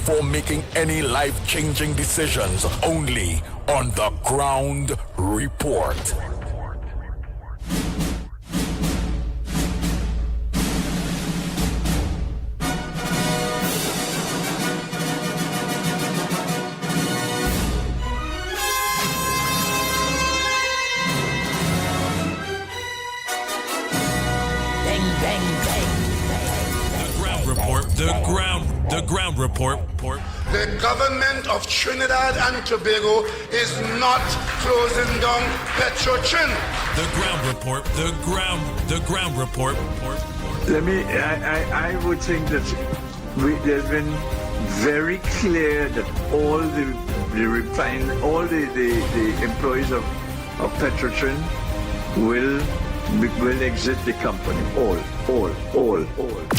before making any life-changing decisions. Only on The Ground Report. The ground report. The government of Trinidad and Tobago is not closing down Petrotrin. The ground report. The ground report. I would think that there's been very clear that all the employees of Petrotrin will exit the company. All.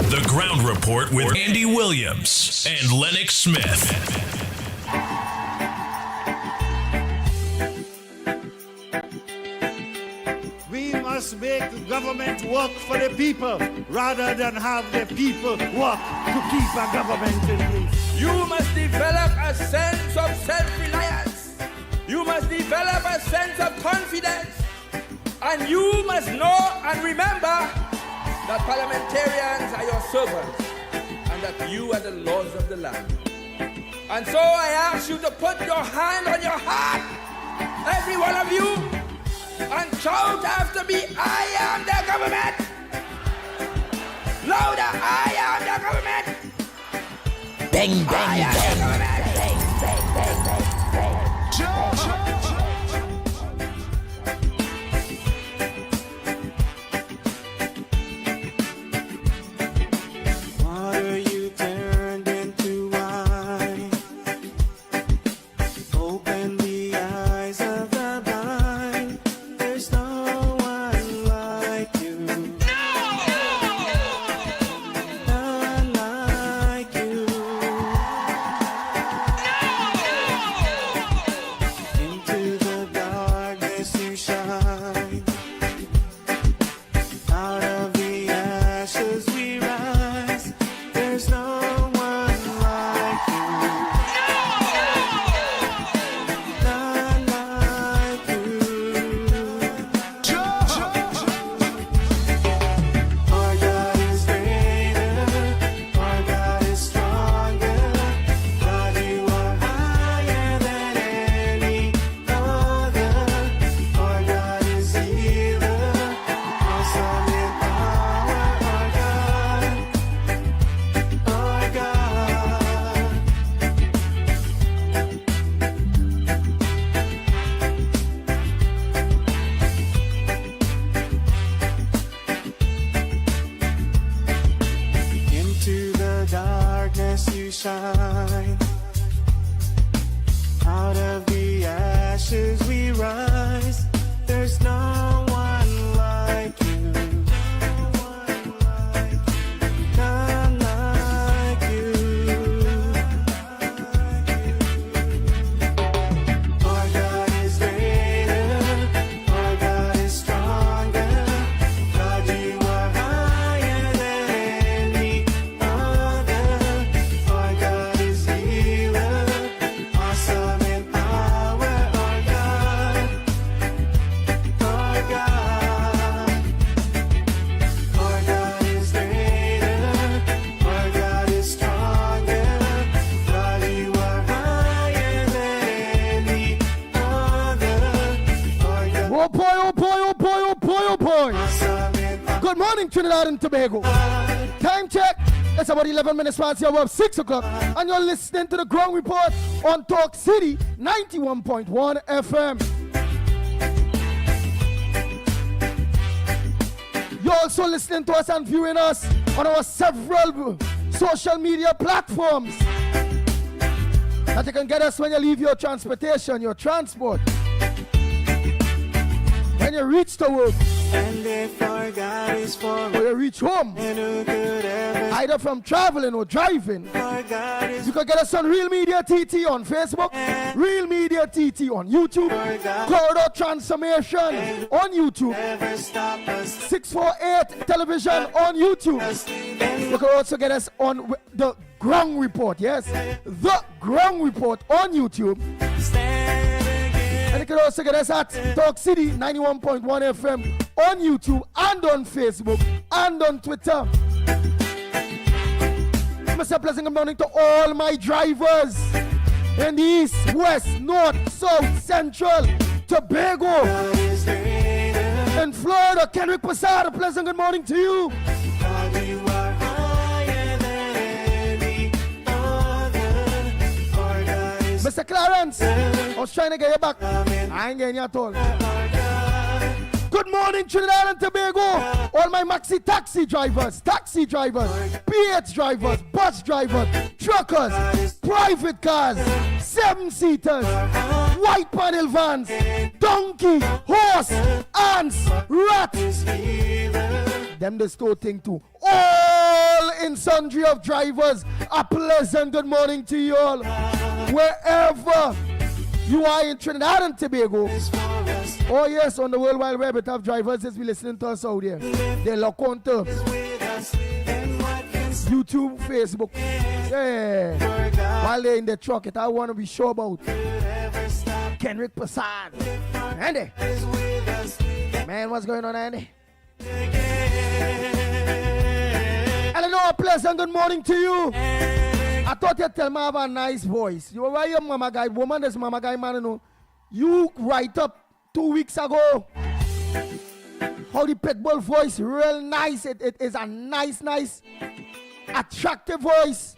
The Ground Report with Andy Williams and Lennox Smith. We must make the government work for the people rather than have the people work to keep a government in place. You must develop a sense of self-reliance. You must develop a sense of confidence. And you must know and remember that parliamentarians are your servants and that you are the laws of the land. And so I ask you to put your hand on your heart, every one of you, and shout after me, I am the government. Louder, I am the government. Bang, bang, I am the government. bang, bang, bang, bang, bang. Good morning, Trinidad and Tobago. Time check. It's about 11 minutes past the hour of 6 o'clock. And you're listening to the Ground Report on Talk City 91.1 FM. You're also listening to us and viewing us on our several social media platforms that you can get us when you leave your transportation, your transport, when you reach the work, and if our God is for or you reach home, either from traveling or driving. You can get us on Real Media TT on Facebook, Real Media TT on YouTube, Corridor Transformation on YouTube, 648 Television on YouTube. You can also get us on the Ground Report, yes. The Ground Report on YouTube. And you can also get us at Talk City 91.1 FM on YouTube and on Facebook and on Twitter. Mr. Pleasant good morning to all my drivers in the East, West, North, South, Central, Tobago, in Florida. Kendrick Posada, pleasant good morning to you. Mr. Clarence, I was trying to get you back. I ain't getting you at all. Good morning, Trinidad and Tobago. All my maxi taxi drivers, PH drivers, bus drivers, truckers, private cars, 7-seaters, white panel vans, donkey, horse, ants, rats. Them the store thing too. All in sundry of drivers, a pleasant good morning to you all. Wherever you are in Trinidad and Tobago. Oh yes, on the World Wide Web, it have drivers that's be listening to us out there. They lock on to YouTube, Facebook. Yeah. While they're in the truck, it I want to be sure about Kendrick Passad. Andy. Man, what's going on, Andy? Eleanor, a pleasant good morning to you. I thought you'd tell me I have a nice voice. You were your mama guy, woman, this mama guy, man, you know. You write up 2 weeks ago how the pitbull voice, real nice. It is a nice, attractive voice.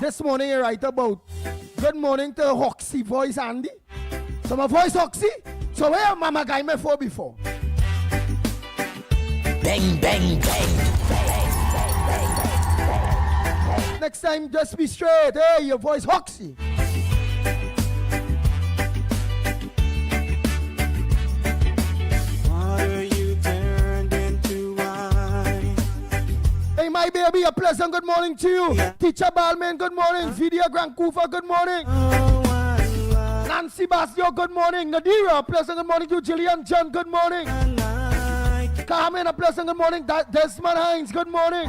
This morning you write about good morning to Hoxie voice, Andy. So my voice Hoxie. So where mama guy me for before? Bang, bang, bang. Next time, just be straight. Hey, your voice Hoxie. Water you turned into wine. Hey, my baby, a pleasant good morning to you. Yeah. Teacher Balmain, good morning. Vidya Grankufa, good morning. Nancy Basio, good morning. Nadira, a pleasant good morning to you. Jillian John, good morning. Carmen, a pleasant good morning. Desmond Hines, good morning.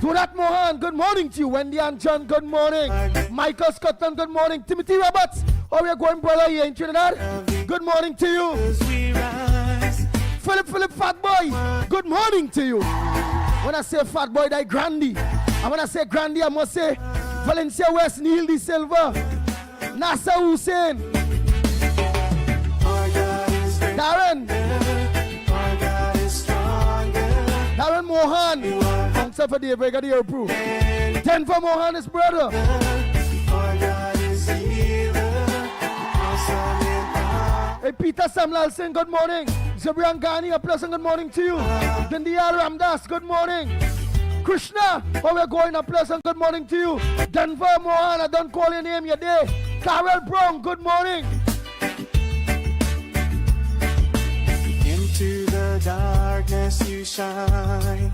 Durat Mohan, good morning to you. Wendy and John, good morning. Michael Scotland, good morning. Timothy Roberts, how are you going, brother, here in Trinidad? Good morning to you. Philip Fatboy, good morning to you. When I say Fatboy, that's Grandy. And when I say Grandy, I must say Valencia West, Neil De Silva, Nasser Hussein, Darren Mohan, except for the Brigadier approve. 10 for Mohan, his brother. Hey, Peter Samlalson, good morning. Zabrian Ghani, a pleasant good morning to you. Gandia Ramdas, good morning. Krishna, how we're going, a pleasant good morning to you. Denver Mohan, I don't call your name yet day. Carol Brown, good morning. Into the darkness you shine.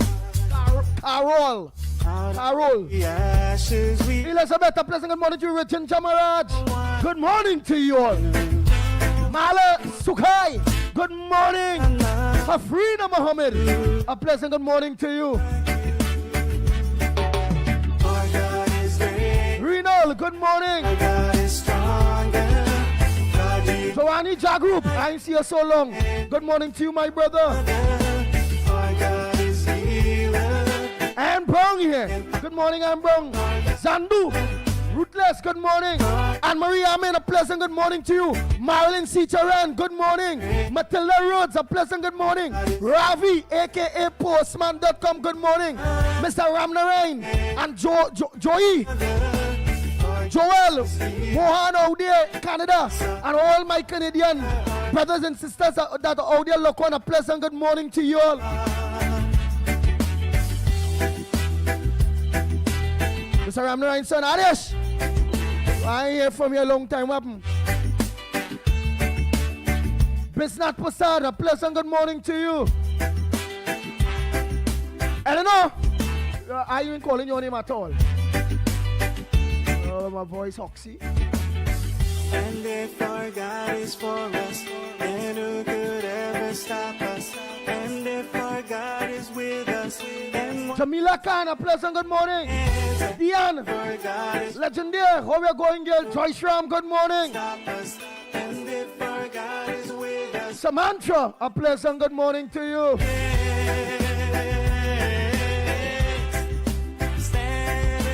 Carol. Elizabeth, a pleasant good morning to you. Richard Jamaraj, good morning to you all. Mala Sukhai, good morning. Afrina Mohammed, a pleasant good morning to you. Renal, good morning. Joanny Jagroup, I ain't see you so long. Good morning to you, my brother. Anne Brown here. Good morning, Anne Brown. Zandu, Ruthless, good morning. Anne-Marie Amen, a pleasant good morning to you. Marilyn C. Charan, good morning. Matilda Rhodes, a pleasant good morning. Ravi, a.k.a. Postman.com, good morning. Mr. Ramnarain and Joey. Joel, Mohan out there, Canada, and all my Canadian brothers and sisters that are out there, look on, a pleasant good morning to you all. Mr. Ramnarain, son, Adesh, I ain't hear from you a long time, what happened? Bisnath Prasad, a pleasant good morning to you. Eleanor, I ain't calling your name at all. Oh, my voice, Hoxie. And if our God is for us, then who could ever stop us? And if our God is with us, then what Jamila Khan, a pleasant good morning. Diane, our God is legendary. How we going, girl? Joyce Ram, good morning. stop us. And if our God is with us, Samantha, a pleasant good morning to you. stand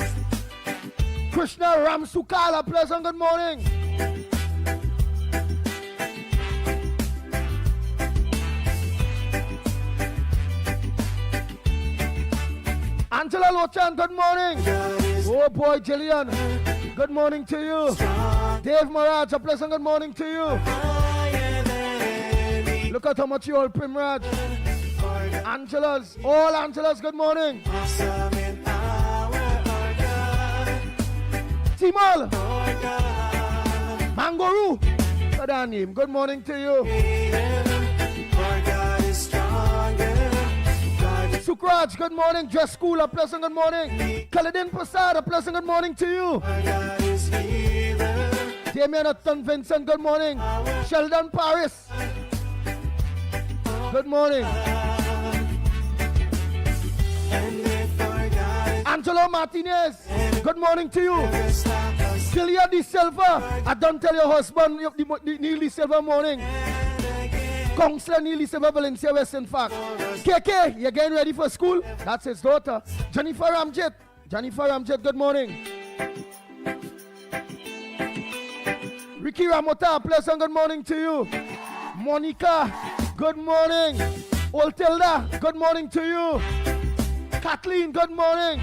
against. Krishna Ramsukal, a pleasant good morning. Angela Lochan, good morning. Oh boy, Jillian, good morning to you. Dave Maraj, a pleasant good morning to you. Look at how much you all Primraj. Angela's, all Angela's, good morning. Awesome in power, our God, Timal, our God. Mangoru, Sadanim, good morning to you. Our God is stronger. God is Sukraj, good morning. Dress School, a pleasant good morning. Kaladin Prasad, a pleasant good morning to you. our God is healer. Damien Upton Vincent, good morning. Sheldon Paris, good morning. And if our God Angelo Martinez, good morning to you. is stop us, Celia De Silva, I don't tell your husband the Neil De Silva morning. Counselor Neil De Silva Valencia West, in fact. KK, you getting ready for school? That's his daughter. Jennifer Ramjet, good morning. Ricky Ramota, pleasant good morning to you. Monica, good morning. Oltilda, good morning to you. Kathleen, good morning.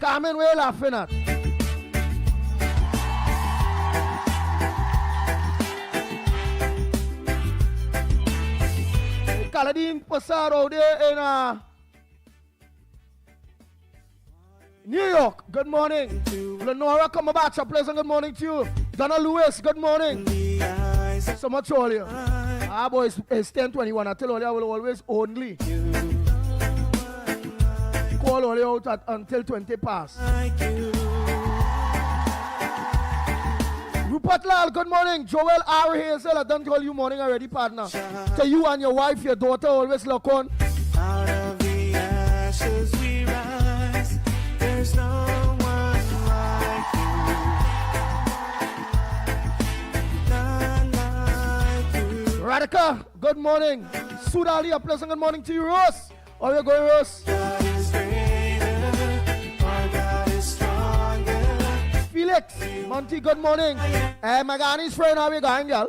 Carmen, where you laughing at? Kaladin Passad out there in New York, good morning. Lenora Kamabach, a pleasant good morning to you. Donna Lewis, good morning. the eyes of So much all you. Ah, boys, it's 10:21. I tell all you, I will always only call all you out until 20 past. like you. Rupert Lal, good morning. Joel R. Hazel, I done call you morning already, partner. To you and your wife, your daughter, always look on. Out of the ashes we rise. There's no one like you. None like you. Radhika, good morning. Sudali, a pleasant good morning to you, Rose. How you going, Rose? God is greater. Our God is stronger. Felix, Monty, good morning. Magani's friend, how you going, girl?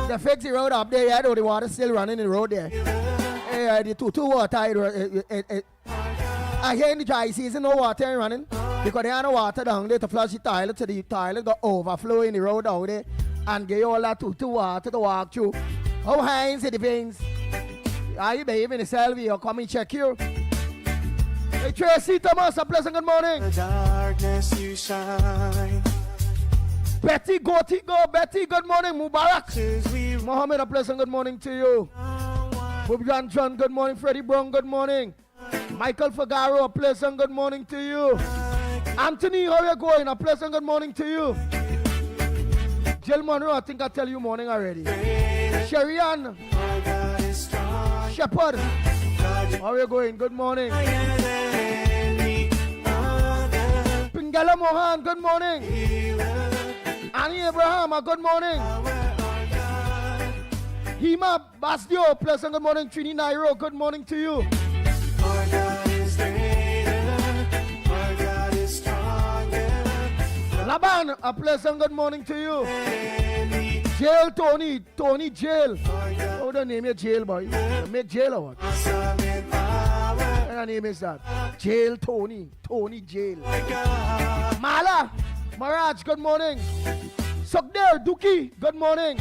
They fix the road up there yet, or the water still running in the road there? Hey, the two water. I hear in the dry season, no water ain't running. Because there ain't no water down there to flush the toilet, so the toilet got overflow in the road out there. And get all that two water to walk through. How high is it, the veins? Are you behaving yourself? Or come and check you? Hey, Tracy Thomas, a pleasant good morning. The darkness you shine. Betty, go. Betty, good morning. Mubarak. As we Mohammed, a pleasant good morning to you. Bubjan John, good morning. Freddie Brown, good morning. Michael Fagaro, a pleasant good morning to you. Anthony, how you going? A pleasant good morning to you. Jill Monroe, I think I tell you morning already. Sherian, our God is strong. Shepherd, how you going? Good morning. Higher than any other Pingala Mohan, good morning. healer. Annie Abraham, a good morning. Our God, Hima Basdio, pleasant good morning. Trini Nairo, good morning to you. our God is greater. Our God is stronger. Laban, a pleasant good morning to you. Any Jail Tony Jail. our God, Oh, the name is Jail, boy. You make jail or what? awesome in power. What the name is that? Jail Tony Jail. Our God, Mala, Maraj, good morning. Sukder, Duki, good morning.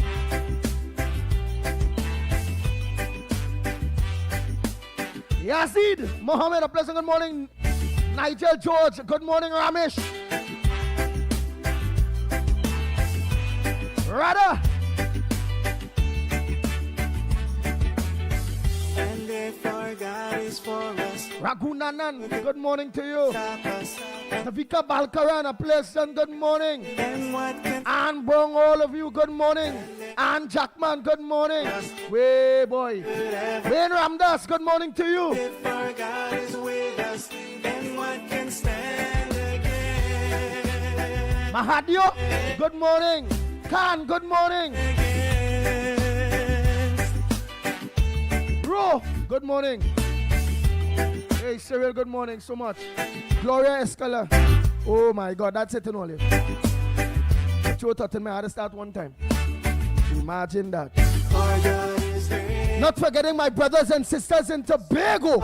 Yazid, Mohammed, a pleasant good morning. Nigel George, good morning. Ramesh. Radha, and if our God is for us, Ragunanan, good morning to you. stop us. Navika Balkaran, a pleasant good morning. And what can Anne Brown, all of you, good morning. And Jackman, good morning. Way boy. Wayne Ramdas, good morning to you. If our God is with us, then what can stand against? Mahadio, good morning. Khan, good morning. Bro, good morning. Hey, Cyril, good morning so much. Gloria Escala. Oh my God, that's it in all it. Joe Tutton, I had to start one time. Imagine that. Not forgetting my brothers and sisters in Tobago.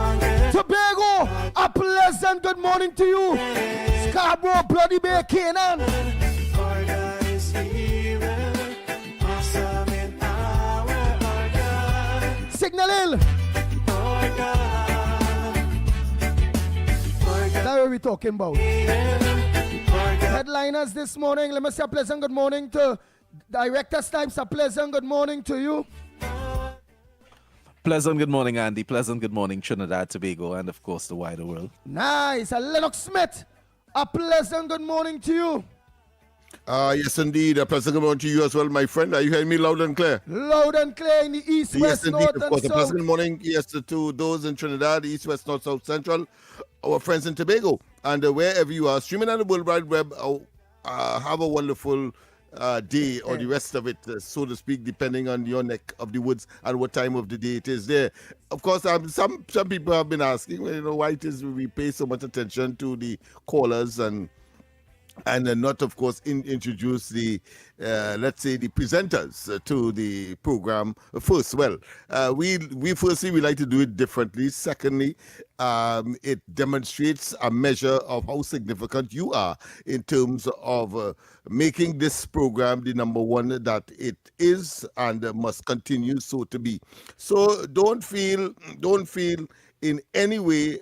Tobago, a pleasant good morning to you. Scarborough, Bloody Bay, Canaan. Signal Hill. That's what we're talking about. Headliners this morning. Let me say a pleasant good morning to Director Snipes. A pleasant good morning to you. Pleasant good morning, Andy. Pleasant good morning, Trinidad, Tobago, and of course the wider world. Nice. Lennox Smith. A pleasant good morning to you. Yes, indeed. A pleasant good morning to you as well, my friend. Are you hearing me loud and clear? Loud and clear in the east, yes, west, indeed, north, of and course. south. A pleasant good morning, yes, to those in Trinidad, east, west, north, south, central, our friends in Tobago, and wherever you are, streaming on the World Wide Web. Have a wonderful day, or the rest of it, so to speak, depending on your neck of the woods and what time of the day it is there. Of course, some people have been asking, why it is we pay so much attention to the callers and not, of course, introduce the, let's say, the presenters to the program first. Well, we firstly, we like to do it differently. Secondly, it demonstrates a measure of how significant you are in terms of making this program the number one that it is and must continue so to be. So don't feel in any way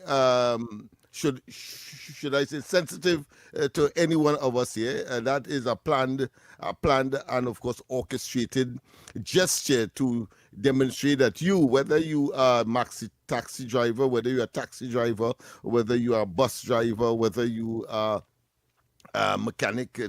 should I say sensitive to any one of us here. That is a planned and of course orchestrated gesture to demonstrate that you, whether you are a maxi taxi driver, whether you are a taxi driver, whether you are a bus driver, whether you are a mechanic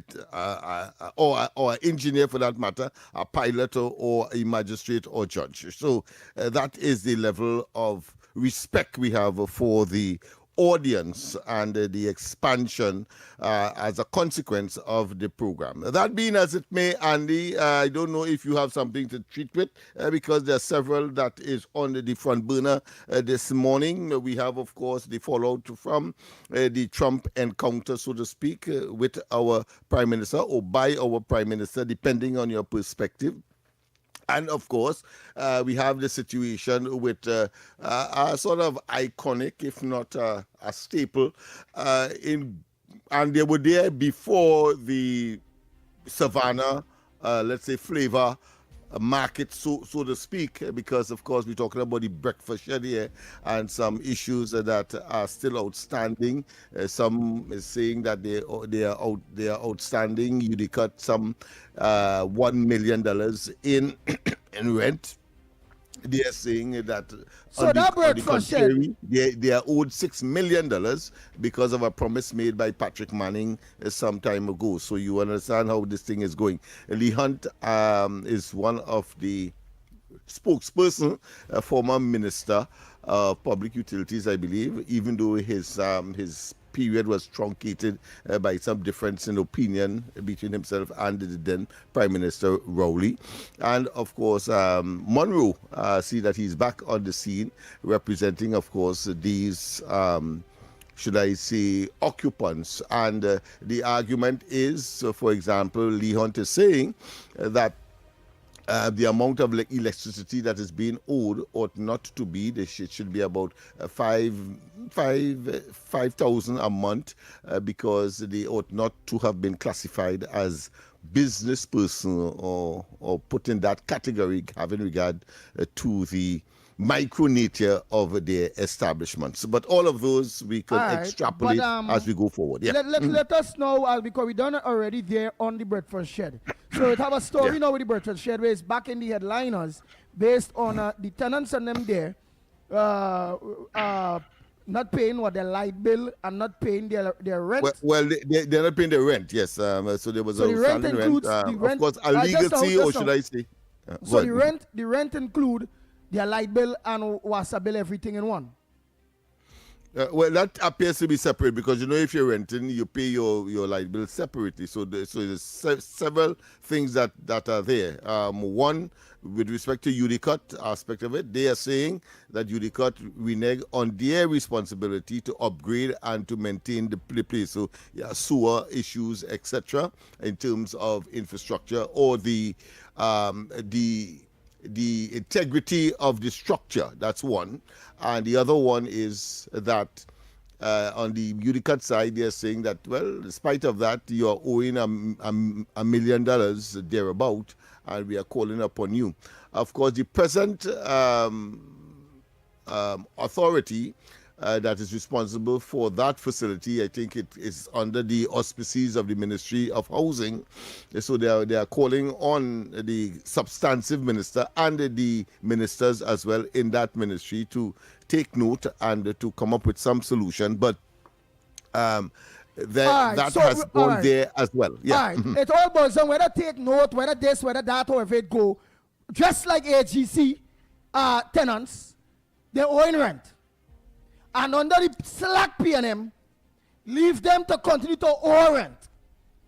or an engineer for that matter, a pilot or a magistrate or judge. So that is the level of respect we have for the audience and the expansion as a consequence of the program. That being as it may, Andy, I don't know if you have something to treat with because there are several that is on the front burner this morning. We have, of course, the fallout from the Trump encounter, so to speak, with our Prime Minister or by our Prime Minister, depending on your perspective. And of course, we have the situation with a sort of iconic, if not a staple, and they were there before the Savannah, let's say, flavor market, so to speak, because of course we're talking about the breakfast shed here and some issues that are still outstanding. Some is saying that they are outstanding. You cut some $1 million in in rent. They are saying that so that breakfast shed, they are owed $6 million because of a promise made by Patrick Manning some time ago. So you understand how this thing is going. Lee Hunt is one of the spokesperson, a former minister of public utilities, I believe, even though his period was truncated by some difference in opinion between himself and the then Prime Minister Rowley. And of course, Monroe, see that he's back on the scene, representing, of course, these should I say, occupants. And the argument is, for example, Lee Hunt is saying that the amount of electricity that is being owed ought not to be, it should be about 5,000 a month because they ought not to have been classified as business person or put in that category having regard to the micro nature of their establishments. But all of those we could extrapolate as we go forward. Yeah. Let us know, because we done it already there on the breakfast shed. So we have a story now with the breakfast shed where it's back in the headliners based on the tenants and them there not paying their light bill and not paying their rent. Well, they're not paying their rent, yes. So there was a the rent standing includes rent. the rent. Of course, a legacy, or should I say? So the rent include their light bill and water bill, everything in one. Well, that appears to be separate because if you're renting, you pay your light bill separately. So there's several things that are there. One, with respect to UDCOT aspect of it, they are saying that UDCOT renege on their responsibility to upgrade and to maintain the place. So sewer issues, etc., in terms of infrastructure or the integrity of the structure. That's one. And the other one is that on the UDCOT side, they're saying that, well, in spite of that, you're owing $1 million thereabout, and we are calling upon you. Of course, the present authority that is responsible for that facility, I think it is under the auspices of the Ministry of Housing. So they are calling on the substantive minister and the ministers as well in that ministry to take note and to come up with some solution. But that has gone there as well. Yeah. All right. It all boils down whether take note, whether this, whether that, or if it go. Just like AGC tenants, they're owing rent. And under the slack P&M, leave them to continue to owe rent.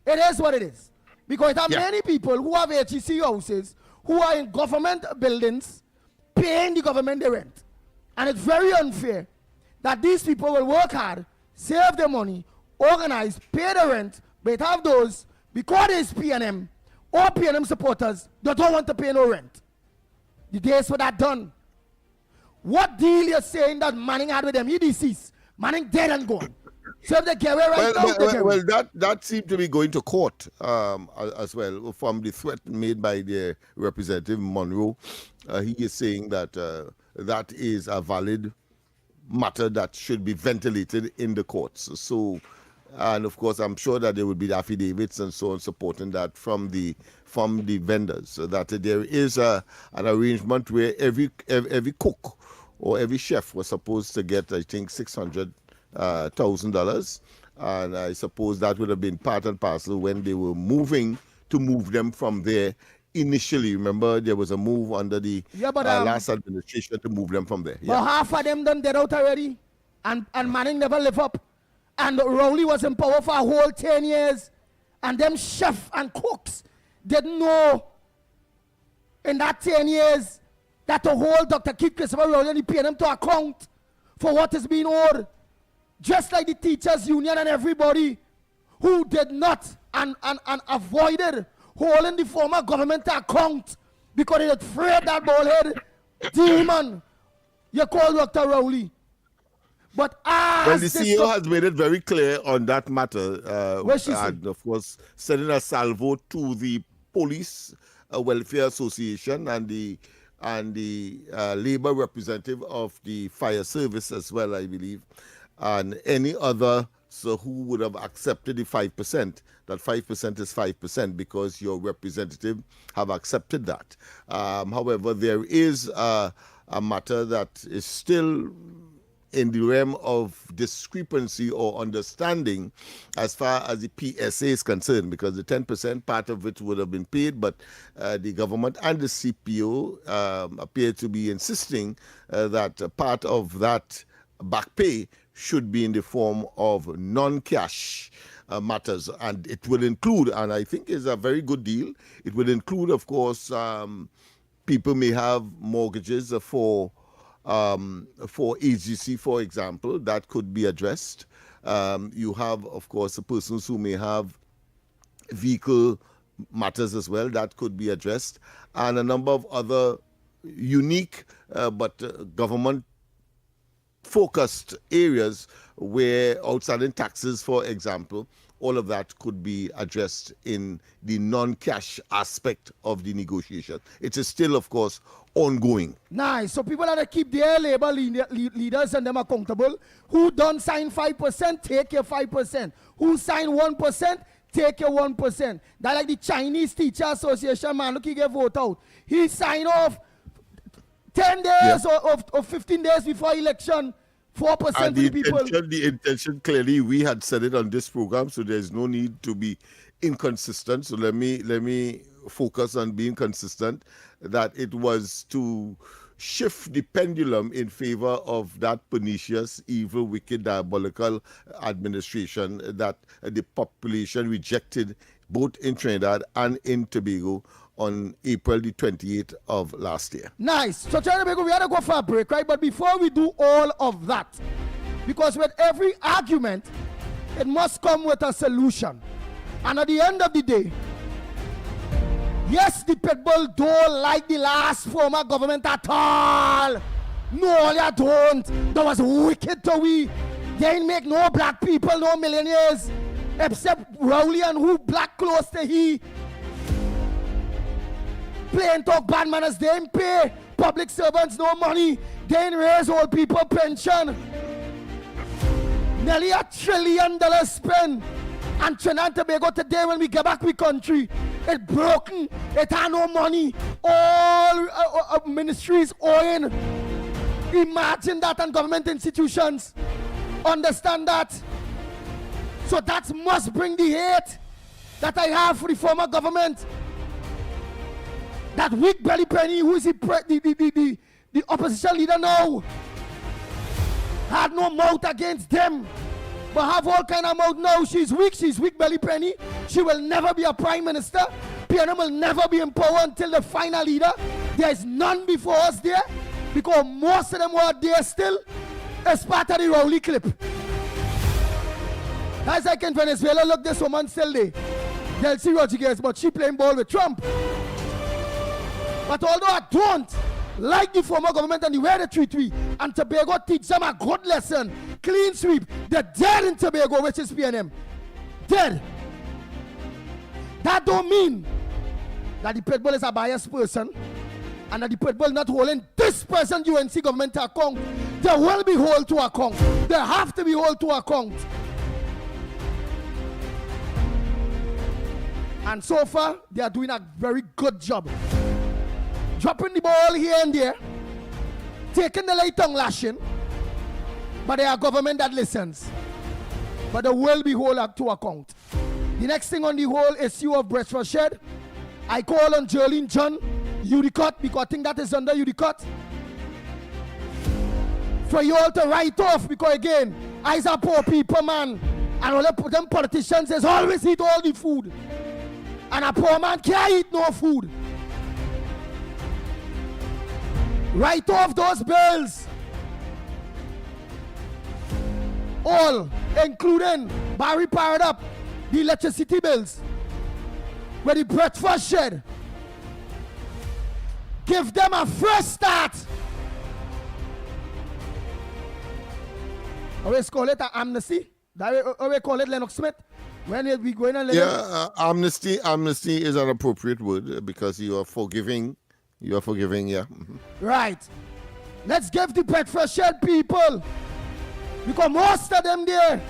It is what it is. Because there are many people who have HEC houses who are in government buildings paying the government the rent. And it's very unfair that these people will work hard, save their money, organize, pay the rent, but have those, because there's P&M, or P&M supporters, they don't want to pay no rent. The days for that done. What deal you're saying that Manning had with them? He deceased. Manning dead and gone. So if they get away right now, well, that seemed to be going to court as well from the threat made by the Representative Monroe. He is saying that that is a valid matter that should be ventilated in the courts. So, and of course, I'm sure that there will be affidavits and so on supporting that from the vendors, so that there is an arrangement where every cook or every chef was supposed to get, I think, $600,000, and I suppose that would have been part and parcel when they were moving to move them from there. Initially, remember, there was a move under the last administration to move them from there. But half of them done dead out already, and Manning never live up. And Rowley was in power for a whole 10 years, and them chefs and cooks didn't know in that 10 years that to hold Dr. Keith Christopher Rowley and pay them to account for what is being owed. Just like the teachers union and everybody who did not and avoided holding the former government to account because they afraid that ballhead demon you call Dr. Rowley. But well, the CEO has made it very clear on that matter, and of course, sending a salvo to the Police Welfare Association and the labor representative of the fire service as well, I believe, and any other who would have accepted the 5%. That 5% is 5% because your representative have accepted that. However, there is a matter that is still in the realm of discrepancy or understanding as far as the PSA is concerned, because the 10% part of it would have been paid, but the government and the CPO appear to be insisting that part of that back pay should be in the form of non-cash matters, and it will include, and I think is a very good deal, it will include, of course, people may have mortgages for AGC, for example, that could be addressed. You have, of course, the persons who may have vehicle matters as well, that could be addressed, and a number of other unique but government-focused areas where outstanding taxes, for example, all of that could be addressed in the non-cash aspect of the negotiation. It is still, of course, ongoing. Nice. So people have to keep their labor leaders and them accountable. Who don't sign 5%, take your 5%. Who sign 1%, take your 1%. That like the Chinese Teacher Association, man, look, he get vote out. He signed off 10 days or 15 days before election. 4% and for the people. The intention, clearly, we had said it on this program, so there's no need to be inconsistent. So let me focus on being consistent. That it was to shift the pendulum in favor of that pernicious, evil, wicked, diabolical administration that the population rejected both in Trinidad and in Tobago on April the 28th of last year. Nice. So Trinidad and Tobago, we had to go for a break, right? But before we do all of that, because with every argument, it must come with a solution. And at the end of the day, yes, the people don't like the last former government at all. No, they don't. That was wicked to we. They ain't make no black people, no millionaires, except Rowley and who black close to he. Playing talk bad manners, they ain't pay public servants no money. They ain't raise old people pension. Nearly $1 trillion spent. And Trinidad and Tobago today, when we get back to the country, it broken. It had no money. All ministries owing. Imagine that, and government institutions understand that. So that must bring the hate that I have for the former government. That weak belly penny, who is the opposition leader now, had no mouth against them. But have all kind of mouth now. She's weak belly penny. She will never be a prime minister. PNM will never be in power until the final leader. There is none before us there, because most of them were there still as part of the Rowley clip. As like in Venezuela, look, this woman still there. Delcy Rodriguez, but she playing ball with Trump. But although I don't like the former government and the way they treat we, and Tobago teach them a good lesson, clean sweep, they're dead in Tobago, which is PNM. Dead. That don't mean that the pitbull is a biased person and that the pitbull not holding this person UNC government to account. They will be held to account. They have to be held to account. And so far, they are doing a very good job. Dropping the ball here and there, taking the light tongue lashing, but they are government that listens. But they will be held up to account. The next thing on the whole issue of breakfast shed, I call on Jolene John, Udicott, because I think that is under Udicott, for you all to write off, because again, I a poor people, man, and all them politicians is always eat all the food. And a poor man can't eat no food. Write off those bills. All, including Barry powered up, the electricity bills, with the breakfast shed. Give them a fresh start. Always call it an amnesty. That way we call it Lennox Smith. When we going on amnesty is an appropriate word because you are forgiving. You are forgiving, yeah. Mm-hmm. Right. Let's give the breakfast shed people, because most of them there.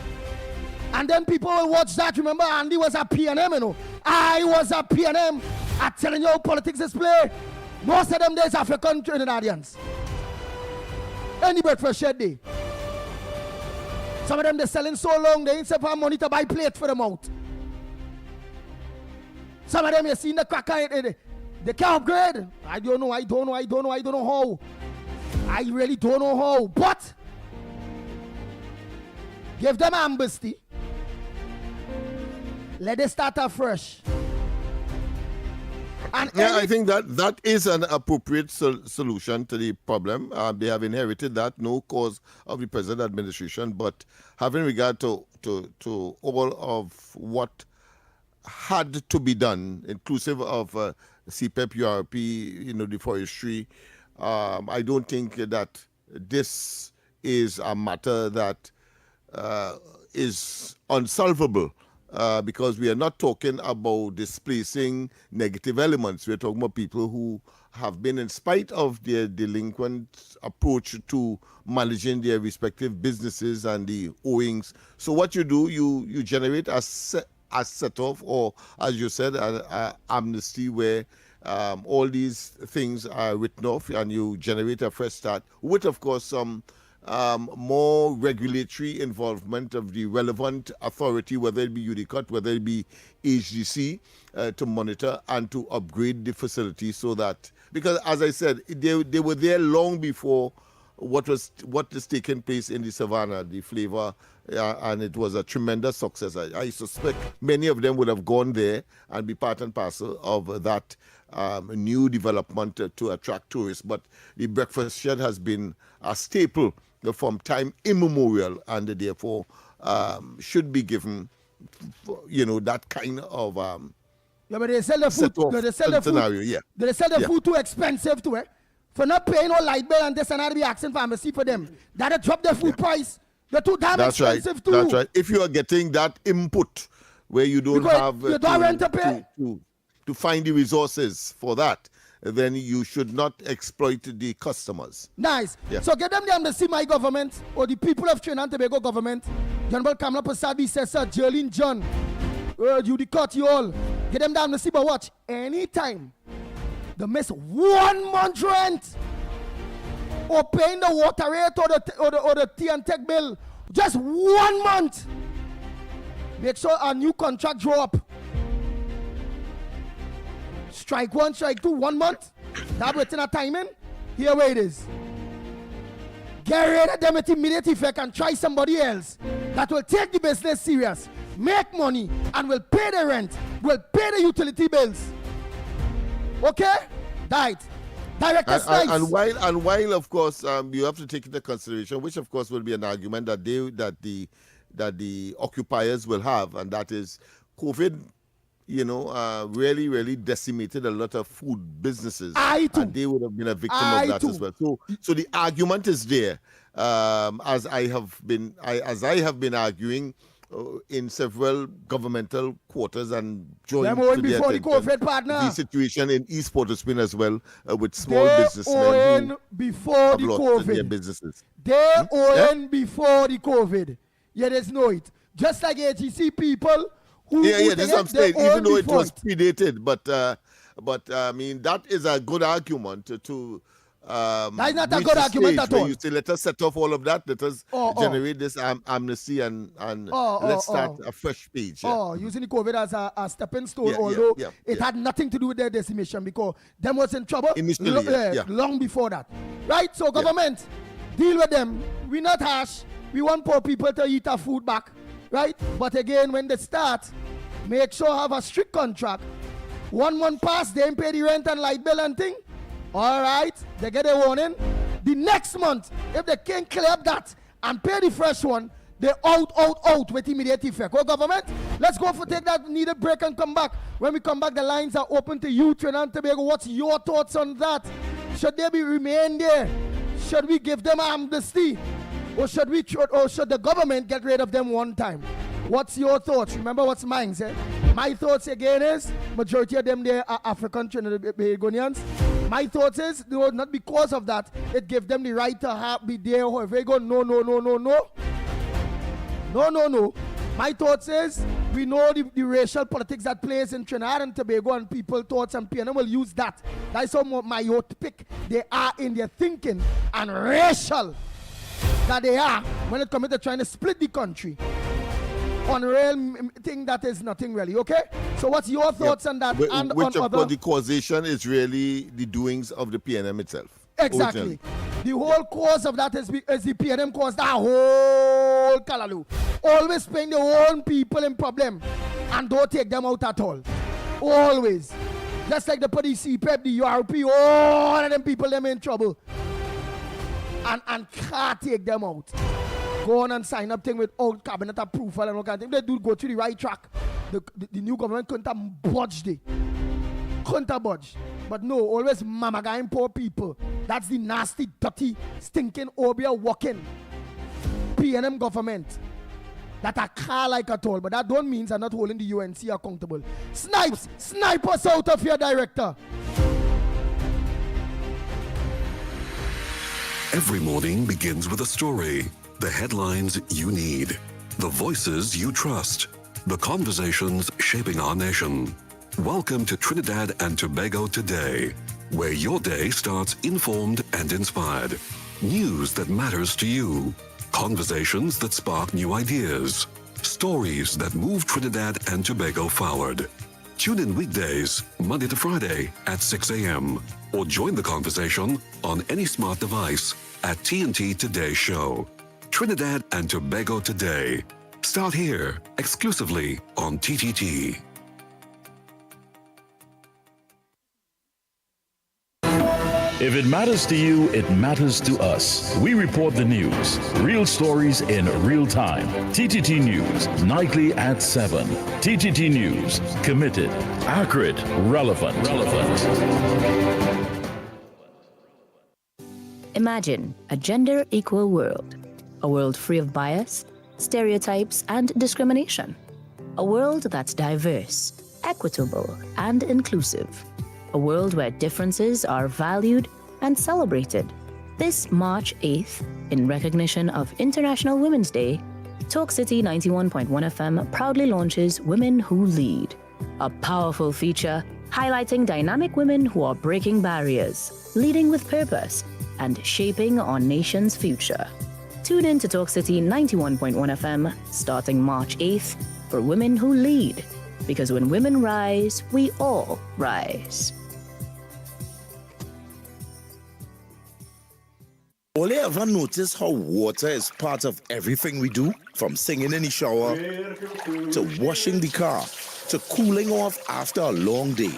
And then people will watch that. Remember, Andy was a PNM, you know. I was a PNM. I'm telling you how politics is played. Most of them there is African Trinidadians. Any breakfast shed day. Some of them they're selling so long they ain't have money to buy plate for them out. Some of them you see in the cracker, they can't upgrade. I don't know how. I really don't know how. But give them amnesty. Let it start afresh. And I think that is an appropriate solution to the problem. They have inherited that, no cause of the present administration, but having regard to all of what had to be done, inclusive of CPEP, URP, the forestry, I don't think that this is a matter that is unsolvable. Because we are not talking about displacing negative elements. We're talking about people who have been, in spite of their delinquent approach to managing their respective businesses and the owings. So what you do, you generate a set-off, or as you said, an amnesty where all these things are written off and you generate a fresh start with, of course, some more regulatory involvement of the relevant authority, whether it be UDCOT, whether it be HGC, to monitor and to upgrade the facility so that, because as I said, they were there long before what is taking place in the Savannah, the flavor, and it was a tremendous success. I suspect many of them would have gone there and be part and parcel of that new development to attract tourists. But the breakfast shed has been a staple from time immemorial, and therefore should be given, that kind of yeah, but they sell the food. They sell the scenario. Food. Yeah, they sell the food too expensive to it. For not paying no light bill and this and that, be asking for embassy for them. That'll drop their food price. They're too damn expensive too. That's right. If you are getting that input where you don't have you don't rent to pay to find the resources for that, then you should not exploit the customers. Nice. Yeah. So get them the embassy, my government, or the people of Trinidad and Tobago government. General Kamala Prasad, Sir Jerlyn John, UDCOT, you all. Get them down to see, but watch. Anytime they miss 1 month rent or paying the water rate or the tea and tech bill, just 1 month, make sure a new contract draw up. Strike 1, strike 2, 1 month. That within a timing. Here where it is. Get rid of them with immediate effect and try somebody else that will take the business serious, make money, and will pay the rent, will pay the utility bills. Okay? Right. Director Snipes. And while of course you have to take into consideration, which of course will be an argument that the occupiers will have, and that is COVID, really decimated a lot of food businesses. And they would have been a victim of that as well. So the argument is there, as I have been arguing in several governmental quarters and joined to before the COVID, partner. The situation in East Port-au-Prince as well, with small businessmen who before the COVID. their businesses. They owing before the COVID. Yeah, there's no it. Just like HEC people who that's what I'm saying. Even though it was predated, but I mean that is a good argument to. That is not a good argument at all. You say, let us set off all of that. Let us generate this amnesty and let's start a fresh page. Yeah. Using the COVID as a stepping stone, although it had nothing to do with their decimation because them was in trouble initially, long before that. Right? So government, deal with them. We not harsh. We want poor people to eat our food back. Right? But again, when they start, make sure have a strict contract. 1 month pass, they ain't pay the rent and light bill and thing. All right, they get a warning. The next month, if they can't clear up that and pay the fresh one, they out with immediate effect. Oh, government, let's go for take that needed break and come back. When we come back, the lines are open to you, Trinidad and Tobago. What's your thoughts on that? Should they remain there? Should we give them amnesty? Or should the government get rid of them one time? What's your thoughts? Remember what's mine, eh? My thoughts again is majority of them there are African Trinidadians. My thoughts is not because of that it gives them the right to be there. If they go no. My thoughts is we know the racial politics that plays in Trinidad and Tobago, and people thoughts and PNM will use that. That's how myopic they are in their thinking and racial that they are when it comes to trying to split the country on real thing that is nothing really. Okay, so what's your thoughts on that? Which of course the causation is really the doings of the PNM itself. Exactly. Originally. The whole cause of that is the PNM caused that whole Kalaloo. Always paying their own people in problem and don't take them out at all. Always. Just like the police, CPEP, the URP, all of them people them in trouble. And can't take them out. Go on and sign up thing with old cabinet approval and all kind of thing. They do go to the right track. The new government couldn't have budged it. Couldn't have budged. But no, always mamagaing poor people. That's the nasty, dirty, stinking, obia walking PNM government that I can't like at all. But that don't mean I'm not holding the UNC accountable. Snipes, snipe us out of here, director. Every morning begins with a story. The headlines you need. The voices you trust. The conversations shaping our nation. Welcome to Trinidad and Tobago Today, where your day starts informed and inspired. News that matters to you. Conversations that spark new ideas. Stories that move Trinidad and Tobago forward. Tune in weekdays, Monday to Friday at 6 a.m. or join the conversation on any smart device at TNT Today Show. Trinidad and Tobago Today. Start here, exclusively on TTT. If it matters to you, it matters to us. We report the news, real stories in real time. TTT News, nightly at 7. TTT News, committed, accurate, relevant. Imagine a gender-equal world. A world free of bias, stereotypes, and discrimination. A world that's diverse, equitable, and inclusive. A world where differences are valued and celebrated. This March 8th, in recognition of International Women's Day, Talk City 91.1 FM proudly launches Women Who Lead, a powerful feature highlighting dynamic women who are breaking barriers, leading with purpose, and shaping our nation's future. Tune in to Talk City 91.1 FM starting March 8th for Women Who Lead, because when women rise, we all rise. Will you ever notice how water is part of everything we do? From singing in the shower, to washing the car, to cooling off after a long day.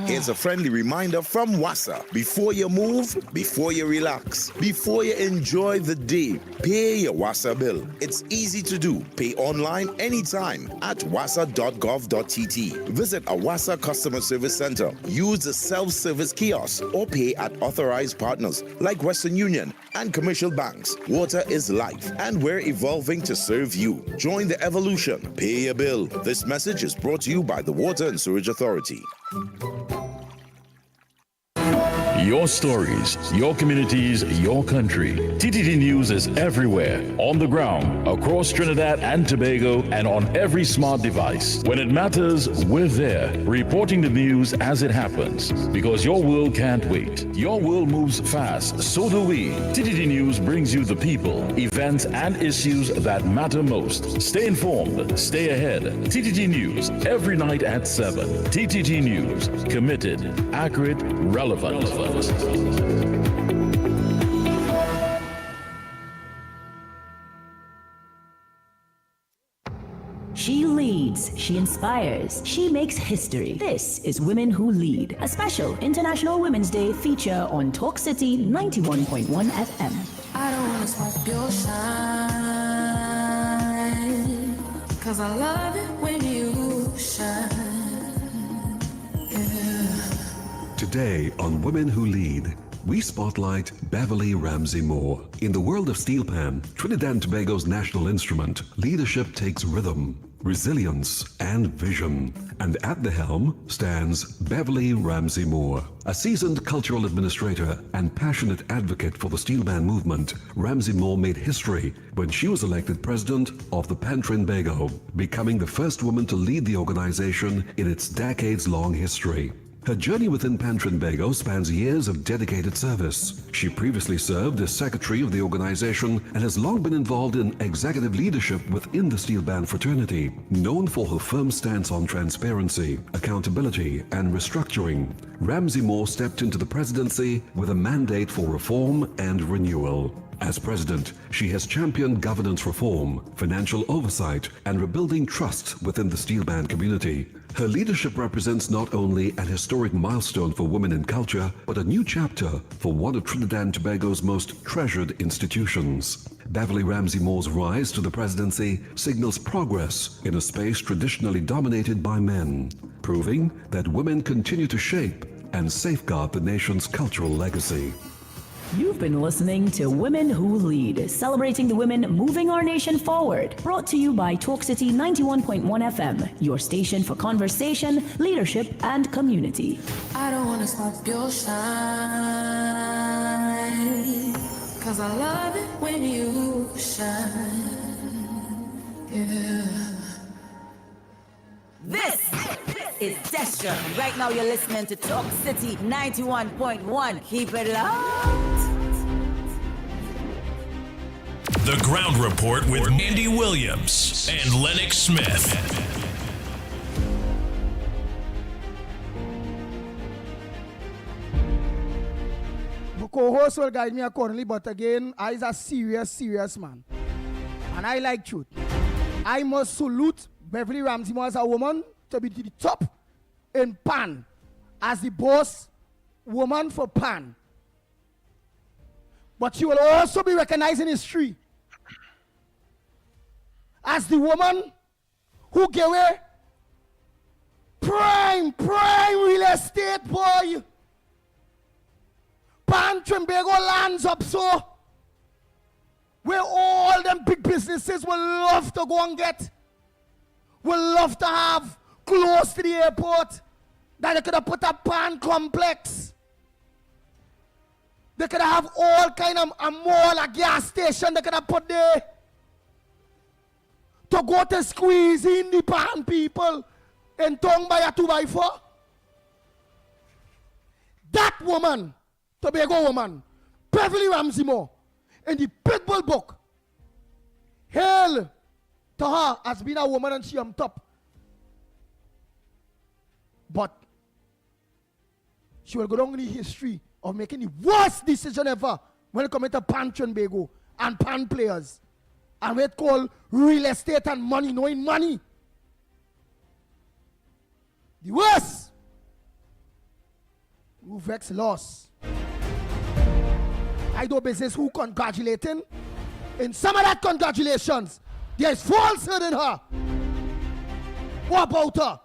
Here's a friendly reminder from WASA. Before you move, before you relax, before you enjoy the day, pay your WASA bill. It's easy to do. Pay online anytime at wasa.gov.tt. Visit a WASA customer service center. Use the self-service kiosk or pay at authorized partners like Western Union and commercial banks. Water is life, and we're evolving to serve you. Join the evolution. Pay your bill. This message is brought to you by the Water and Sewerage Authority. Your stories, your communities, your country. TTT News is everywhere, on the ground, across Trinidad and Tobago, and on every smart device. When it matters, we're there, reporting the news as it happens. Because your world can't wait. Your world moves fast, so do we. TTT News brings you the people, events, and issues that matter most. Stay informed, stay ahead. TTT News, every night at 7. TTT News, committed, accurate, relevant. She leads, she inspires, she makes history. This is Women Who Lead, a special International Women's Day feature on Talk City 91.1 FM. I don't wanna smoke your shine, 'cause I love it when you shine. Today on Women Who Lead, we spotlight Beverly Ramsey Moore. In the world of steel pan, Trinidad and Tobago's national instrument, leadership takes rhythm, resilience, and vision. And at the helm stands Beverly Ramsey Moore. A seasoned cultural administrator and passionate advocate for the steel band movement, Ramsey Moore made history when she was elected president of the Pan Trinbago, becoming the first woman to lead the organization in its decades-long history. Her journey within Pan Trinbago spans years of dedicated service. She previously served as secretary of the organization and has long been involved in executive leadership within the steel band fraternity. Known for her firm stance on transparency, accountability, and restructuring, Ramsey Moore stepped into the presidency with a mandate for reform and renewal. As president, she has championed governance reform, financial oversight, and rebuilding trust within the steel band community. Her leadership represents not only an historic milestone for women in culture, but a new chapter for one of Trinidad and Tobago's most treasured institutions. Beverly Ramsey Moore's rise to the presidency signals progress in a space traditionally dominated by men, proving that women continue to shape and safeguard the nation's cultural legacy. You've been listening to Women Who Lead, celebrating the women moving our nation forward. Brought to you by Talk City 91.1 FM, your station for conversation, leadership, and community. I don't wanna smoke your shine, 'cause I love it when you shine. Yeah. This is Destra. Right now you're listening to Talk City 91.1. Keep it locked. The Ground Report with Andy Williams and Lennox Smith. The co-host will guide me accordingly, but again, I is a serious man. And I like truth. I must salute Beverly Ramsey Moore as a woman to be to the top in PAN as the boss woman for PAN. But she will also be recognized in history as the woman who gave away prime real estate, boy. PAN Trimbago lands up so where all them big businesses will love to go and get, will love to have close to the airport, that they could have put a PAN complex. They could have all kind of a mall, a gas station they could have put there to go to squeeze in the PAN people in tongue by a 2x4. That woman, Tobago woman, Beverly Ramsey Moore, in the Pitbull book, hail to her as being a woman and she on top. But she will go down in the history of making the worst decision ever when it comes to PAN Trimbago and PAN players. And what it called real estate and money, knowing money. The worst. Who vex loss. I do business who congratulating. In some of that congratulations, there's falsehood in her. What about her?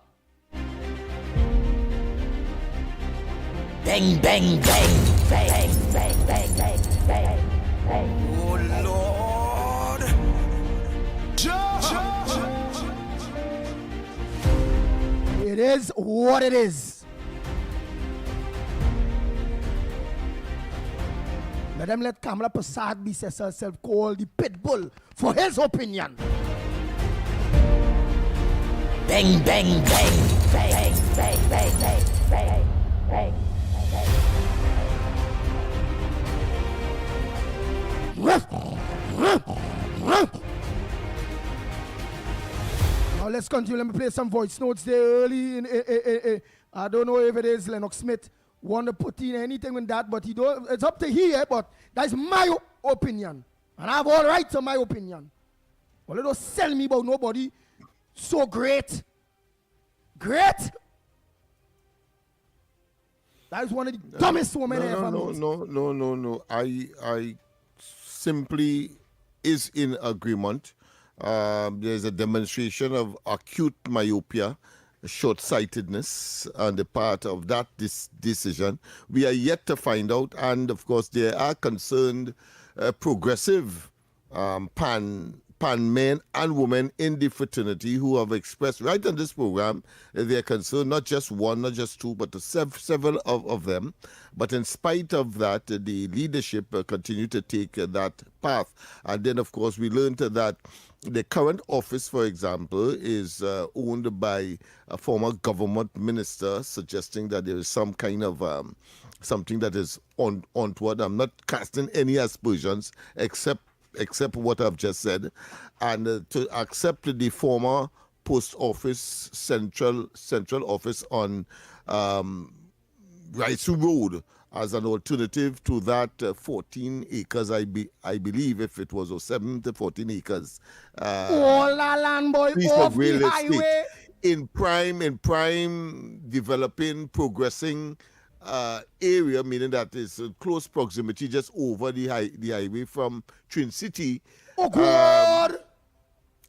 Bang, bang, bang, bang, bang, bang, bang, bang, bang. Oh Lord. It is what it is. Let them let Kamala Prasad be herself called the Pitbull for his opinion. Bang, bang, bang, bang, bang, bang, bang, bang, bang. Now let's continue. Let me play some voice notes there early. I don't know if it is Lennox Smith want to put in anything in that, but he don't. It's up to here. But that's my opinion, and I have all right to my opinion. Well, they don't sell me about nobody so great. Great. That is one of the dumbest women I ever met. No. I simply is in agreement. There's a demonstration of acute myopia, short-sightedness on the part of that decision. We are yet to find out, and of course there are concerned progressive PAN men and women in the fraternity who have expressed right on this program their concern, not just one, not just two, but several of them. But in spite of that, the leadership continue to take that path. And then, of course, we learned that the current office, for example, is owned by a former government minister, suggesting that there is some kind of something that is untoward. I'm not casting any aspersions except what I've just said, and to accept the former post office central office on Raisu Road as an alternative to that 14 acres, I believe, if it was 7 to 14 acres. All that land, boy, off the highway. In prime developing, progressing area, meaning that it's in close proximity, just over the highway from Twin City. Oh God!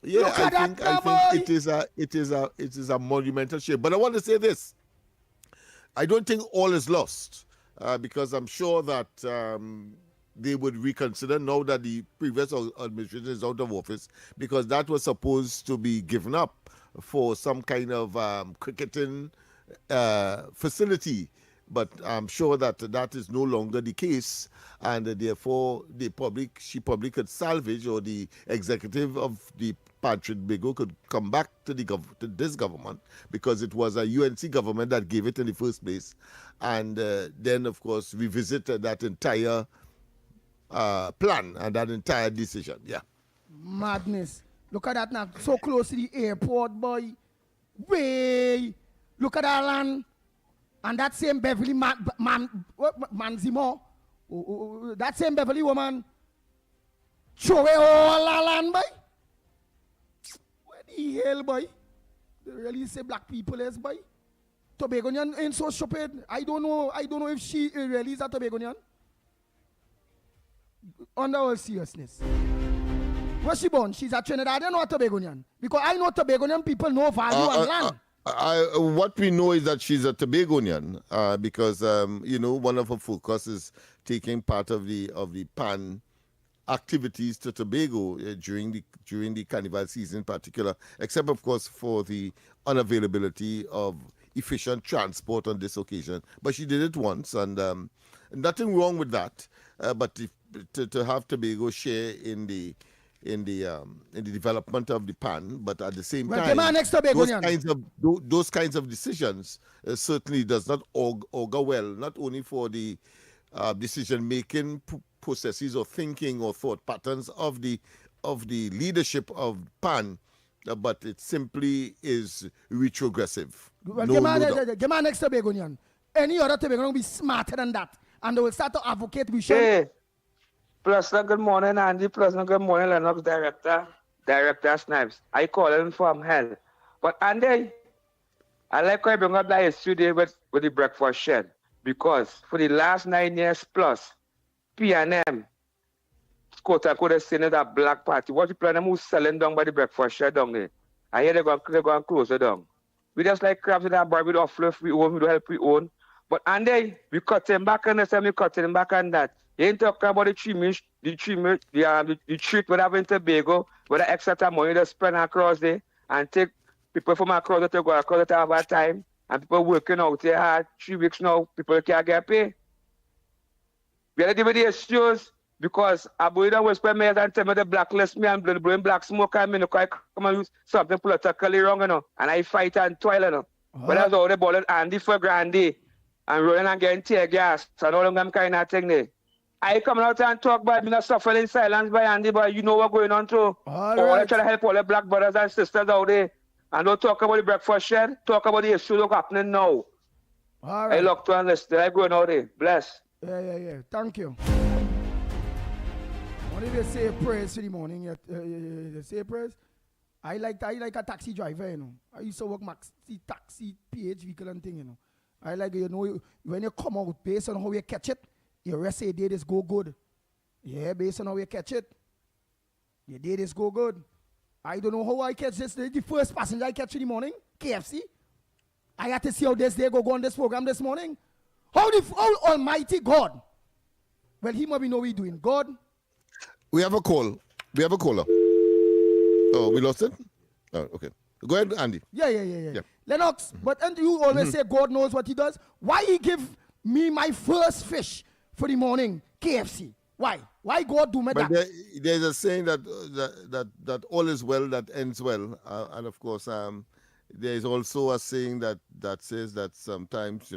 I think it is a monumental shame. But I want to say this: I don't think all is lost, because I'm sure that they would reconsider now that the previous administration is out of office, because that was supposed to be given up for some kind of cricketing facility. But I'm sure that that is no longer the case, and therefore she probably could salvage, or the executive of the PAN Trimbago could come back to this government, because it was a UNC government that gave it in the first place, and then of course revisit that entire plan and that entire decision. Yeah. Madness. Look at that now. So close to the airport, boy. Way. Look at that land. And that same Beverly Manzimo. That same Beverly woman. Throw away all that land, boy. Where the hell, boy? They really say black people is, boy. Tobagonian ain't so stupid. I don't know if she really is a Tobagonian. Under all seriousness. Where's she born? She's a Trinidadian or a Tobagonian? Because I know Tobagonian people know value on land. What we know is that she's a Tobagonian because one of her focus is taking part of the PAN activities to Tobago during the carnival season in particular, except of course for the unavailability of efficient transport on this occasion. But she did it once, and nothing wrong with that. But to have Tobago share in the development of the PAN, but at the same time, those kinds of decisions certainly does not augur well, not only for the decision-making processes or thinking or thought patterns of the leadership of PAN, but it simply is retrogressive. Well, give me next Tobagonian. Any other Tobagonian will be smarter than that, and they will start to advocate. Hey. Plus, good morning, Andy. Plus, good morning, Lennox Director Snipes. I call him from hell. But Andy, I like how you bring up that issue there with the breakfast shed. Because for the last 9 years plus, P&M, quote-unquote, the saying that black party, what you plan them who's selling down by the breakfast shed down there. I hear they're going to close it down. We just like crabs with that bar, we don't fluff, we own, we don't help we own. But Andy, we cut him back on this and we cut him back on that. You ain't talking about the treat we have in Tobago, where the extra money they spend across there and take people from across there to go across the have a time, and people working out there hard 3 weeks now, people can't get paid. We are dealing with the issues because I believe that was spend me and tell me the blacklist me and blowing black smoke and me no quite come and use something politically wrong, and I fight and toil, But that's all the ball Andy for Grandy and rolling and getting tear gas and all them kind of thing there. I come out and talk about me not suffering in silence by Andy, but you know what's going on too. I try to help all the black brothers and sisters out there. And don't talk about the breakfast shed, talk about the issue that's happening now. All right. I look to and listen. I'm going out there. Bless. Yeah. Thank you. What did they say praise for the morning? They say praise? I like a taxi driver, I used to work taxi, PH vehicle and thing, I like, when you come out based on how you catch it, your rest of your day just go good. Yeah, based on how you catch it. Your day just go good. I don't know how I catch this. The first passenger I catch in the morning, KFC. I had to see how this day go on this program this morning. How Almighty God. Well, he might know what he's doing. God. We have a call. We have a caller. Oh, we lost it? Oh, okay. Go ahead, Andy. Yeah. Lennox, and you always say God knows what he does. Why he give me my first fish for the morning, KFC? Why? Why God do me that? There's a saying that all is well that ends well, and of course, there is also a saying that says that sometimes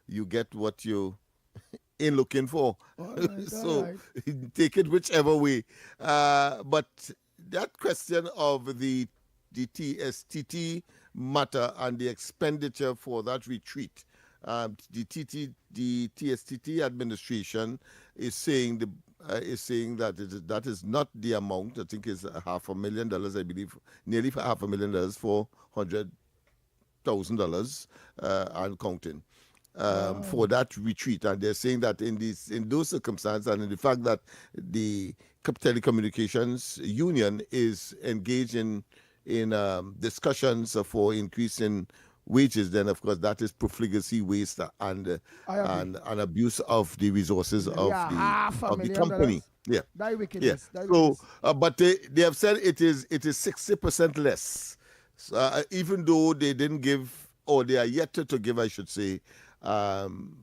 you get what you ain't looking for. So take it whichever way. But that question of the TSTT matter and the expenditure for that retreat. The TSTT administration is saying that is not the amount. I think it's $500,000. I believe nearly $500,000 for $100,000 and counting for that retreat. And they're saying that in those circumstances and in the fact that the Telecommunications Union is engaged in discussions for increase in wages, then of course that is profligacy, waste, and abuse of the resources of the company. Yeah, that wickedness. Yeah. But they have said it is 60% less, even though they didn't give, or they are yet to give, I should say,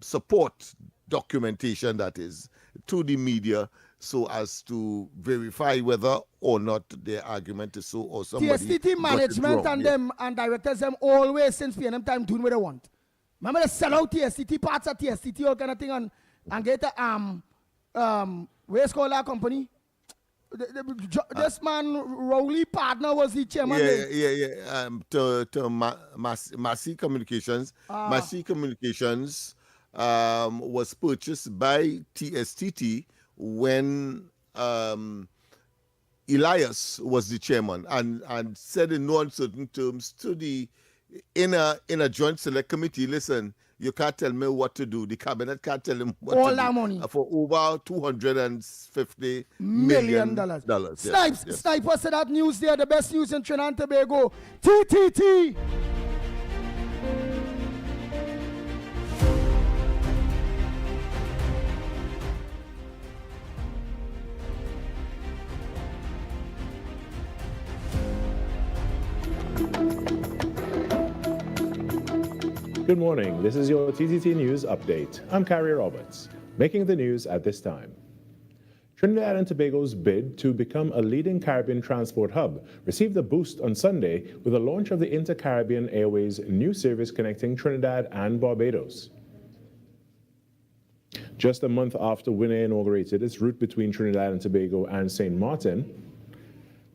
support documentation that is to the media, so as to verify whether or not their argument is so, or somebody TSTT management and them and directors them always since PNM time doing what they want. Remember they sell out TSTT parts of TSTT all kind of thing and get Where's called that company? This man, Rowley partner, was the chairman. Massey Communications. Ah. Massey Communications was purchased by TSTT when Elias was the chairman, and said in no uncertain terms to the in a joint select committee, listen, you can't tell me what to do. The cabinet can't tell him what All to that do. money. For over $250 million. Yes, Snipes, yes. Sniper said that news there, the best news in Trinidad and Tobago. TTT. Good morning. This is your TTT News Update. I'm Carrie Roberts. Making the news at this time. Trinidad and Tobago's bid to become a leading Caribbean transport hub received a boost on Sunday with the launch of the Inter-Caribbean Airways new service connecting Trinidad and Barbados. Just a month after Winner inaugurated its route between Trinidad and Tobago and St. Martin,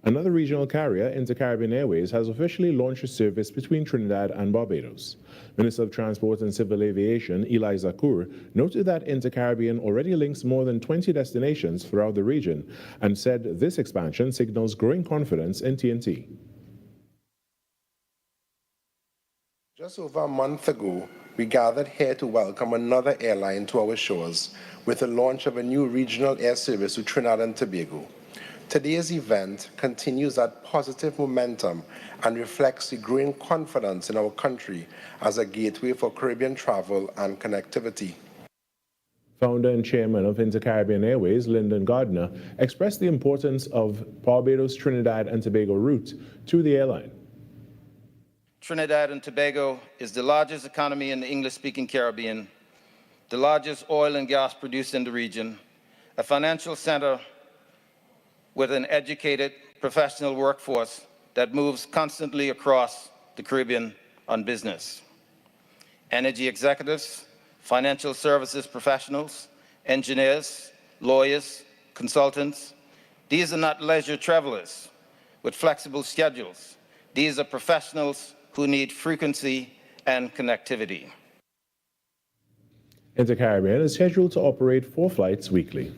another regional carrier, Inter-Caribbean Airways, has officially launched a service between Trinidad and Barbados. Minister of Transport and Civil Aviation, Eli Zakur, noted that Inter-Caribbean already links more than 20 destinations throughout the region and said this expansion signals growing confidence in TNT. Just over a month ago, we gathered here to welcome another airline to our shores with the launch of a new regional air service to Trinidad and Tobago. Today's event continues that positive momentum and reflects the growing confidence in our country as a gateway for Caribbean travel and connectivity. Founder and chairman of Inter-Caribbean Airways, Lyndon Gardner, expressed the importance of Barbados Trinidad and Tobago route to the airline. Trinidad and Tobago is the largest economy in the English-speaking Caribbean, the largest oil and gas producer in the region, a financial center with an educated professional workforce that moves constantly across the Caribbean on business. Energy executives, financial services professionals, engineers, lawyers, consultants, these are not leisure travelers with flexible schedules. These are professionals who need frequency and connectivity. Inter-Caribbean is scheduled to operate 4 flights weekly.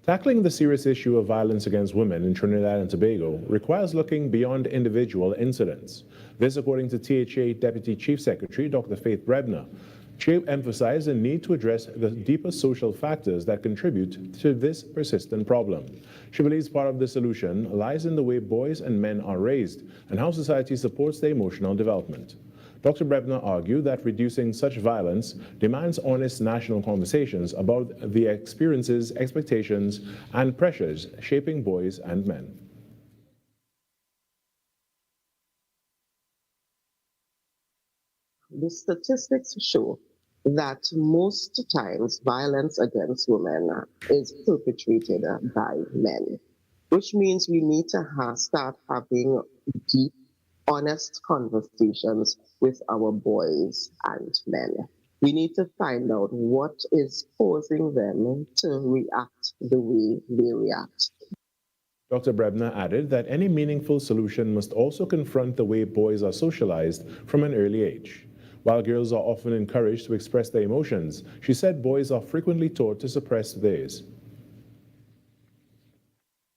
Tackling the serious issue of violence against women in Trinidad and Tobago requires looking beyond individual incidents. This, according to THA Deputy Chief Secretary Dr. Faith Brebner. She emphasized the need to address the deeper social factors that contribute to this persistent problem. She believes part of the solution lies in the way boys and men are raised and how society supports their emotional development. Dr. Brebner argued that reducing such violence demands honest national conversations about the experiences, expectations, and pressures shaping boys and men. The statistics show that most times violence against women is perpetrated by men, which means we need to start having deep, honest conversations with our boys and men. We need to find out what is causing them to react the way they react. Dr. Brebner added that any meaningful solution must also confront the way boys are socialized from an early age. While girls are often encouraged to express their emotions, she said boys are frequently taught to suppress theirs.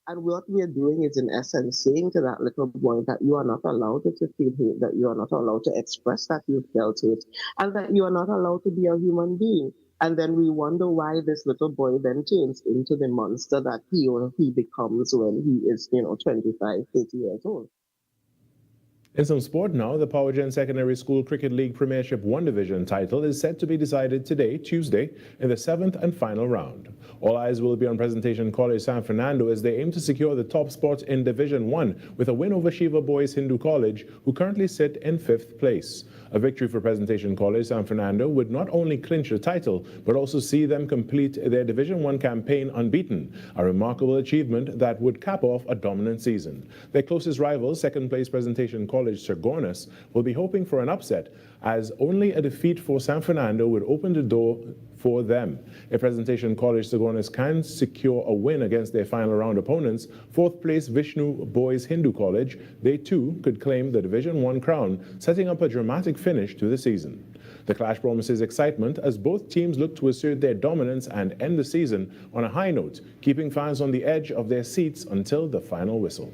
And what we are doing is, in essence, saying to that little boy that you are not allowed to feel hate, that you are not allowed to express that you felt it, and that you are not allowed to be a human being. And then we wonder why this little boy then turns into the monster that he becomes when he is, 25, 30 years old. In some sport now, the Powergen Secondary School Cricket League Premiership 1 Division title is set to be decided today, Tuesday, in the 7th and final round. All eyes will be on Presentation College San Fernando as they aim to secure the top spot in Division 1 with a win over Shiva Boys Hindu College, who currently sit in 5th place. A victory for Presentation College San Fernando would not only clinch the title, but also see them complete their Division 1 campaign unbeaten, a remarkable achievement that would cap off a dominant season. Their closest rival, second place Presentation College College Sergonis will be hoping for an upset, as only a defeat for San Fernando would open the door for them. If Presentation College Sergonis can secure a win against their final round opponents, fourth place Vishnu Boys Hindu College, they too could claim the Division I crown, setting up a dramatic finish to the season. The clash promises excitement as both teams look to assert their dominance and end the season on a high note, keeping fans on the edge of their seats until the final whistle.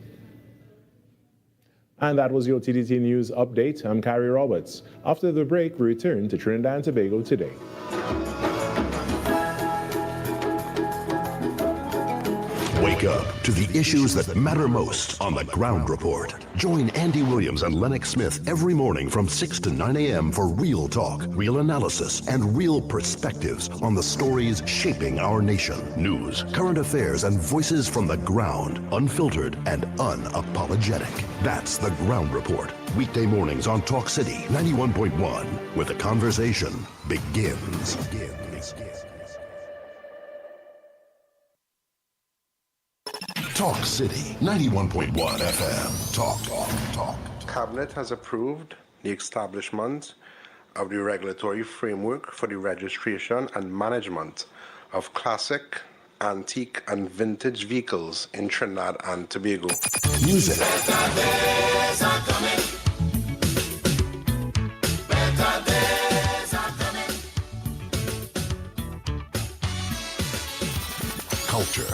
And that was your TTT News update. I'm Carrie Roberts. After the break, we return to Trinidad and Tobago today. Wake up to the issues that matter most on The Ground Report. Join Andy Williams and Lennox Smith every morning from 6 to 9 a.m. for real talk, real analysis, and real perspectives on the stories shaping our nation. News, current affairs, and voices from the ground, unfiltered and unapologetic. That's The Ground Report. Weekday mornings on Talk City 91.1, where the conversation begins. Talk City 91.1 FM. Talk. Cabinet has approved the establishment of the regulatory framework for the registration and management of classic, antique, and vintage vehicles in Trinidad and Tobago. Music. Culture.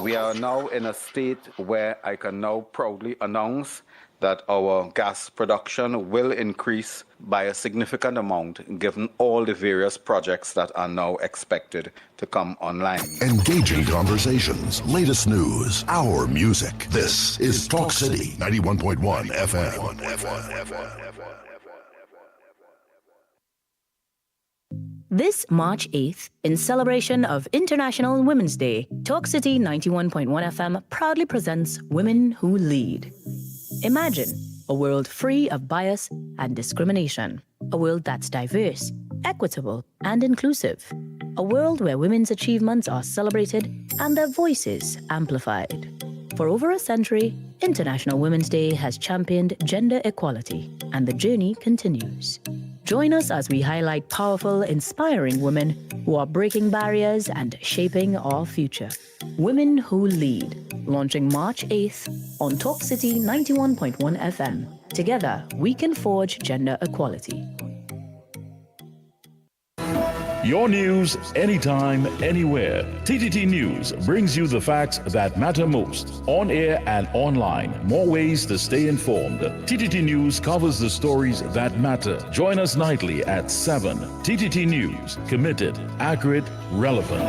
We are now in a state where I can now proudly announce that our gas production will increase by a significant amount given all the various projects that are now expected to come online. Engaging conversations, latest news, our music. This is Talk City 91.1 FM. This March 8th, in celebration of International Women's Day, Talk City 91.1 FM proudly presents Women Who Lead. Imagine a world free of bias and discrimination. A world that's diverse, equitable, and inclusive. A world where women's achievements are celebrated and their voices amplified. For over a century, International Women's Day has championed gender equality, and the journey continues. Join us as we highlight powerful, inspiring women who are breaking barriers and shaping our future. Women Who Lead, launching March 8th on Talk City 91.1 FM. Together, we can forge gender equality. Your news, anytime, anywhere. TTT News brings you the facts that matter most, on air and online. More ways to stay informed. TTT News covers the stories that matter. Join us nightly at 7. TTT News, committed, accurate, relevant.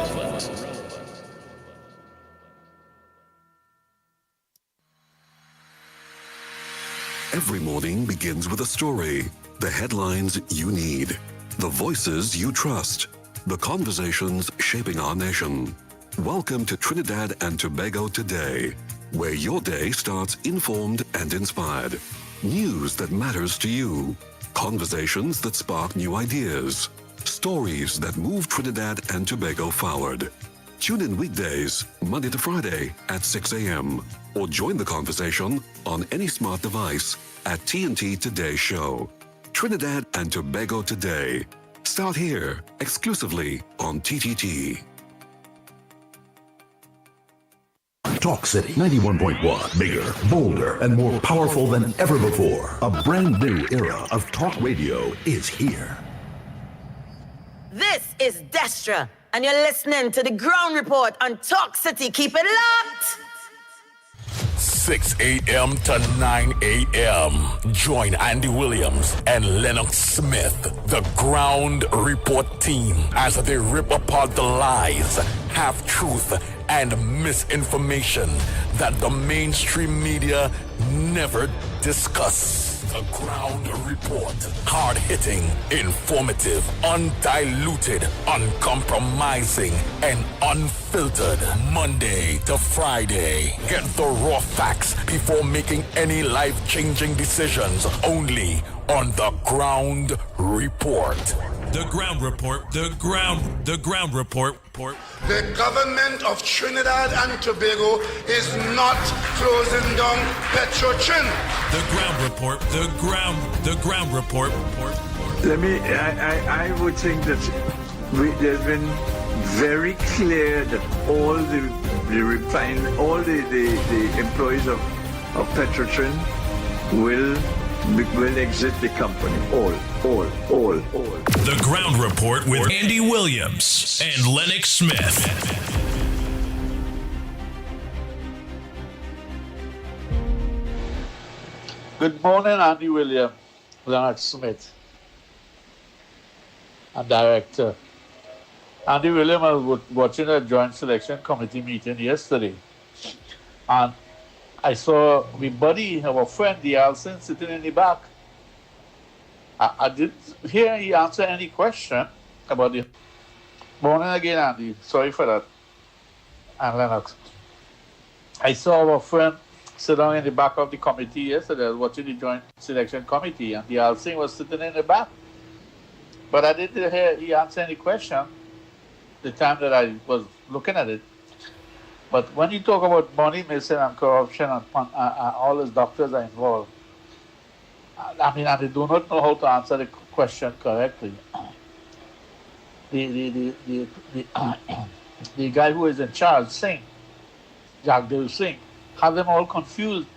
Every morning begins with a story, the headlines you need, the voices you trust, the conversations shaping our nation. Welcome to Trinidad and Tobago Today, where your day starts informed and inspired. News that matters to you, conversations that spark new ideas, stories that move Trinidad and Tobago forward. Tune in weekdays, Monday to Friday at 6 a.m. or join the conversation on any smart device at TNT Today Show. Trinidad and Tobago Today. Start here, exclusively on TTT. Talk City 91.1. Bigger, bolder, and more powerful than ever before. A brand new era of talk radio is here. This is Destra, and you're listening to The Ground Report on Talk City. Keep it locked! 6 a.m. to 9 a.m. Join Andy Williams and Lennox Smith, the Ground Report team, as they rip apart the lies, half-truth, and misinformation that the mainstream media never discuss. The Ground Report. Hard-hitting, informative, undiluted, uncompromising, and unfiltered. Monday to Friday. Get the raw facts before making any life-changing decisions. Only on The Ground Report. The ground report. The ground report. The government of Trinidad and Tobago is not closing down Petrotrin. The ground report. The ground report. I would think that there's been very clear that all the employees of Petrotrin will exit the company. All. The ground report with Andy Williams and Lennox Smith. Good morning, Andy Williams, Lennox Smith, and Director. Andy Williams was watching a joint selection committee meeting yesterday, and I saw my buddy, our friend, the Alson, sitting in the back. I didn't hear he answer any question about the morning again, Andy. Sorry for that. And Lennox. I saw our friend sit down in the back of the committee yesterday, watching the joint selection committee, and the Alson was sitting in the back. But I didn't hear he answer any question the time that I was looking at it. But when you talk about money missing and corruption and all those doctors are involved, I mean, and they do not know how to answer the question correctly. The guy who is in charge, Jagdev Singh, had them all confused.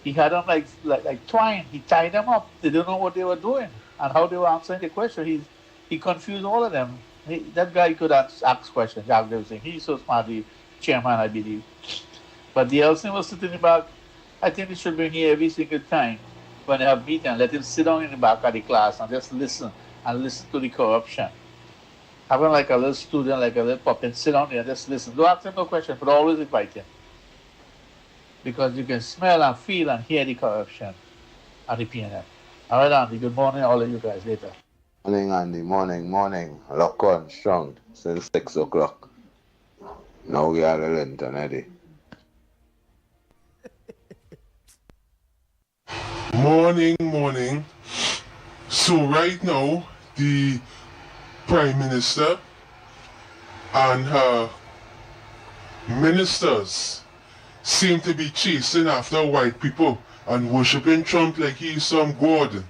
He had them like twine. He tied them up. They don't know what they were doing and how they were answering the question. He confused all of them. That guy could ask questions, Jagdev Singh. He's so smart, the chairman, I believe. But the Elson was sitting in the back. I think they should bring here every single time when they have meeting, let him sit down in the back of the class and just listen to the corruption. Have him like a little student, like a little puppy, sit down there and just listen. Don't ask him no question, but always invite him. Because you can smell and feel and hear the corruption at the PNF. All right, Andy, good morning, all of you guys, later. Morning, Andy, morning. Lock on, strong, since 6 o'clock. Now we are Linton, Eddie. Morning. So right now, the Prime Minister and her ministers seem to be chasing after white people and worshipping Trump like he's some god.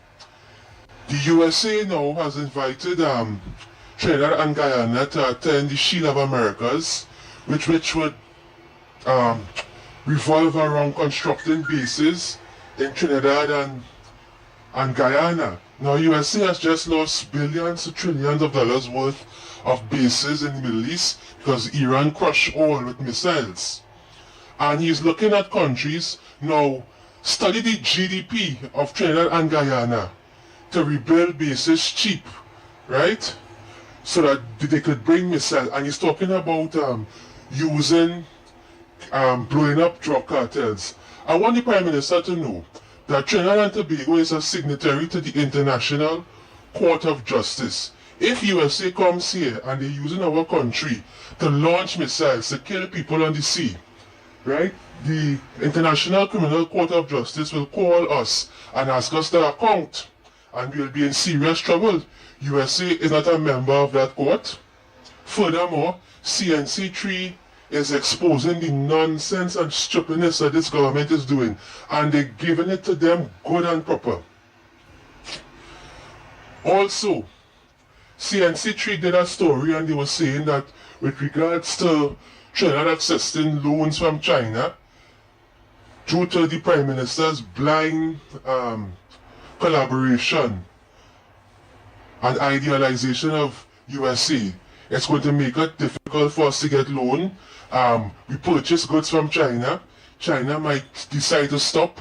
The USA now has invited Trinidad and Guyana to attend the Shield of Americas, which would revolve around constructing bases in Trinidad and Guyana. Now, USA has just lost billions to trillions of dollars worth of bases in the Middle East because Iran crushed all with missiles. And he's looking at countries now, study the GDP of Trinidad and Guyana to rebuild bases cheap, right? So that they could bring missiles. And he's talking about using, blowing up drug cartels. I want the Prime Minister to know that Trinidad and Tobago is a signatory to the International Court of Justice. If USA comes here and they're using our country to launch missiles to kill people on the sea, right? The International Criminal Court of Justice will call us and ask us to account, and we'll be in serious trouble. USA is not a member of that court. Furthermore, CNC3 is exposing the nonsense and stupidness that this government is doing, and they're giving it to them good and proper. Also, CNC3 did a story and they were saying that with regards to Trinidad accessing loans from China, due to the Prime Minister's blind collaboration and idealization of USA, it's going to make it difficult for us to get loan. We purchase goods from China. China might decide to stop.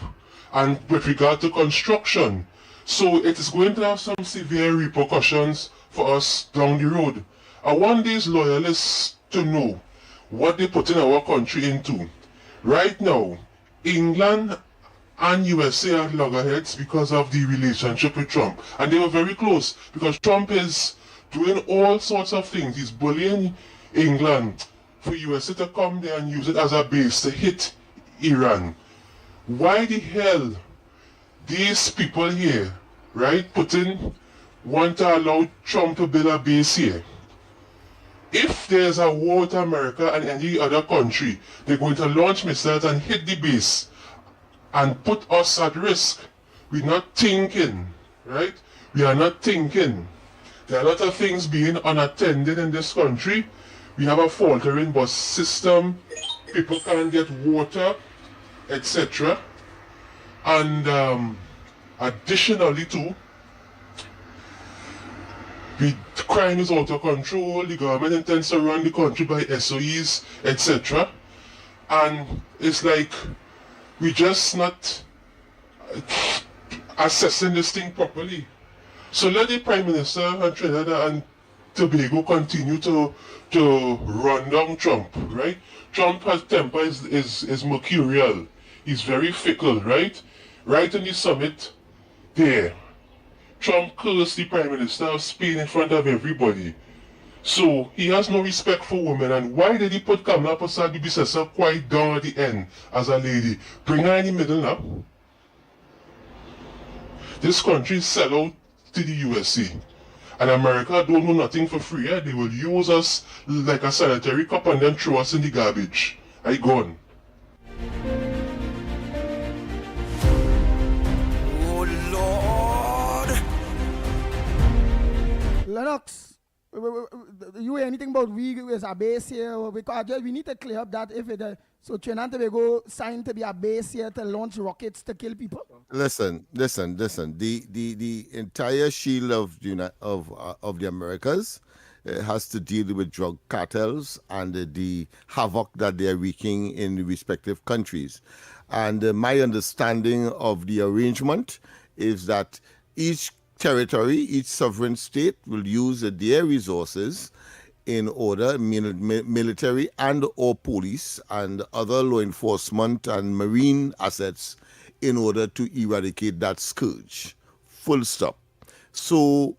And with regard to construction, so it is going to have some severe repercussions for us down the road. I want these loyalists to know what they put in our country into. Right now, England and USA are loggerheads because of the relationship with Trump. And they were very close because Trump is doing all sorts of things. He's bullying England for USA to come there and use it as a base to hit Iran. Why the hell these people here, right, putting want to allow Trump to build a base here. If there's a war with America and any other country, they're going to launch missiles and hit the base and put us at risk. We're not thinking, right? We are not thinking. There are a lot of things being unattended in this country. We have a faltering bus system. People can't get water, etc. And additionally too, crime is out of control. The government intends to run the country by SOEs, etc. And it's like we're just not assessing this thing properly. So let the Prime Minister and Trinidad and Tobago continue to run down Trump, right? Trump has temper is mercurial. He's very fickle, right? Right in the summit there, Trump cursed the Prime Minister of Spain in front of everybody. So he has no respect for women. And why did he put Kamala Persad-Bissessar quite down at the end as a lady? Bring her in the middle now. This country sell out to the USA. And America don't know nothing for free. Eh? They will use us like a sanitary cup and then throw us in the garbage. I gone. Lennox, you hear anything about we as a base here? Because we need to clear up that if it so Trinidad and Tobago signed to be a base here to launch rockets to kill people. Listen. The entire shield of the Americas has to deal with drug cartels and the havoc that they are wreaking in the respective countries. And my understanding of the arrangement is that each territory, each sovereign state will use their resources in order, military and or police and other law enforcement and marine assets in order to eradicate that scourge. Full stop. So,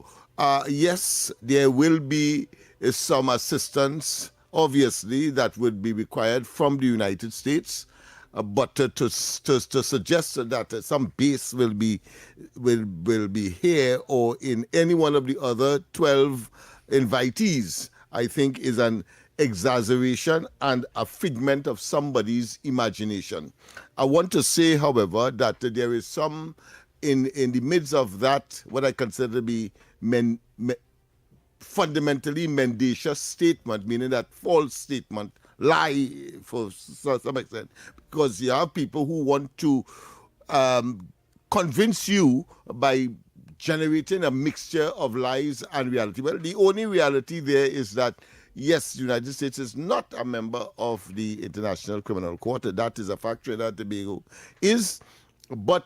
yes, there will be some assistance, obviously, that would be required from the United States. But to suggest that some base will be here or in any one of the other 12 invitees, I think is an exaggeration and a figment of somebody's imagination. I want to say, however, that there is some in the midst of that what I consider to be fundamentally mendacious statement, meaning that false statement, lie for some extent, because you have people who want to convince you by generating a mixture of lies and reality. Well, the only reality there is that, yes, the United States is not a member of the International Criminal Court. That is a fact. Trinidad and Tobago is. But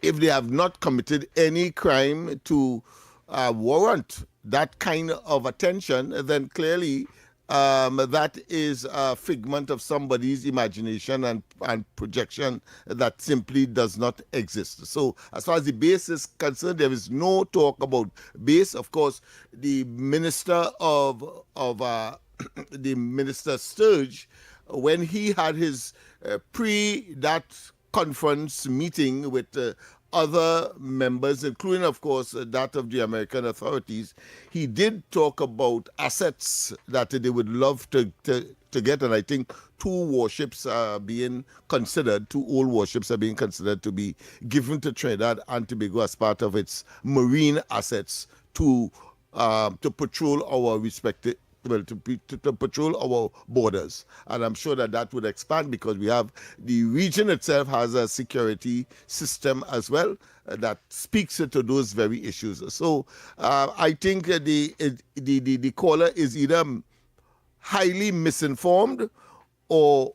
if they have not committed any crime to warrant that kind of attention, then clearly that is a figment of somebody's imagination and projection that simply does not exist. So as far as the base is concerned, there is no talk about base. Of course, the Minister the Minister Sturge, when he had his that conference meeting with other members, including, of course, that of the American authorities, he did talk about assets that they would love to get. And I think two old warships are being considered to be given to Trinidad and Tobago as part of its marine assets to patrol our respective to patrol our borders. And I'm sure that would expand because we have the region itself has a security system as well that speaks to those very issues. So I think the caller is either highly misinformed or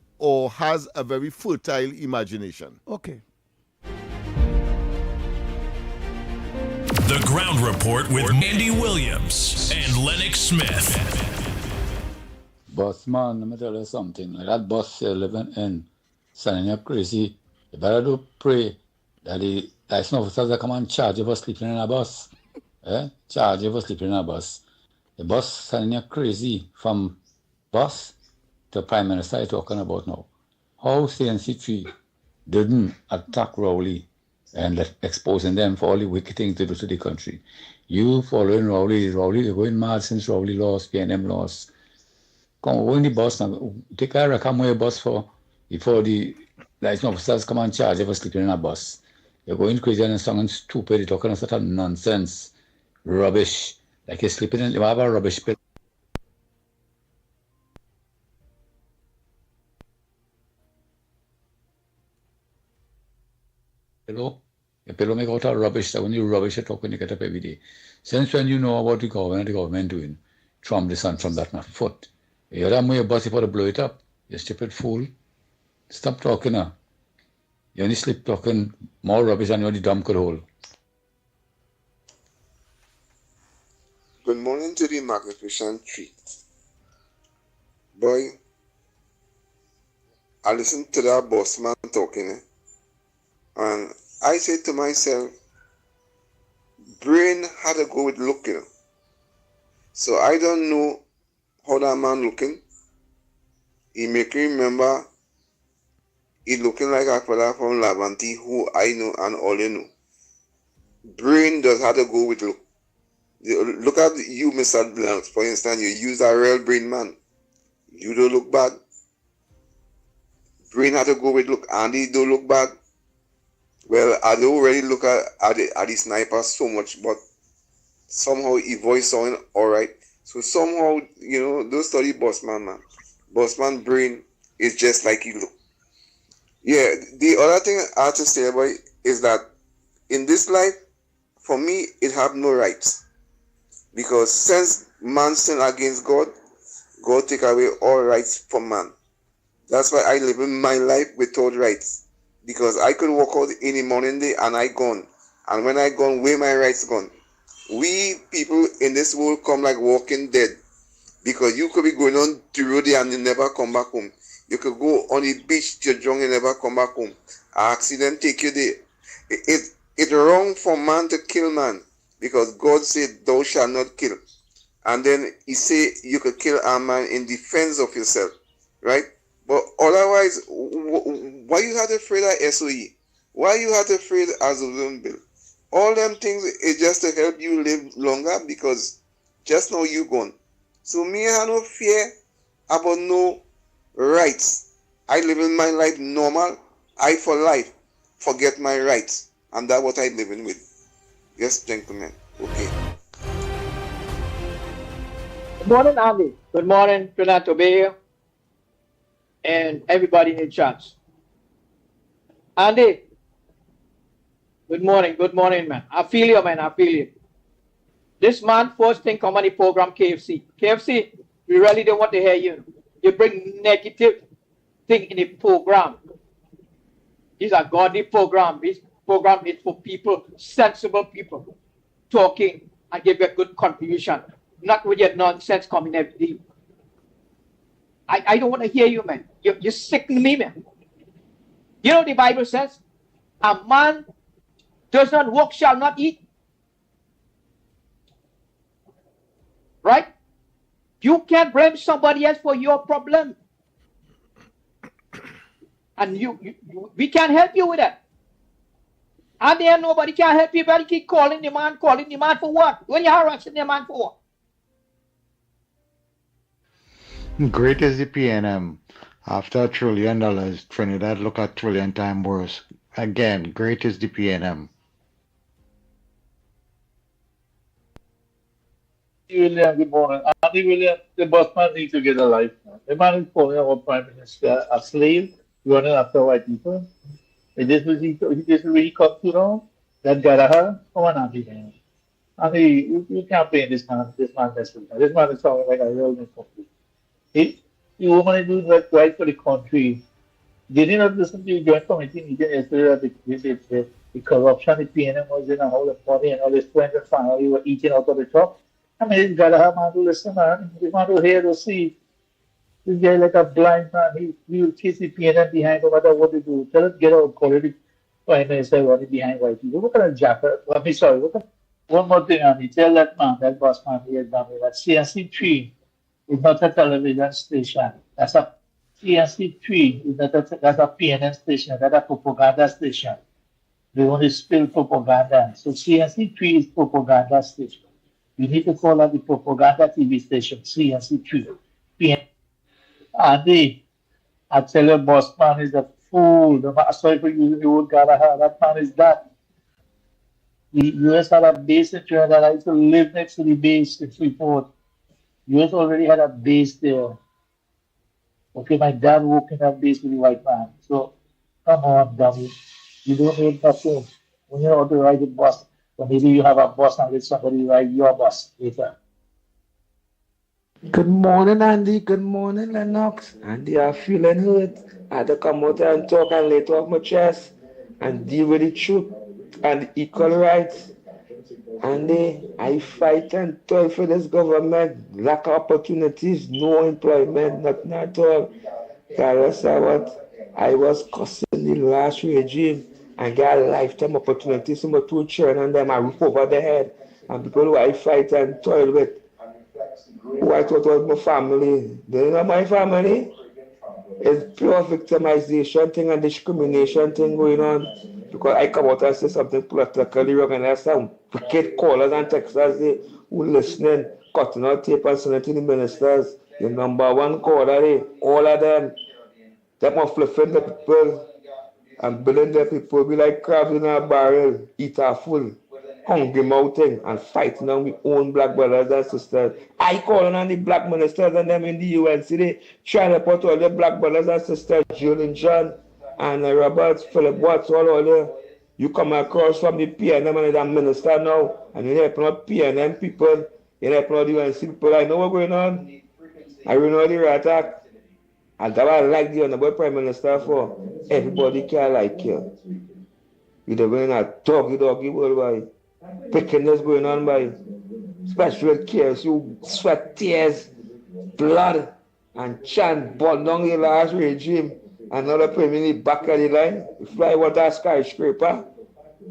has a very fertile imagination. Okay. The Ground Report with Andy Williams and Lennox Smith. Boss man, let me tell you something. Like that boss you're living in, sending you crazy. You better do pray that the license officers that come and charge you for sleeping in a bus. Charge you for sleeping in a bus. The boss sending you crazy from boss to Prime Minister you're talking about now. How CNC3 didn't attack Rowley and exposing them for all the wicked things they do to the country. You following Rowley, they're going mad since Rowley lost, PNM lost. Come on, the boss now. Take a record where bus for before the license officers come and charge you for sleeping in a bus. You're going crazy and song and stupid, you're talking such a nonsense, rubbish. Like you're sleeping in, you have a rubbish pillow. Your pillow make out of rubbish. That when you rubbish you talk when you get up every day. Since when you know about the government doing, from this and from that, my foot. You're that way your boss for to blow it up. You stupid fool. Stop talking now. You only sleep talking more rubbish than you the dumb could hold. Good morning to the magnificent treat. Boy, I listened to that boss man talking, and I said to myself, brain had to go with looking. So I don't know how that man looking. He make me remember he looking like a fella from Lavanti who I know and all you know. Brain does have to go with look. Look at you, Mr. Lennox, for instance, you use a real brain man. You don't look bad. Brain had to go with look. Andy don't look bad. Well, I don't really look at the sniper so much, but somehow his voice sounding alright. So somehow, you know, don't study Bossman, man. Bossman brain is just like he look. Yeah, the other thing I have to say about it is that in this life, for me, it have no rights. Because since man sinned against God, God take away all rights from man. That's why I live in my life without rights. Because I could walk out in the morning day and I gone. And when I gone, where my rights gone? We people in this world come like walking dead. Because you could be going on the road and you never come back home. You could go on the beach to drunk and never come back home. An accident take you there. It's wrong for man to kill man. Because God said, thou shalt not kill. And then he said you could kill a man in defense of yourself. Right? But otherwise, why you had afraid of SOE? Why you had afraid of Azulun Bill? All them things is just to help you live longer because just now you gone. So me I have no fear about no rights. I live in my life normal. I for life forget my rights. And that's what I living with. Yes, gentlemen. Okay. Good morning, Andy. Good morning, Trinidad Tobago, and everybody in the chat. Andy, good morning, man. I feel you, man. I feel you. This man first thing come on the program KFC. KFC, we really don't want to hear you. You bring negative thing in the program. These are godly program. This program is for people, sensible people, talking and give you a good contribution. Not with your nonsense coming every day. I don't want to hear you, man. You're sicken me, man. You know the Bible says, a man does not work, shall not eat. Right? You can't blame somebody else for your problem. And we can't help you with that. And then nobody can help you, but you keep calling the man for what? When you're harassing the man for what? Great is the PNM. After $1 trillion, Trinidad look at trillion times worse. Again, great is the PNM. William, good morning. Andy William, the boss man needs to get a life. The man is calling our prime minister a slave, running after white people. Is this what he come to now? That Gallagher? Come on, Andy, man. Andy, you can't play this man message. This man is talking like a real complete. The woman is doing what's right for the country. Did you not listen to the joint committee meeting yesterday that the corruption, the PNM was in a whole of money and all his friends and family were eating out of the top? I mean, this Gallagher man to listen, man. This man to hear to see. This guy like a blind man. He will chase the PNM behind no matter what they do. Tell him get out, call it Prime Minister running behind white people. What kind of jacker? One more thing, Andy. Tell that man, that boss man here, that CNC3 is not a television station. That's a CNC3 is not that's a PNM station. That's a propaganda station. They want to spill propaganda. So CNC3 is propaganda station. You need to call out the propaganda TV station, CNC3. Andy, I tell you, boss man is a fool. Sorry for using the word Gallagher. That man is that. The US had a base in Trinidad. I used to live next to the base in Freeport. US already had a base there. Okay, my dad worked in that base with the white man. So, come on, dummy. You don't need nothing. When you're out to ride the bus, or maybe you have a bus and let somebody ride your bus later. Good morning, Andy. Good morning, Lennox. Andy, I'm feeling hurt. I had to come out and talk and let off my chest and deal with the truth and equal rights. Andy, I fight and toil for this government. Lack of opportunities, no employment, nothing at all. Carlos, I was cussing the last regime and got lifetime opportunities for my two children and them I roof over their head. And people who I fight and toil with, who I thought was my family, they're not my family. It's pure victimization thing and discrimination thing going on. Because I come out and say something politically wrong and there's some wicked callers and texters who listening, cutting out tape and sending to the ministers. The number one caller, all of them. They must flipping the people and building the people be like crabs in a barrel, eat a full, hungry mountain and fighting on with own black brothers and sisters. I calling on the black ministers and them in the UN city, trying to put all the black brothers and sisters, Julian John and Roberts, Philip Watts, all there. You come across from the PNM and the minister now, and you're helping out PNM people, you're helping out the UNC people. I know what's going on. I know the rat act. And that's what I like the honorable Prime Minister for. Everybody can like you. You're doing a doggy worldwide. Wickedness going on by special cares, you sweat tears, blood, and chant, burn down the last regime. Another Prime in the back of the line, fly with that skyscraper,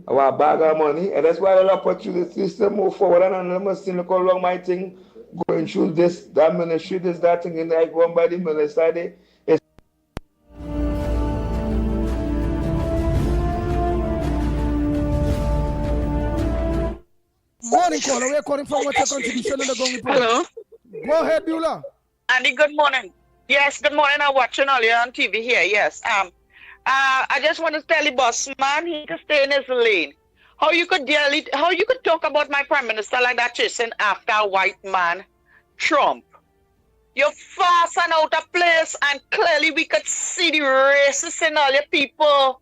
our bag of money, and that's why the opportunities to move forward. And I must see look how long my thing going through this, that ministry, this, that thing, and I go on by the minister. Morning, caller. We're calling from what's your contribution in the Gong Report? Hello. Go ahead, Beulah. Andy, good morning. Yes, good morning. I'm watching earlier on TV here. Yes. I just want to tell the boss man he can stay in his lane. How you could talk about my prime minister like that, chasing after a white man, Trump? You're fast and out of place, and clearly we could see the racists in all your people.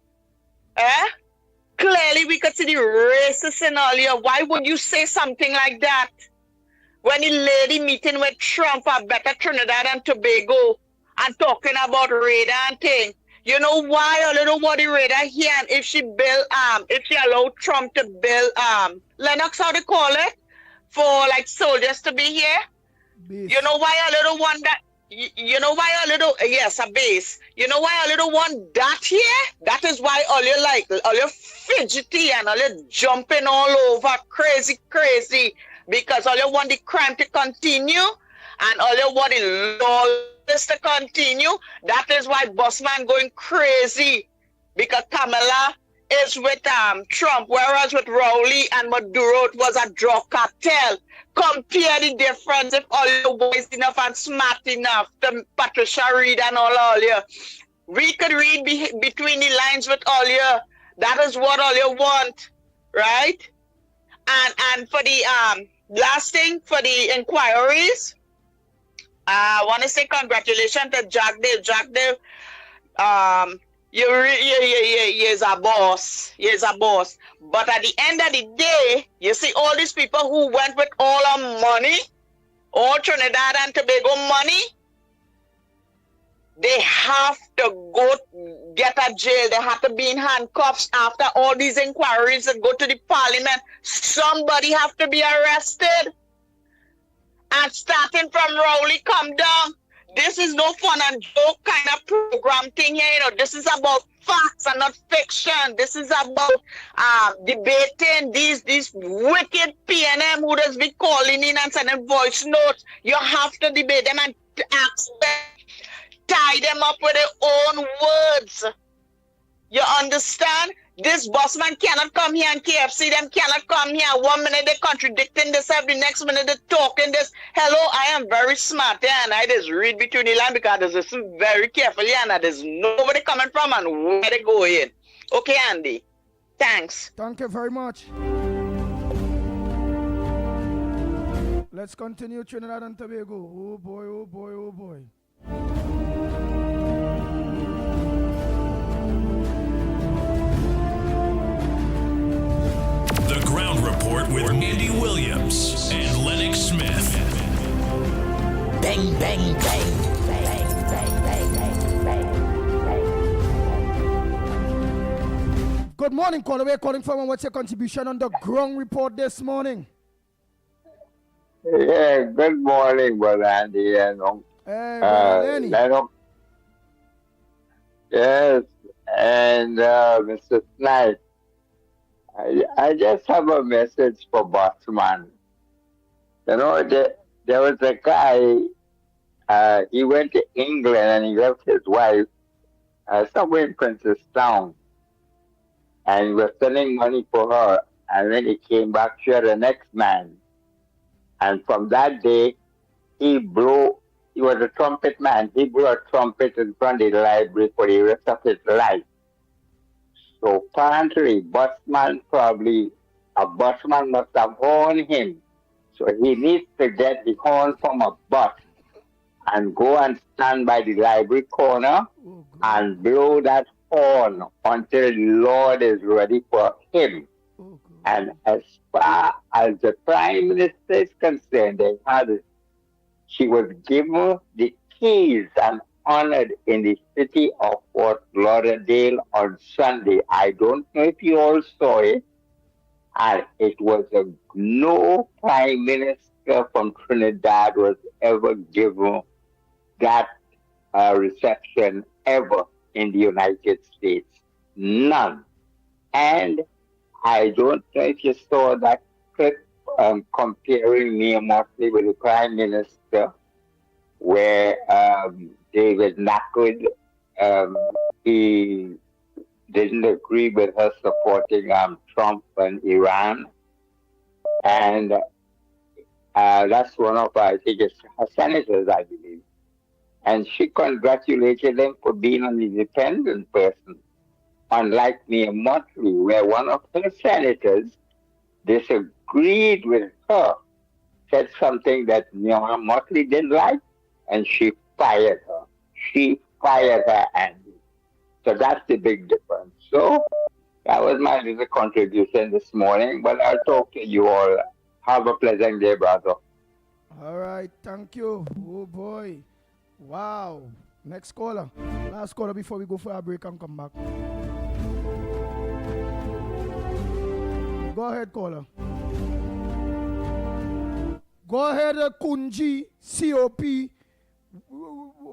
Clearly we could see the racists in all your. Why would you say something like that? When the lady meeting with Trump at better Trinidad and Tobago and talking about radar and thing. You know why a little what the radar here and if she allowed Trump to build Lennox, how they call it, for like soldiers to be here? Base. You know why a little one that you know why a little a base. You know why a little one that here? That is why all you fidgety and all you jumping all over crazy. Because all you want the crime to continue and all you want the lawlessness to continue. That is why Bossman going crazy. Because Kamala is with Trump, whereas with Rowley and Maduro it was a drug cartel. Compare the difference if all you boys enough and smart enough to Patricia Reed and all you. We could read between the lines with all you. That is what all you want, right? And for the last thing, for the inquiries, I want to say congratulations to Jack Dave. You're a boss. You're a boss. But at the end of the day, you see all these people who went with all our money, all Trinidad and Tobago money, they have to go get a jail. They have to be in handcuffs after all these inquiries and go to the parliament. Somebody have to be arrested. And starting from Rowley, come down. This is no fun and joke kind of program thing here. You know, this is about facts and not fiction. This is about debating these wicked PNM who does be calling in and sending voice notes. You have to debate them and tie them up with their own words. You understand? This boss man cannot come here and KFC them cannot come here. 1 minute they contradicting this, every next minute they talking this. Hello, I am very smart, yeah, and I just read between the line because I listen very carefully, and there's nobody coming from and where they go in. Okay, Andy. Thanks. Thank you very much. Let's continue Trinidad and Tobago. Oh boy, oh boy, oh boy. The Ground Report with Andy Williams and Lennox Smith. Bang, bang, bang. Good morning, caller. Where calling from and what's your contribution on the Ground Report this morning? Yeah, good morning, Brother Andy and Lennox. Yes, and Mr. Snipe. I just have a message for Bossman. You know, there was a guy, he went to England and he left his wife somewhere in Princestown. And he was sending money for her. And when he came back, she had the next man. And from that day, he was a trumpet man. He blew a trumpet in front of the library for the rest of his life. So apparently, a busman must have horned him. So he needs to get the horn from a bus and go and stand by the library corner and blow that horn until the Lord is ready for him. And as far as the Prime Minister is concerned, she was given the keys and honored in the city of Fort Lauderdale on Sunday. I don't know if you all saw it. And it was no Prime Minister from Trinidad was ever given that reception ever in the United States. None. And I don't know if you saw that clip comparing me mostly with the Prime Minister, where David Nackwood, he didn't agree with her supporting Trump and Iran. And that's one of, I think it's her senators, I believe. And she congratulated them for being an independent person. Unlike Mia Motley, where one of her senators disagreed with her, said something that Mia Motley didn't like, and she fired her. She fired her, Andy. So that's the big difference. So that was my little contribution this morning, but I'll talk to you all. Have a pleasant day, brother. All right, thank you. Oh boy. Wow. Next caller. Last caller before we go for a break and come back. Go ahead, caller. Go ahead, Kunji, COP.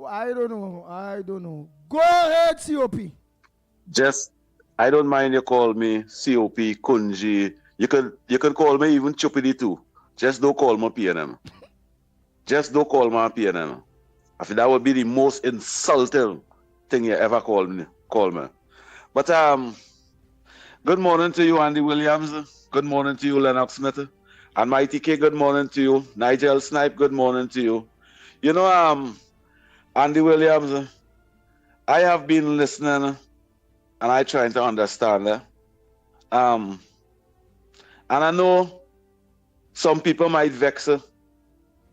I don't know. Go ahead, COP. I don't mind you call me COP, Kunji. You can call me even Chupidi too. Just don't call me PNM. Just don't call me PNM. I think that would be the most insulting thing you ever call me. But good morning to you, Andy Williams. Good morning to you, Lennox Smith. And Mighty K, good morning to you. Nigel Snipe, good morning to you. You know, Andy Williams, I have been listening and I trying to understand. And I know some people might vex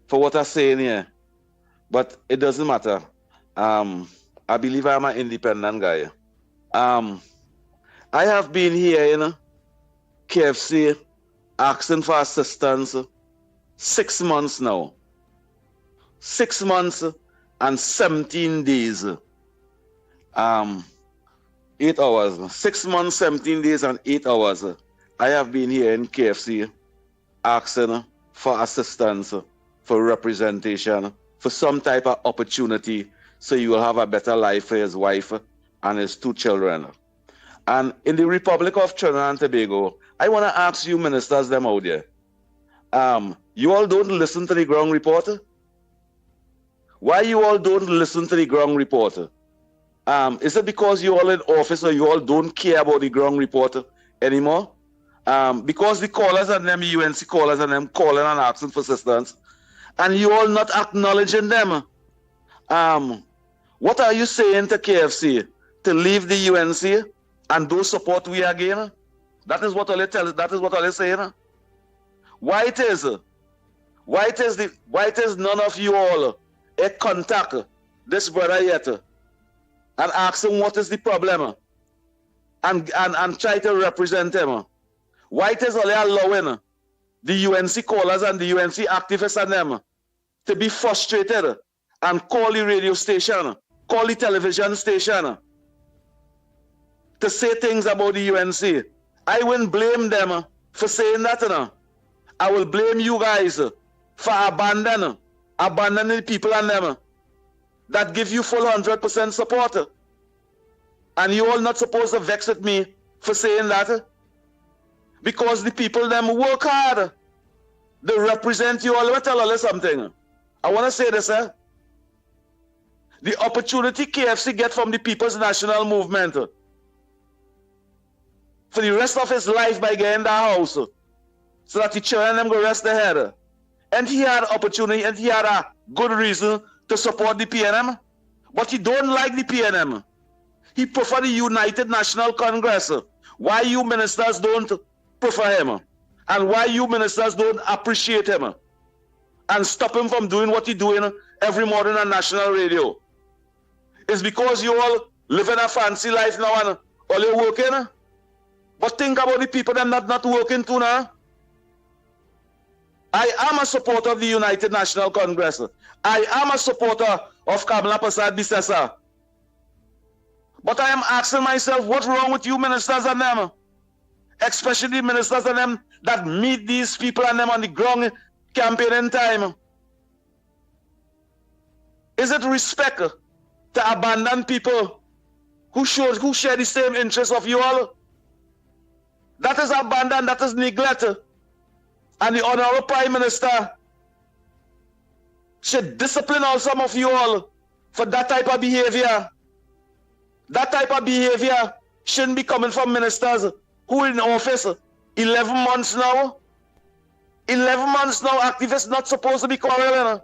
for what I'm saying here, but it doesn't matter. I believe I'm an independent guy. I have been here, KFC, asking for assistance 6 months now. 6 months and 17 days. 8 hours. 6 months, 17 days and 8 hours. I have been here in KFC asking for assistance, for representation, for some type of opportunity so you will have a better life for his wife and his 2 children. And in the Republic of Trinidad and Tobago, I want to ask you ministers them out there. You all don't listen to the Ground Report? Why you all don't listen to the Ground Report? Is it because you all in office or you all don't care about the ground report anymore? Because the callers and them UNC callers and them calling and asking for assistance, and you all not acknowledging them. What are you saying to KFC to leave the UNC and do support we again? That is what all that is what all saying. Why it is none of you all contact this brother yet and ask him what is the problem and try to represent him? Why it is only allowing the UNC callers and the UNC activists and them to be frustrated and call the radio station, call the television station to say things about the UNC? I wouldn't blame them for saying that. I will blame you guys for abandoning the people and them that give you full 100% support. And you all not supposed to vex with me for saying that. Because the people them work hard. They represent you all. Let me tell you something. I want to say this. The opportunity KFC get from the People's National Movement for the rest of his life by getting that house so that the children them go rest their head. And he had opportunity and he had a good reason to support the PNM. But he don't like the PNM. He prefer the United National Congress. Why you ministers don't prefer him? And why you ministers don't appreciate him? And stop him from doing what he's doing every morning on national radio? It's because you all living a fancy life now and all you working. But think about the people that not working too now. I am a supporter of the United National Congress. I am a supporter of Kamala Prasad Bisesa. But I am asking myself, what's wrong with you ministers and them? Especially ministers and them that meet these people and them on the ground campaigning time. Is it respect to abandon people who share the same interests of you all? That is abandon, that is neglect. And the Honorable Prime Minister should discipline all some of you all for that type of behavior. That type of behavior shouldn't be coming from ministers who are in office 11 months now. 11 months now, activists not supposed to be quarreling.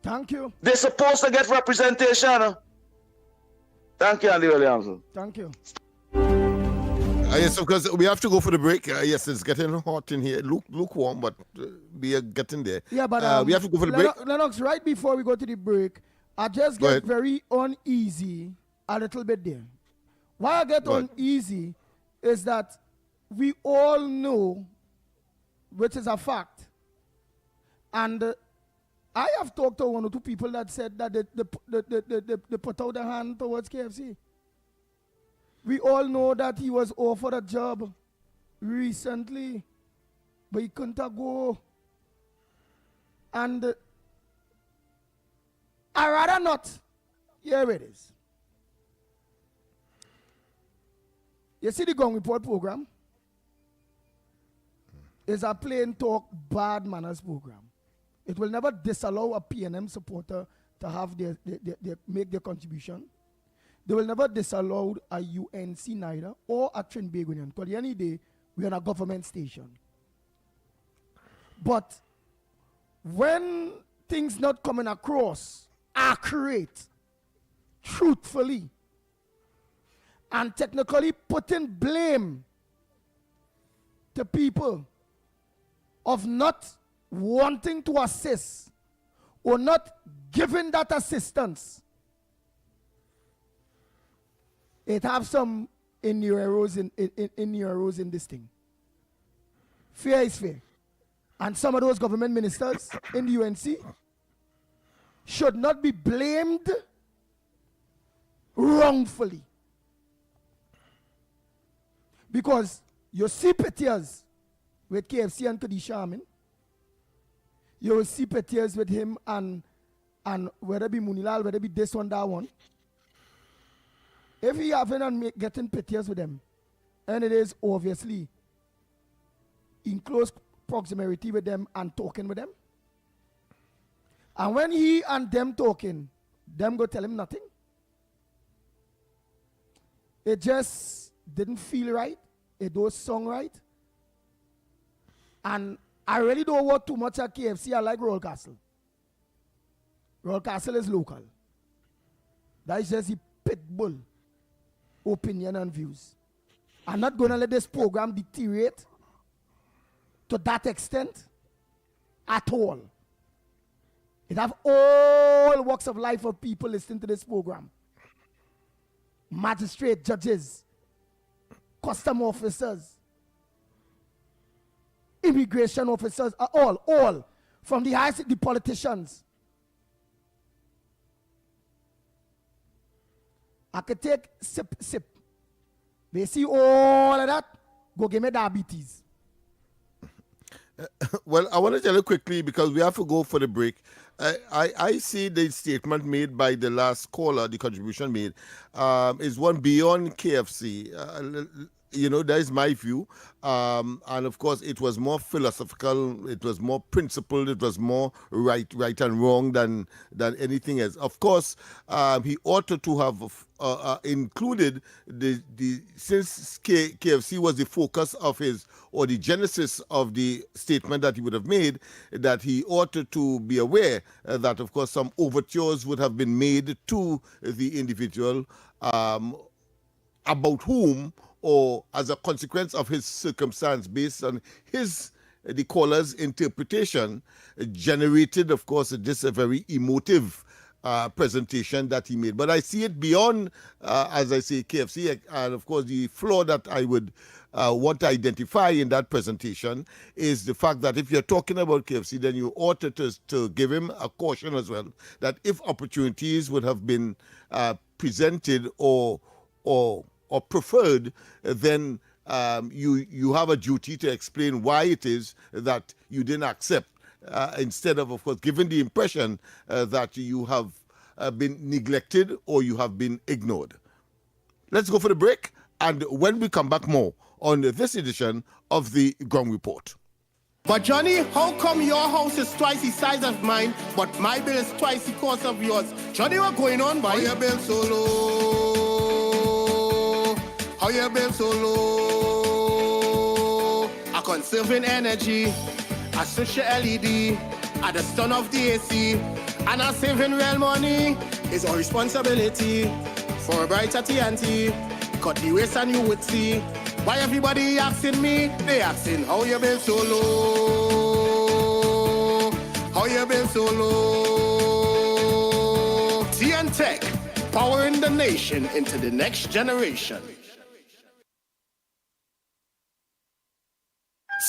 Thank you. They're supposed to get representation. Thank you, Andy Williams. Thank you. Yes, because we have to go for the break. Yes, it's getting hot in here. Lukewarm, but we are getting there. Yeah, but we have to go for the break. Lennox, right before we go to the break, I just get very uneasy a little bit there. Why I get uneasy is that we all know, which is a fact, and I have talked to one or two people that said that they put out their hand towards KFC. We all know that he was offered a job recently, but he couldn't go. And I rather not. Here it is. You see the Gong Report program? It's a plain talk, bad manners program. It will never disallow a PNM supporter to have make their contribution. They will never disallow a UNC neither or a Trinbagonian. Because any day, we're on a government station. But when things not coming across accurate, truthfully, and technically putting blame to people of not wanting to assist or not giving that assistance, it have some innuendos in this thing. Fair is fair. And some of those government ministers in the UNC should not be blamed wrongfully. Because you see pictures with KFC and Kadi Sharmin. You will see pictures with him and whether it be Munilal, whether it be this one, that one. If he having and getting pictures with them, and it is obviously in close proximity with them and talking with them, and when he and them talking, them go tell him nothing. It just didn't feel right. It don't sound right. And I really don't want too much at KFC. I like Royal Castle. Royal Castle is local. That is just the pit bull opinion and views. I'm not going to let this program deteriorate to that extent at all. It have all walks of life of people listening to this program. Magistrate, judges, custom officers, immigration officers, all, from the highest, the politicians. I could take sip. They see all of that, go give me diabetes. Well, I want to tell you quickly because we have to go for the break. I see the statement made by the last caller, the contribution made, is one beyond KFC. That is my view. And of course, it was more philosophical, it was more principled, it was more right and wrong than anything else. Of course, he ought to have included since KFC was the focus of or the genesis of the statement that he would have made, that he ought to be aware that, of course, some overtures would have been made to the individual about whom, or as a consequence of his circumstance, based on the caller's interpretation, generated, of course, this a very emotive presentation that he made. But I see it beyond, as I say, KFC, and of course the flaw that I would want to identify in that presentation is the fact that if you're talking about KFC, then you ought to give him a caution as well, that if opportunities would have been presented or preferred, then you have a duty to explain why it is that you didn't accept, instead of course, giving the impression that you have been neglected or you have been ignored. Let's go for the break, and when we come back, more on this edition of the Ground Report. But Johnny, how come your house is twice the size of mine, but my bill is twice the cost of yours? Johnny, what's going on, boy? How your bill so low? How your bill so low? I conserving energy, I switch your LED, I just turn off the AC, and I saving real money. It's our responsibility for a brighter TNT. Cut the waste and you would see. Why everybody asking me? They asking how you been so low? How you been so low? TN Tech, powering the nation into the next generation.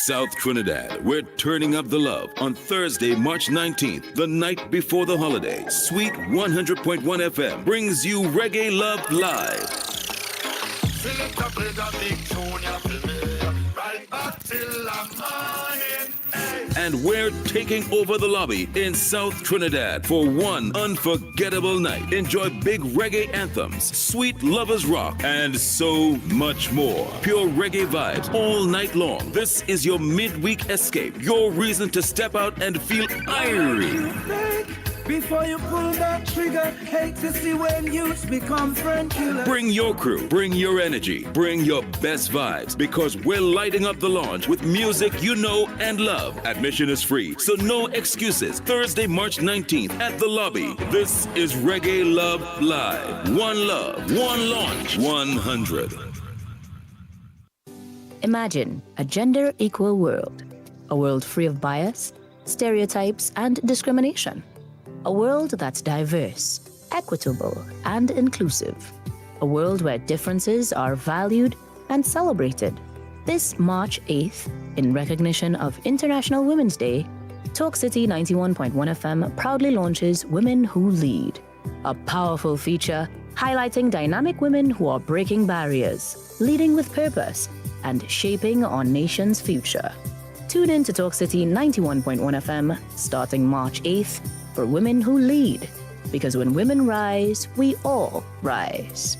South Trinidad, we're turning up the love on Thursday, March 19th, the night before the holiday. Sweet 100.1 FM brings you Reggae Love Live. And we're taking over the lobby in South Trinidad for one unforgettable night. Enjoy big reggae anthems, sweet lovers rock, and so much more. Pure reggae vibes all night long. This is your midweek escape, your reason to step out and feel irie. Before you pull that trigger, hate to see when youths become friend killers. Bring your crew, bring your energy, bring your best vibes, because we're lighting up the launch with music you know and love. Admission is free, so no excuses. Thursday, March 19th at the lobby. This is Reggae Love Live. One love, one launch, 100. Imagine a gender-equal world. A world free of bias, stereotypes, and discrimination. A world that's diverse, equitable, and inclusive. A world where differences are valued and celebrated. This March 8th, in recognition of International Women's Day, Talk City 91.1 FM proudly launches Women Who Lead, a powerful feature highlighting dynamic women who are breaking barriers, leading with purpose, and shaping our nation's future. Tune in to Talk City 91.1 FM starting March 8th for Women Who Lead, because when women rise, we all rise.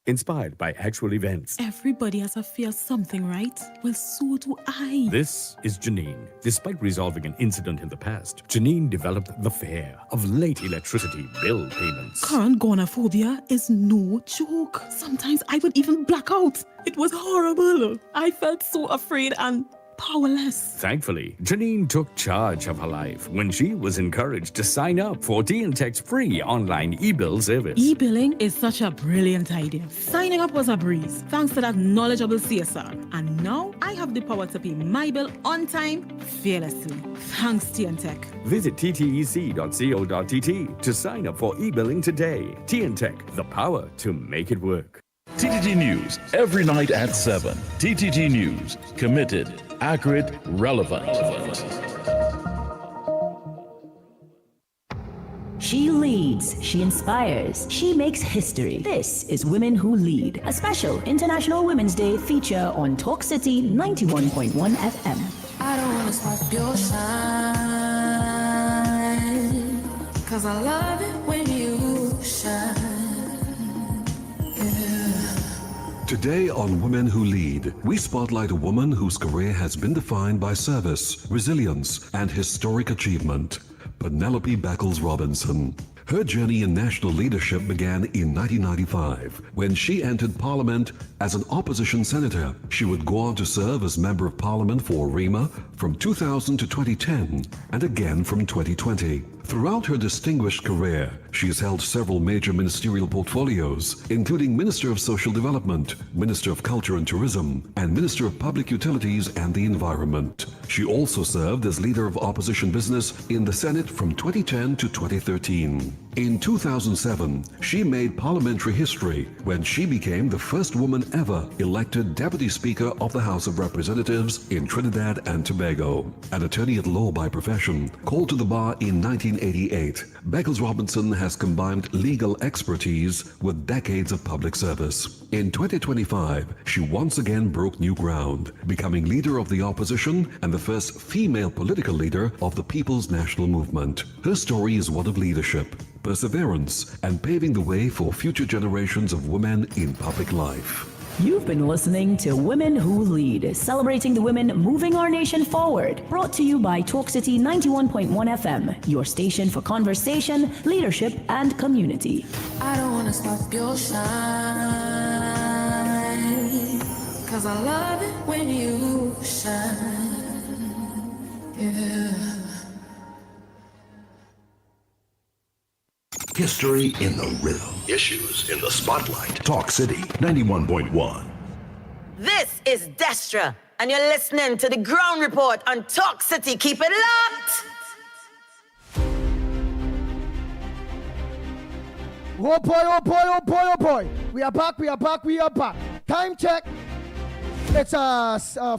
inspired by actual events. Everybody has a fear of something, right? Well, so do I. This is Janine. Despite resolving an incident in the past, Janine developed the fear of late electricity bill payments. Current gonophobia is no joke. Sometimes I would even black out. It was horrible. I felt so afraid and powerless. Thankfully, Janine took charge of her life when she was encouraged to sign up for TNTech's free online e-bill service. E-billing is such a brilliant idea. Signing up was a breeze, thanks to that knowledgeable CSR. And now I have the power to pay my bill on time, fearlessly. Thanks, TNTech. Visit ttec.co.tt to sign up for e-billing today. TNTech, the power to make it work. TTT News, every night at 7. TTT News, committed, accurate, relevant. She leads, she inspires, she makes history. This is Women Who Lead, a special International Women's Day feature on Talk City 91.1 FM. I don't wanna stop your shine, 'cause I love it when you shine. Today on Women Who Lead, we spotlight a woman whose career has been defined by service, resilience, and historic achievement. Penelope Beckles-Robinson. Her journey in national leadership began in 1995 when she entered Parliament as an opposition senator. She would go on to serve as Member of Parliament for Rima from 2000 to 2010 and again from 2020. Throughout her distinguished career, she has held several major ministerial portfolios, including Minister of Social Development, Minister of Culture and Tourism, and Minister of Public Utilities and the Environment. She also served as Leader of Opposition Business in the Senate from 2010 to 2013. In 2007, she made parliamentary history when she became the first woman ever elected Deputy Speaker of the House of Representatives in Trinidad and Tobago. An attorney at law by profession, called to the bar in 1988, Beckles-Robinson has combined legal expertise with decades of public service. In 2025, she once again broke new ground, becoming Leader of the Opposition and the first female political leader of the People's National Movement. Her story is one of leadership, perseverance, and paving the way for future generations of women in public life. You've been listening to Women Who Lead, celebrating the women moving our nation forward. Brought to you by Talk City 91.1 FM, your station for conversation, leadership, and community. I don't wanna stop your shine, 'cause I love it when you shine. Yeah. History in the rhythm. Issues in the spotlight. Talk City 91.1. This is Destra, and you're listening to the Ground Report on Talk City. Keep it locked. Oh boy, oh boy, oh boy, oh boy. We are back, we are back, we are back. Time check. It's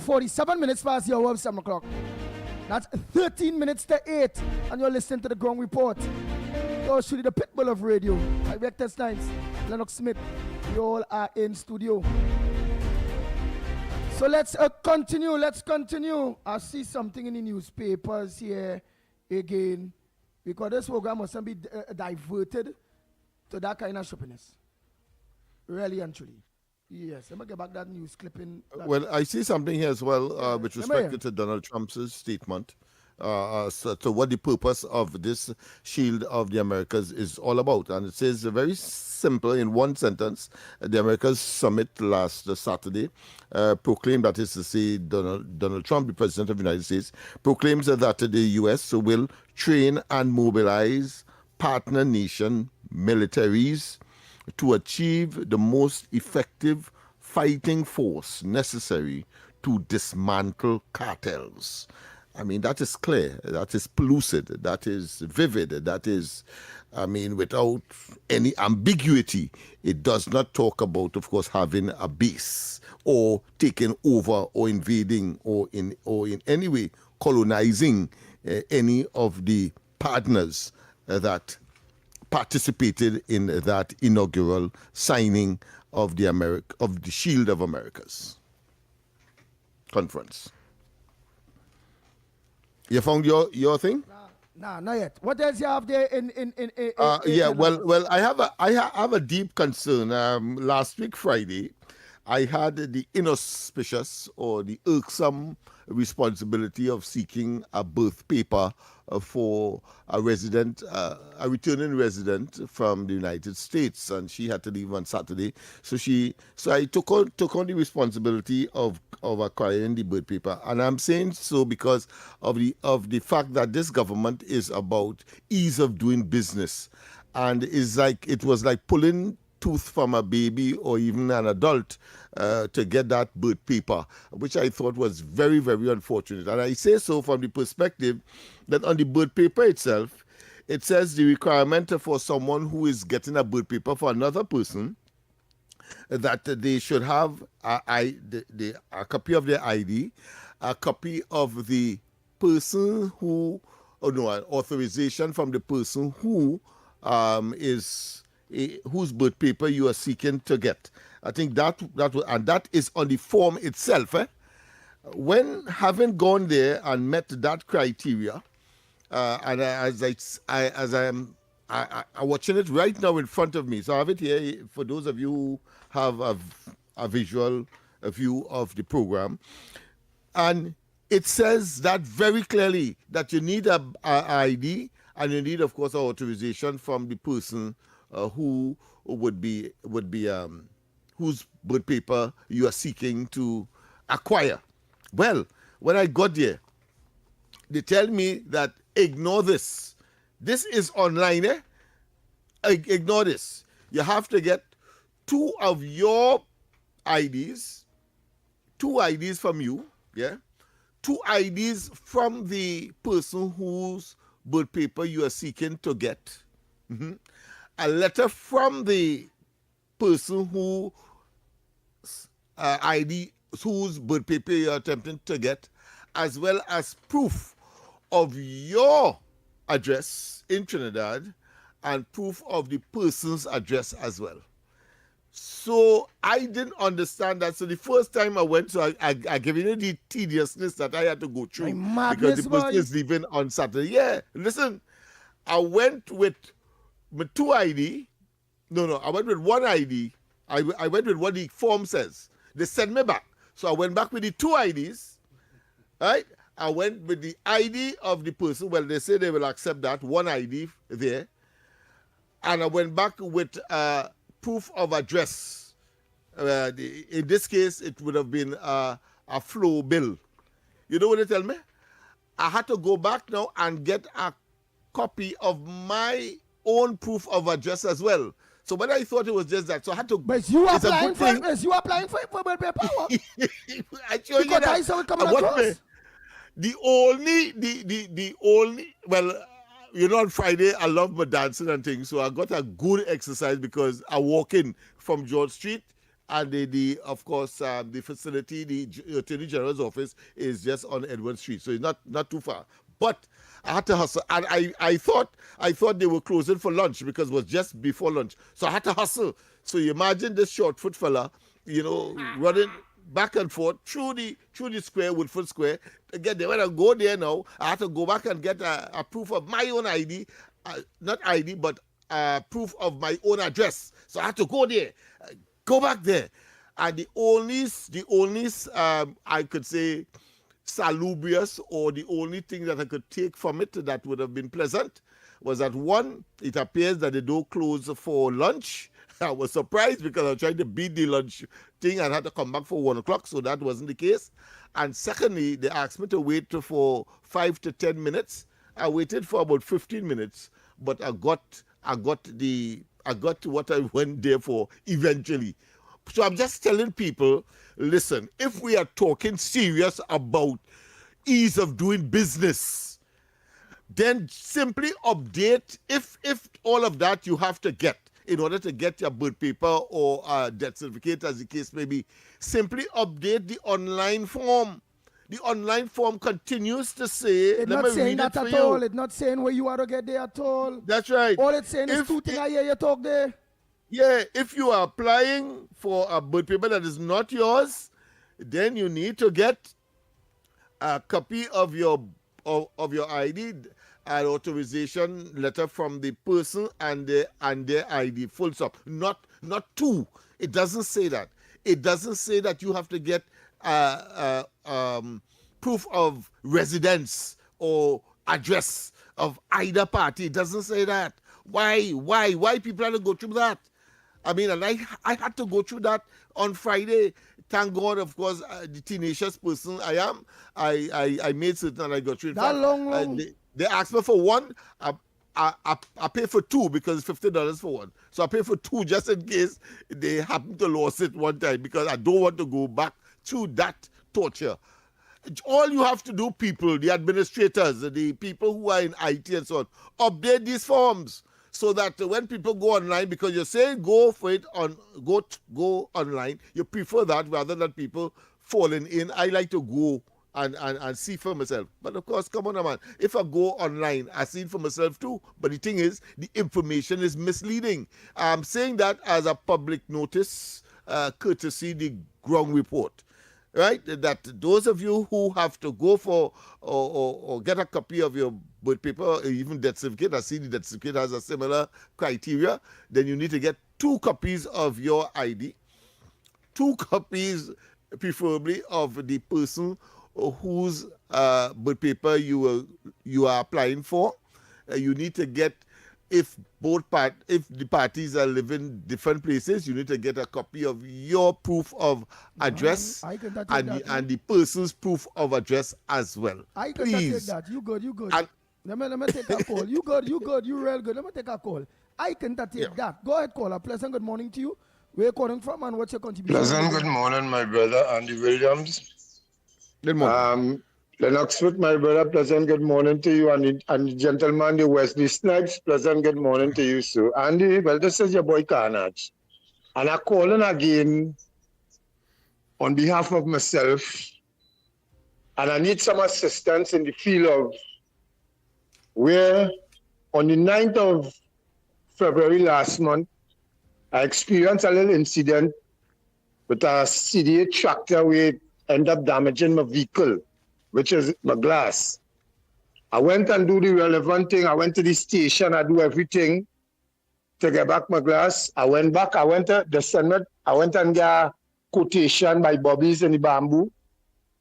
47 minutes past the hour of 7 o'clock. That's 13 minutes to 8, and you're listening to the Ground Report. Yours truly, the pitbull of radio. I Vector Steins, Lennox Smith. We all are in studio. So let's continue. I see something in the newspapers here again, because this program mustn't be diverted to that kind of shoppiness. Really and truly. Yes, let me get back that news clipping. Well, I see something here as well with respect to Donald Trump's statement. So what the purpose of this Shield of the Americas is all about. And it says very simple in one sentence. The Americas Summit last Saturday proclaimed, that is to say Donald Trump, the President of the United States, proclaims that the U.S. will train and mobilize partner nation militaries to achieve the most effective fighting force necessary to dismantle cartels. I mean, that is clear, that is pellucid, that is vivid, that is, I mean, without any ambiguity. It does not talk about, of course, having a base or taking over or invading or in any way colonizing any of the partners that participated in that inaugural signing of the Shield of Americas conference. You found your thing? Nah, not yet. What else you have there in Yeah, Lennox? well, I have a deep concern. Last week Friday, I had the inauspicious or the irksome responsibility of seeking a birth paper for a resident, a returning resident from the United States, and she had to leave on Saturday. So I took on the responsibility of acquiring the birth paper, and I'm saying so because of the fact that this government is about ease of doing business, and it was like pulling tooth from a baby or even an adult to get that birth paper, which I thought was very, very unfortunate. And I say so from the perspective that on the birth paper itself, it says the requirement for someone who is getting a birth paper for another person that they should have a copy of their ID, a copy of the person who, an authorization from the person who whose birth paper you are seeking to get. I think that is on the form itself. When having gone there and met that criteria, and as I'm watching it right now in front of me, so I have it here for those of you who have a visual view of the program, and it says that very clearly that you need a ID and you need, of course, authorization from the person who would be whose birth paper you are seeking to acquire. Well, when I got there, they tell me that ignore this. This is online, eh? Ignore this. You have to get two of your IDs, two IDs from you, yeah? Two IDs from the person whose birth paper you are seeking to get. Mm-hmm. A letter from the person whose birth paper you are attempting to get, as well as proof of your address in Trinidad and proof of the person's address as well. So I didn't understand that. So the first time I went, so I gave you the tediousness that I had to go through because the person is leaving on Saturday. Yeah, listen, I went with my two ID. No, I went with one ID. I went with what the form says. They sent me back. So I went back with the two IDs, right? I went with the ID of the person. Well, they say they will accept that, one ID there. And I went back with proof of address. In this case, it would have been a flow bill. You know what they tell me? I had to go back now and get a copy of my own proof of address as well. So when I thought it was just that, so I had to. But you applying for it? Is you applying for birth paper? Actually, because I saw it coming across. The only well, you know, on Friday I love my dancing and things, so I got a good exercise because I walk in from George Street, and of course the facility, the Attorney General's office is just on Edward Street, so it's not too far. But I had to hustle, and I thought they were closing for lunch because it was just before lunch, so I had to hustle. So you imagine this short foot fella, you know, running back and forth through the square, Woodford Square, to get there. When I go there now, I have to go back and get a proof of my own ID, not ID, but proof of my own address. So I have to go there, go back there, and the only I could say salubrious, or the only thing that I could take from it that would have been pleasant was that, one, it appears that they don't close for lunch. I was surprised because I was trying to beat the lunch thing and had to come back for 1 o'clock, so that wasn't the case. And secondly, they asked me to wait for 5 to 10 minutes. I waited for about 15 minutes, but I got what I went there for eventually. So I'm just telling people, listen, if we are talking serious about ease of doing business, then simply update, if all of that you have to get in order to get your birth paper or death certificate, as the case may be, simply update the online form. The online form continues to say, it's not saying that at all. It's not saying where you are to get there at all. That's right. All it's saying is two things I hear you talk there. Yeah, if you are applying for a birth paper that is not yours, then you need to get a copy of your ID, an authorization letter from the person and their ID, full stop. Not two. It doesn't say that. It doesn't say that you have to get proof of residence or address of either party. It doesn't say that. Why people have to go through that? I mean, and I had to go through that on Friday. Thank God, of course, the tenacious person I am, I made certain that I got through. That long. They asked me for one. I pay for two because it's $50 for one. So I pay for two just in case they happen to lose it one time, because I don't want to go back to that torture. All you have to do, people, the administrators, the people who are in IT and so on, update these forms so that when people go online, because you say go for it on go online, you prefer that rather than people falling in. I like to go and see for myself. But of course, come on, man. If I go online, I see it for myself too. But the thing is, the information is misleading. I'm saying that as a public notice, courtesy the ground report. Right? That those of you who have to go for or get a copy of your birth paper or even death certificate, I see the death certificate has a similar criteria, then you need to get 2 copies of your ID, 2 copies preferably of the person whose birth paper you are applying for. You need to get, if the parties are living different places, you need to get a copy of your proof of address and the person's proof of address as well. I can take that. You good. Let me take a call. You good. You real good. Let me take a call. I can take that. Go ahead, caller. Pleasant good morning to you. Where you calling from and what's your contribution? Pleasant good morning, my brother Andy Williams. Good morning. Lennox with my brother, pleasant good morning to you, and the gentleman, the Wesley Snipes, pleasant good morning to you, sir. Andy, well, this is your boy Carnage, and I'm calling again on behalf of myself, and I need some assistance in the field of where on the 9th of February last month, I experienced a little incident with a CDA tractor where it ended up damaging my vehicle, which is my glass. I went and do the relevant thing. I went to the station. I do everything to get back my glass. I went back. I went to the Senate. I went and got a quotation by Bobby's in the Bamboo.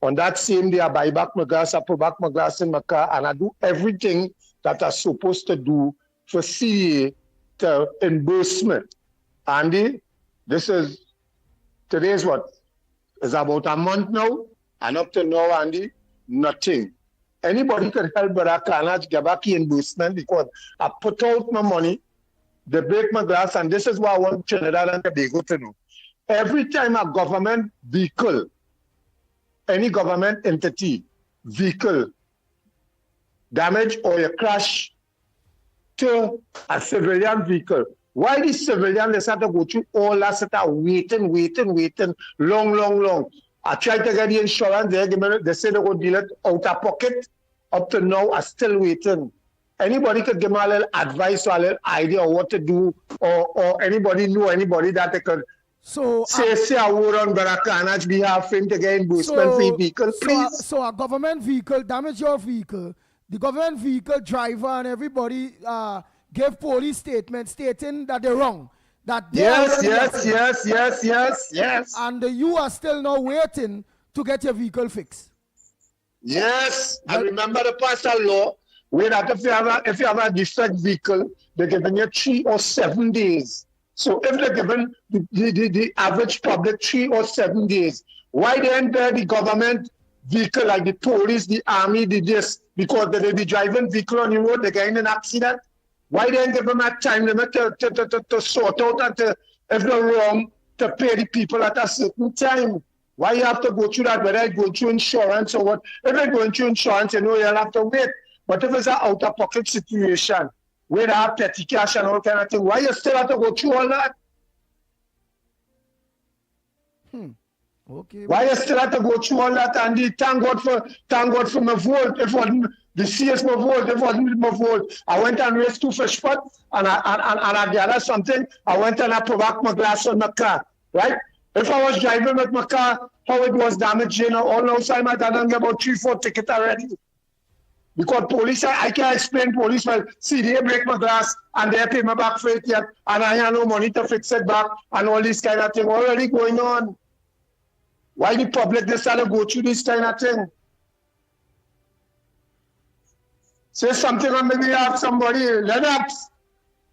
On that same day, I buy back my glass. I put back my glass in my car, and I do everything that I'm supposed to do for CA to reimbursement. Andy, today's what? It's about a month now, and up to now, Andy, nothing. Anybody can help, but I cannot get back reimbursement because I put out my money, they break my glass, and this is what I want Trinidad and Tobago to know. Every time a government vehicle, any government entity, vehicle, damage or a crash to a civilian vehicle, why the civilian they have to go through all that set of waiting, long. I tried to get the insurance, they say they will deal it out of pocket. Up to now, I'm still waiting. Anybody could give me a little advice or a little idea of what to do, or anybody know anybody that they could say a word on Barakanaj behalf him to get reimbursement for your vehicle, please. So a government vehicle damage your vehicle. The government vehicle driver and everybody gave police statement stating that they're wrong. That yes. And you are still now waiting to get your vehicle fixed. Yes, I remember the pastor law where that if you have a defect vehicle, they're giving you 3 or 7 days. So if they're giving the average public 3 or 7 days, why then the government vehicle like the police, the army, because they be driving vehicle on the road, they get in an accident? Why then give them a time limit to sort out and if they're wrong, to pay the people at a certain time? Why you have to go through that, whether it's going through insurance or what? If it's going through insurance, you know you'll have to wait. But if it's an out-of-pocket situation, where they have petty cash and all kind of thing, why you still have to go through all that? Okay. Why you still have to go through all that? And thank God for my vote. If wasn't the CS my vote, if wasn't my vote, I went and raised 2 fish pots and I gathered something. I went and I put back my glass on my car, right? If I was driving with my car, how it was damaged, all outside my dad and get about 3-4 tickets already. Because police, I can't explain police, well, see, they break my glass and they pay me back for it yet, and I have no money to fix it back, and all this kind of thing already going on. Why the public decide to go through this kind of thing? Say something on maybe have somebody, Lennox.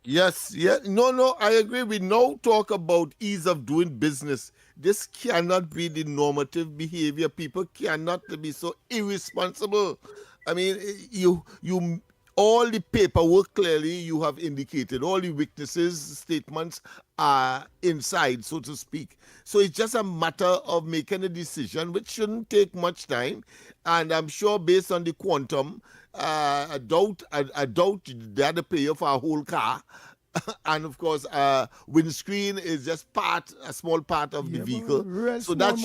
Yes, no, I agree. We now talk about ease of doing business. This cannot be the normative behavior. People cannot be so irresponsible. I mean, you all the paperwork clearly you have indicated, all the witnesses' statements are inside, so to speak. So it's just a matter of making a decision, which shouldn't take much time. And I'm sure based on the quantum, I doubt they had to pay for a whole car. And of course, windscreen is just a small part of the vehicle. So that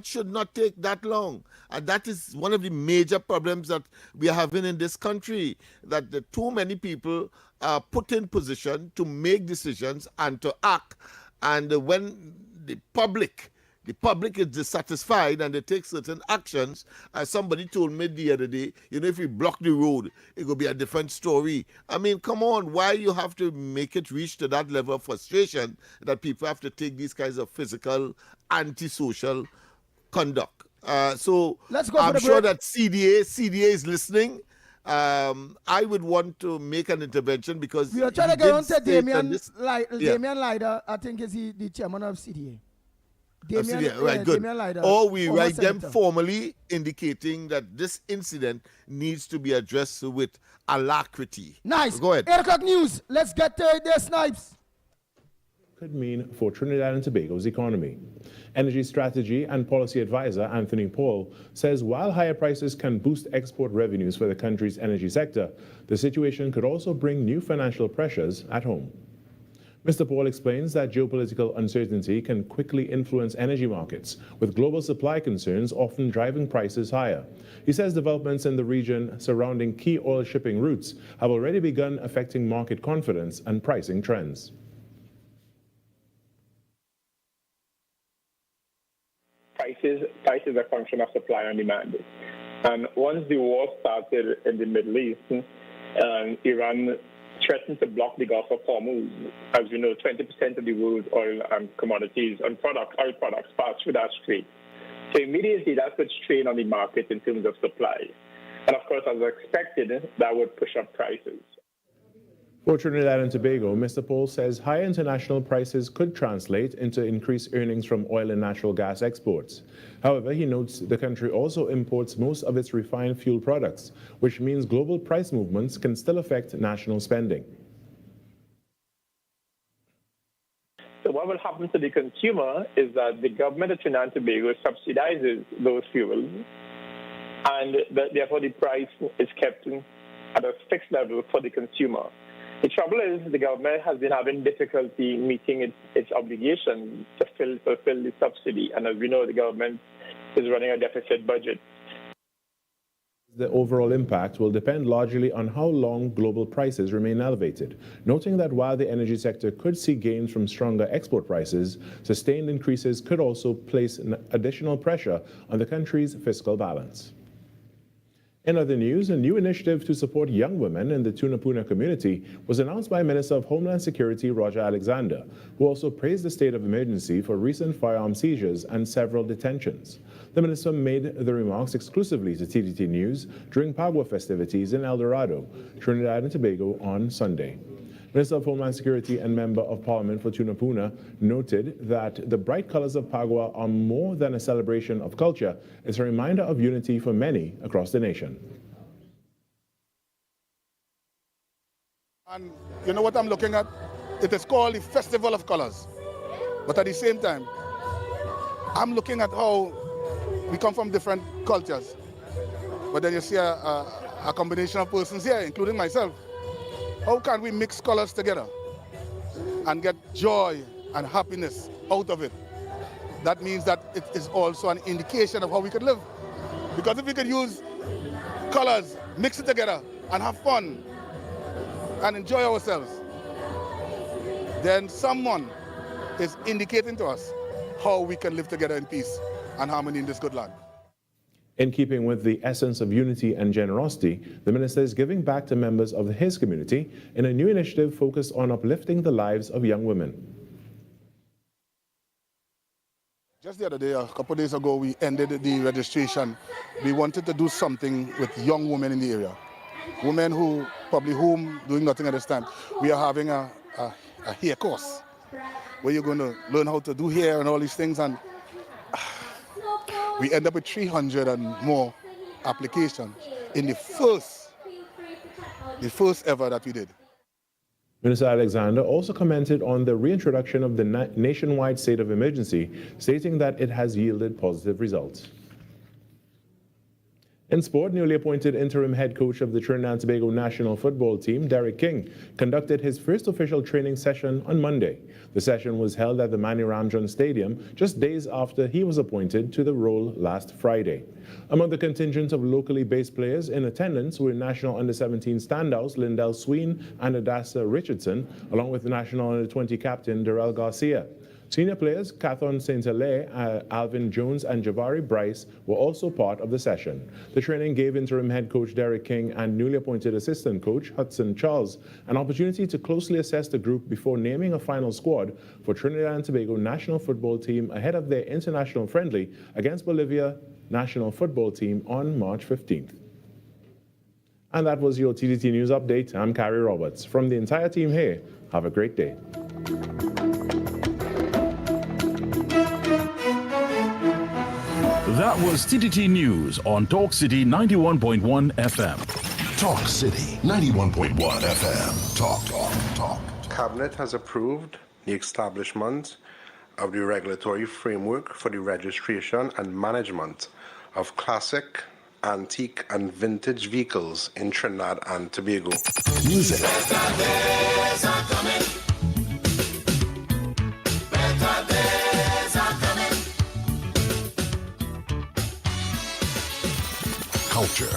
should not take that long. And that is one of the major problems that we are having in this country, that the too many people are put in position to make decisions and to act. And when the public is dissatisfied and they take certain actions, as somebody told me the other day, if we block the road, it will be a different story. I mean, come on, why you have to make it reach to that level of frustration that people have to take these kinds of physical, antisocial conduct? So let's go I'm for the sure break. that CDA is listening. I would want to make an intervention because we are trying to get on to Damian Leiter, I think is the chairman of CDA. Right, good. Or we write them formally indicating that this incident needs to be addressed with alacrity. Nice. So go ahead. 8 o'clock news. Let's get to it there, Snipes. Could mean for Trinidad and Tobago's economy. Energy strategy and policy advisor Anthony Paul says while higher prices can boost export revenues for the country's energy sector, the situation could also bring new financial pressures at home. Mr. Paul explains that geopolitical uncertainty can quickly influence energy markets, with global supply concerns often driving prices higher. He says developments in the region surrounding key oil shipping routes have already begun affecting market confidence and pricing trends. Prices are a function of supply and demand. And once the war started in the Middle East, Iran threatened to block the Gulf of Hormuz. As you know, 20% of the world's oil and commodities and oil products pass through that strait. So immediately that puts strain on the market in terms of supply. And of course, as expected, that would push up prices. For Trinidad and Tobago, Mr. Paul says high international prices could translate into increased earnings from oil and natural gas exports. However, he notes the country also imports most of its refined fuel products, which means global price movements can still affect national spending. So what will happen to the consumer is that the government of Trinidad and Tobago subsidizes those fuels, and therefore the price is kept at a fixed level for the consumer. The trouble is the government has been having difficulty meeting its obligation to fulfill the subsidy. And as we know, the government is running a deficit budget. The overall impact will depend largely on how long global prices remain elevated, noting that while the energy sector could see gains from stronger export prices, sustained increases could also place additional pressure on the country's fiscal balance. In other news, a new initiative to support young women in the Tunapuna community was announced by Minister of Homeland Security Roger Alexander, who also praised the state of emergency for recent firearm seizures and several detentions. The minister made the remarks exclusively to TDT News during Pagua festivities in El Dorado, Trinidad and Tobago on Sunday. Minister of Homeland Security and Member of Parliament for Tunapuna noted that the bright colors of Pagua are more than a celebration of culture. It's a reminder of unity for many across the nation. And you know what I'm looking at? It is called the Festival of Colors. But at the same time, I'm looking at how we come from different cultures. But then you see a combination of persons here, including myself. How can we mix colors together and get joy and happiness out of it? That means that it is also an indication of how we could live. Because if we could use colors, mix it together and have fun and enjoy ourselves, then someone is indicating to us how we can live together in peace and harmony in this good land. In keeping with the essence of unity and generosity, the minister is giving back to members of his community in a new initiative focused on uplifting the lives of young women. Just the other day, a couple of days ago, we ended the registration. We wanted to do something with young women in the area. Women who, probably whom, doing nothing at this time. We are having a hair course where you're going to learn how to do hair and all these things. And we end up with 300 and more applications in the first ever that we did. Minister Alexander also commented on the reintroduction of the nationwide state of emergency, stating that it has yielded positive results. In sport, newly appointed interim head coach of the Trinidad and Tobago national football team, Derek King, conducted his first official training session on Monday. The session was held at the Manny Ramjan Stadium just days after he was appointed to the role last Friday. Among the contingent of locally based players in attendance were national under-17 standouts Lindell Sween and Adassa Richardson, along with the national under-20 captain Darrell Garcia. Senior players Cathon Saint-Hilaire, Alvin Jones and Javari Bryce were also part of the session. The training gave interim head coach Derek King and newly appointed assistant coach Hudson Charles an opportunity to closely assess the group before naming a final squad for Trinidad and Tobago national football team ahead of their international friendly against Bolivia national football team on March 15th. And that was your TDT News Update. I'm Carrie Roberts. From the entire team here, have a great day. That was TDT News on Talk City 91.1 FM. Talk City 91.1 FM. Talk. Cabinet has approved the establishment of the regulatory framework for the registration and management of classic, antique, and vintage vehicles in Trinidad and Tobago. Music. Culture.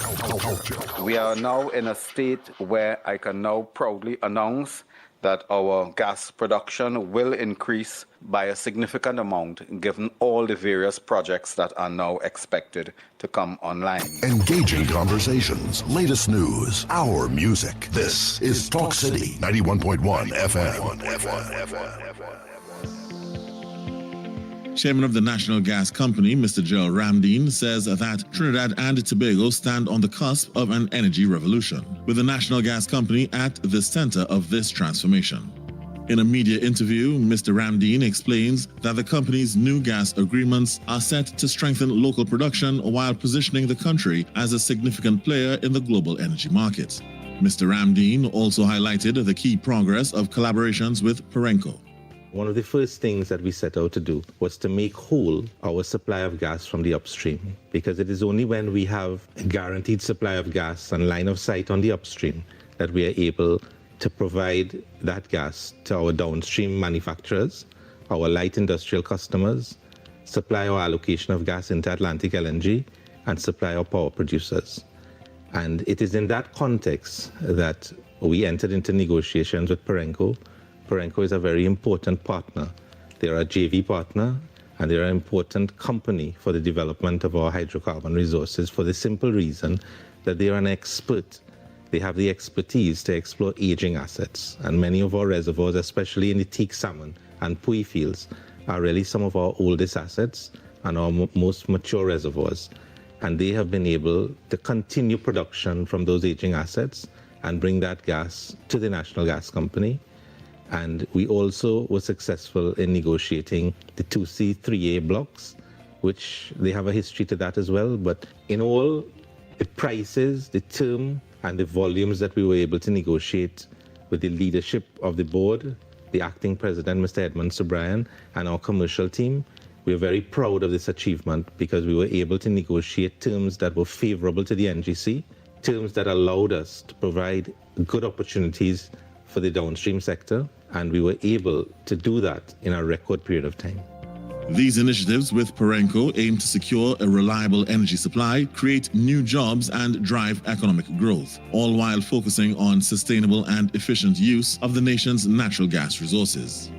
We are now in a state where I can now proudly announce that our gas production will increase by a significant amount given all the various projects that are now expected to come online. Engaging conversations, latest news, our music. This is Talk City 91.1 FM. Chairman of the National Gas Company, Mr. Joel Ramdeen, says that Trinidad and Tobago stand on the cusp of an energy revolution, with the National Gas Company at the center of this transformation. In a media interview, Mr. Ramdeen explains that the company's new gas agreements are set to strengthen local production while positioning the country as a significant player in the global energy market. Mr. Ramdeen also highlighted the key progress of collaborations with Perenco. One of the first things that we set out to do was to make whole our supply of gas from the upstream, because it is only when we have a guaranteed supply of gas and line of sight on the upstream that we are able to provide that gas to our downstream manufacturers, our light industrial customers, supply our allocation of gas into Atlantic LNG, and supply our power producers. And it is in that context that we entered into negotiations with Perenco. Perenco is a very important partner. They are a JV partner, and they are an important company for the development of our hydrocarbon resources for the simple reason that they are an expert. They have the expertise to explore aging assets, and many of our reservoirs, especially in the teak salmon and pui fields, are really some of our oldest assets and our most mature reservoirs. And they have been able to continue production from those aging assets and bring that gas to the National Gas Company. And we also were successful in negotiating the 2C, 3A blocks, which they have a history to that as well. But in all, the prices, the term, and the volumes that we were able to negotiate with the leadership of the board, the acting president, Mr. Edmund Sobrian, and our commercial team, we are very proud of this achievement because we were able to negotiate terms that were favorable to the NGC, terms that allowed us to provide good opportunities for the downstream sector, and we were able to do that in a record period of time. These initiatives with Perenco aim to secure a reliable energy supply, create new jobs, and drive economic growth, all while focusing on sustainable and efficient use of the nation's natural gas resources.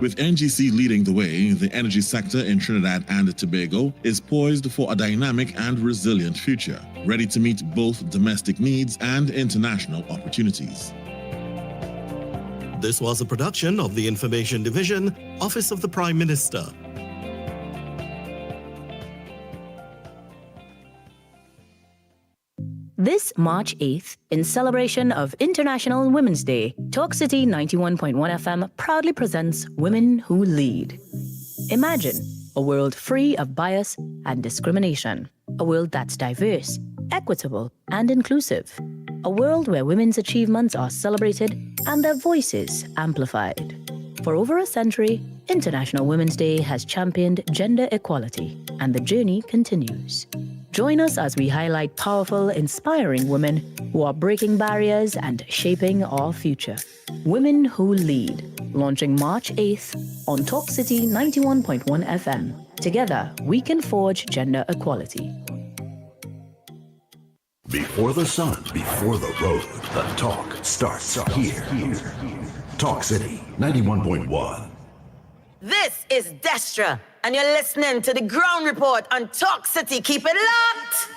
With NGC leading the way, the energy sector in Trinidad and Tobago is poised for a dynamic and resilient future, ready to meet both domestic needs and international opportunities. This was a production of the Information Division, Office of the Prime Minister. This March 8th, in celebration of International Women's Day, Talk City 91.1 FM proudly presents Women Who Lead. Imagine a world free of bias and discrimination, a world that's diverse, equitable, and inclusive, a world where women's achievements are celebrated and their voices amplified. For over a century, International Women's Day has championed gender equality, and the journey continues. Join us as we highlight powerful, inspiring women who are breaking barriers and shaping our future. Women Who Lead, launching March 8th on Talk City 91.1 FM. Together, we can forge gender equality. Before the sun, before the road, the talk starts here. Talk City 91.1. This is Destra, and you're listening to the Ground Report on Talk City. Keep it locked!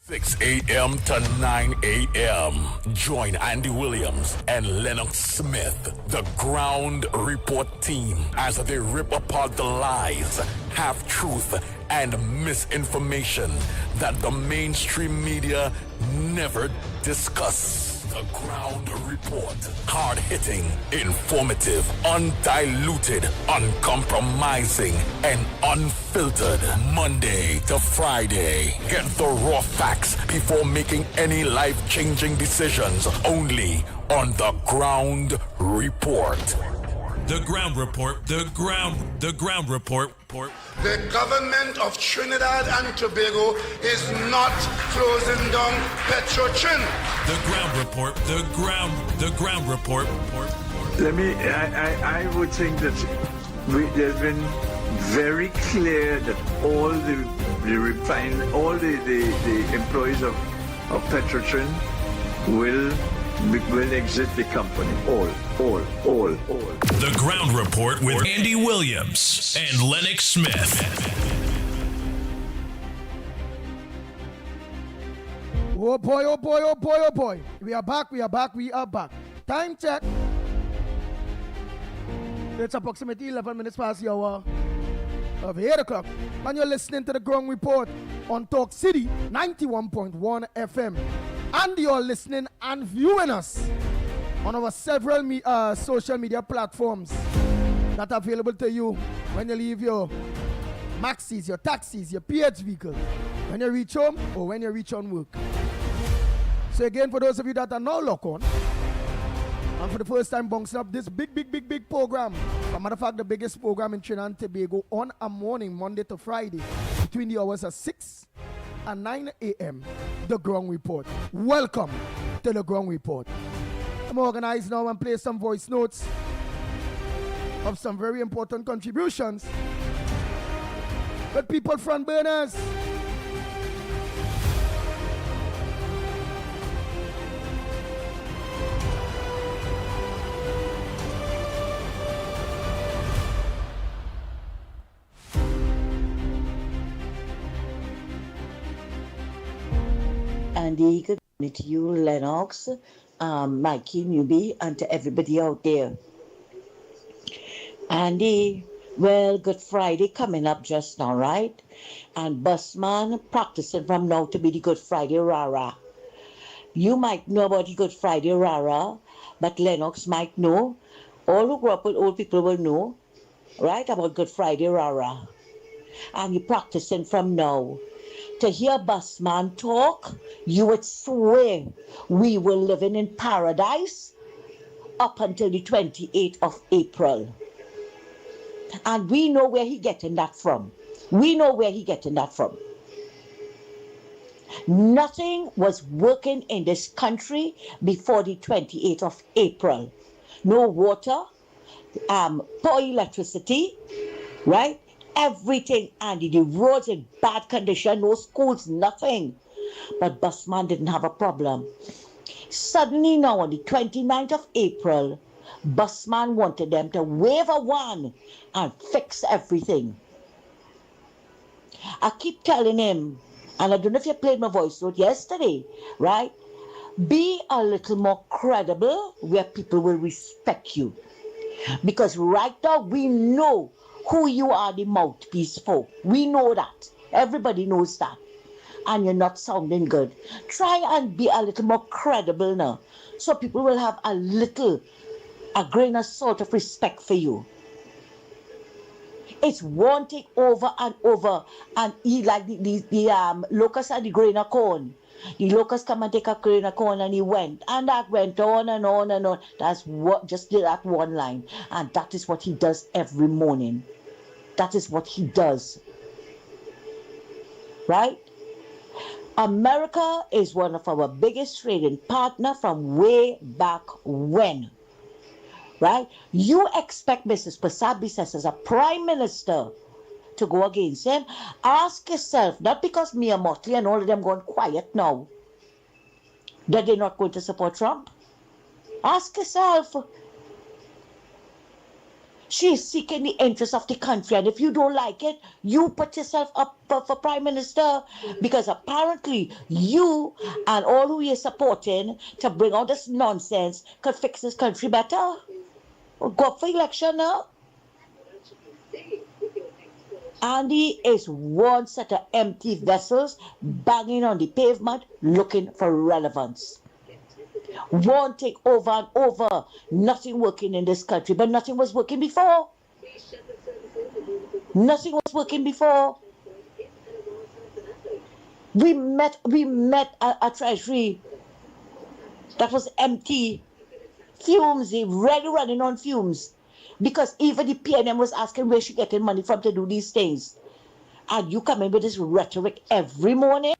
6 a.m. to 9 a.m. Join Andy Williams and Lennox Smith, the Ground Report team, as they rip apart the lies, half-truth, and misinformation that the mainstream media never discuss. The Ground Report. Hard-hitting, informative, undiluted, uncompromising, and unfiltered. Monday to Friday. Get the raw facts before making any life-changing decisions. Only on The Ground Report. The Ground Report. The Ground Report. The government of Trinidad and Tobago is not closing down Petrotrin. The Ground Report. The Ground Report. I would think that there's been very clear that all the employees of Petrotrin will exit the company. All. The Ground Report with Andy Williams and Lennox Smith. Oh boy. We are back. Time check. It's approximately 11 minutes past the hour of 8 o'clock. And you're listening to the Ground Report on Talk City 91.1 FM. And you're listening and viewing us on our several social media platforms that are available to you when you leave your maxis, your taxis, your PH vehicle, when you reach home or when you reach on work. So again, for those of you that are now locked on, and for the first time bouncing up this big program, as a matter of fact, the biggest program in Trinidad and Tobago on a morning, Monday to Friday, between the hours of 6 and 9 a.m., The Ground Report. Welcome to The Ground Report. I'm organized now and play some voice notes of some very important contributions with people front burners. Andy, good morning to you, Lennox, Mikey, Newbie, and to everybody out there. Andy, well, Good Friday coming up just now, right? And Busman practicing from now to be the Good Friday Rara. You might know about the Good Friday Rara, but Lennox might know. All who grew up with old people will know, right, about Good Friday Rara. And you're practicing from now. To hear Busman talk, you would swear we were living in paradise up until the 28th of April. And we know where he getting that from. Nothing was working in this country before the 28th of April. No water, poor electricity, right? Everything, Andy, the roads in bad condition, no schools, nothing. But Busman didn't have a problem. Suddenly now, on the 29th of April, Busman wanted them to wave a wand and fix everything. I keep telling him, and I don't know if you played my voice note yesterday, right? Be a little more credible where people will respect you. Because right now we know who you are the mouthpiece for. We know that. Everybody knows that. And you're not sounding good. Try and be a little more credible now. So people will have a grain of salt of respect for you. It's one thing over and over, and eat like the locusts and the grain of corn. The locusts come and take a grain of corn, and he went, and that went on and on and on. That's what just did that one line, and that is what he does every morning. That is what he does, right? America is one of our biggest trading partner from way back when. Right? You expect Mrs. Passabis as a prime minister to go against him? Ask yourself, not because Mia Motley and all of them gone quiet now, that they're not going to support Trump. Ask yourself. She's seeking the interest of the country, and if you don't like it, you put yourself up for prime minister, because apparently you and all who you're supporting to bring all this nonsense could fix this country better. Go up for election now. Andy is one set of empty vessels banging on the pavement looking for relevance. One thing over and over, nothing working in this country, but nothing was working before. Nothing was working before. We met a treasury that was empty. Fumes, really running on fumes, because even the PNM was asking where she getting money from to do these things, and you come in with this rhetoric every morning.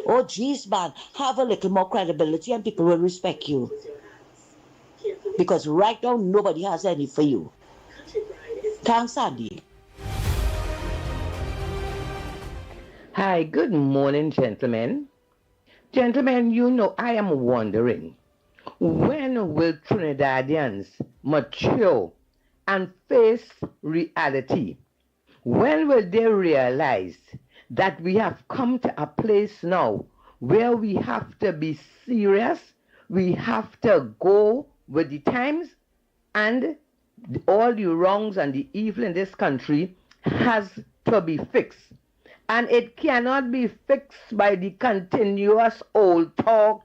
Oh geez, man, have a little more credibility and people will respect you, because right now nobody has any for you. Thanks, Andy. Hi, good morning, gentlemen. Gentlemen, you know, I am wondering, when will Trinidadians mature and face reality? When will they realize that we have come to a place now where we have to be serious, we have to go with the times, and all the wrongs and the evil in this country has to be fixed? And it cannot be fixed by the continuous old talk.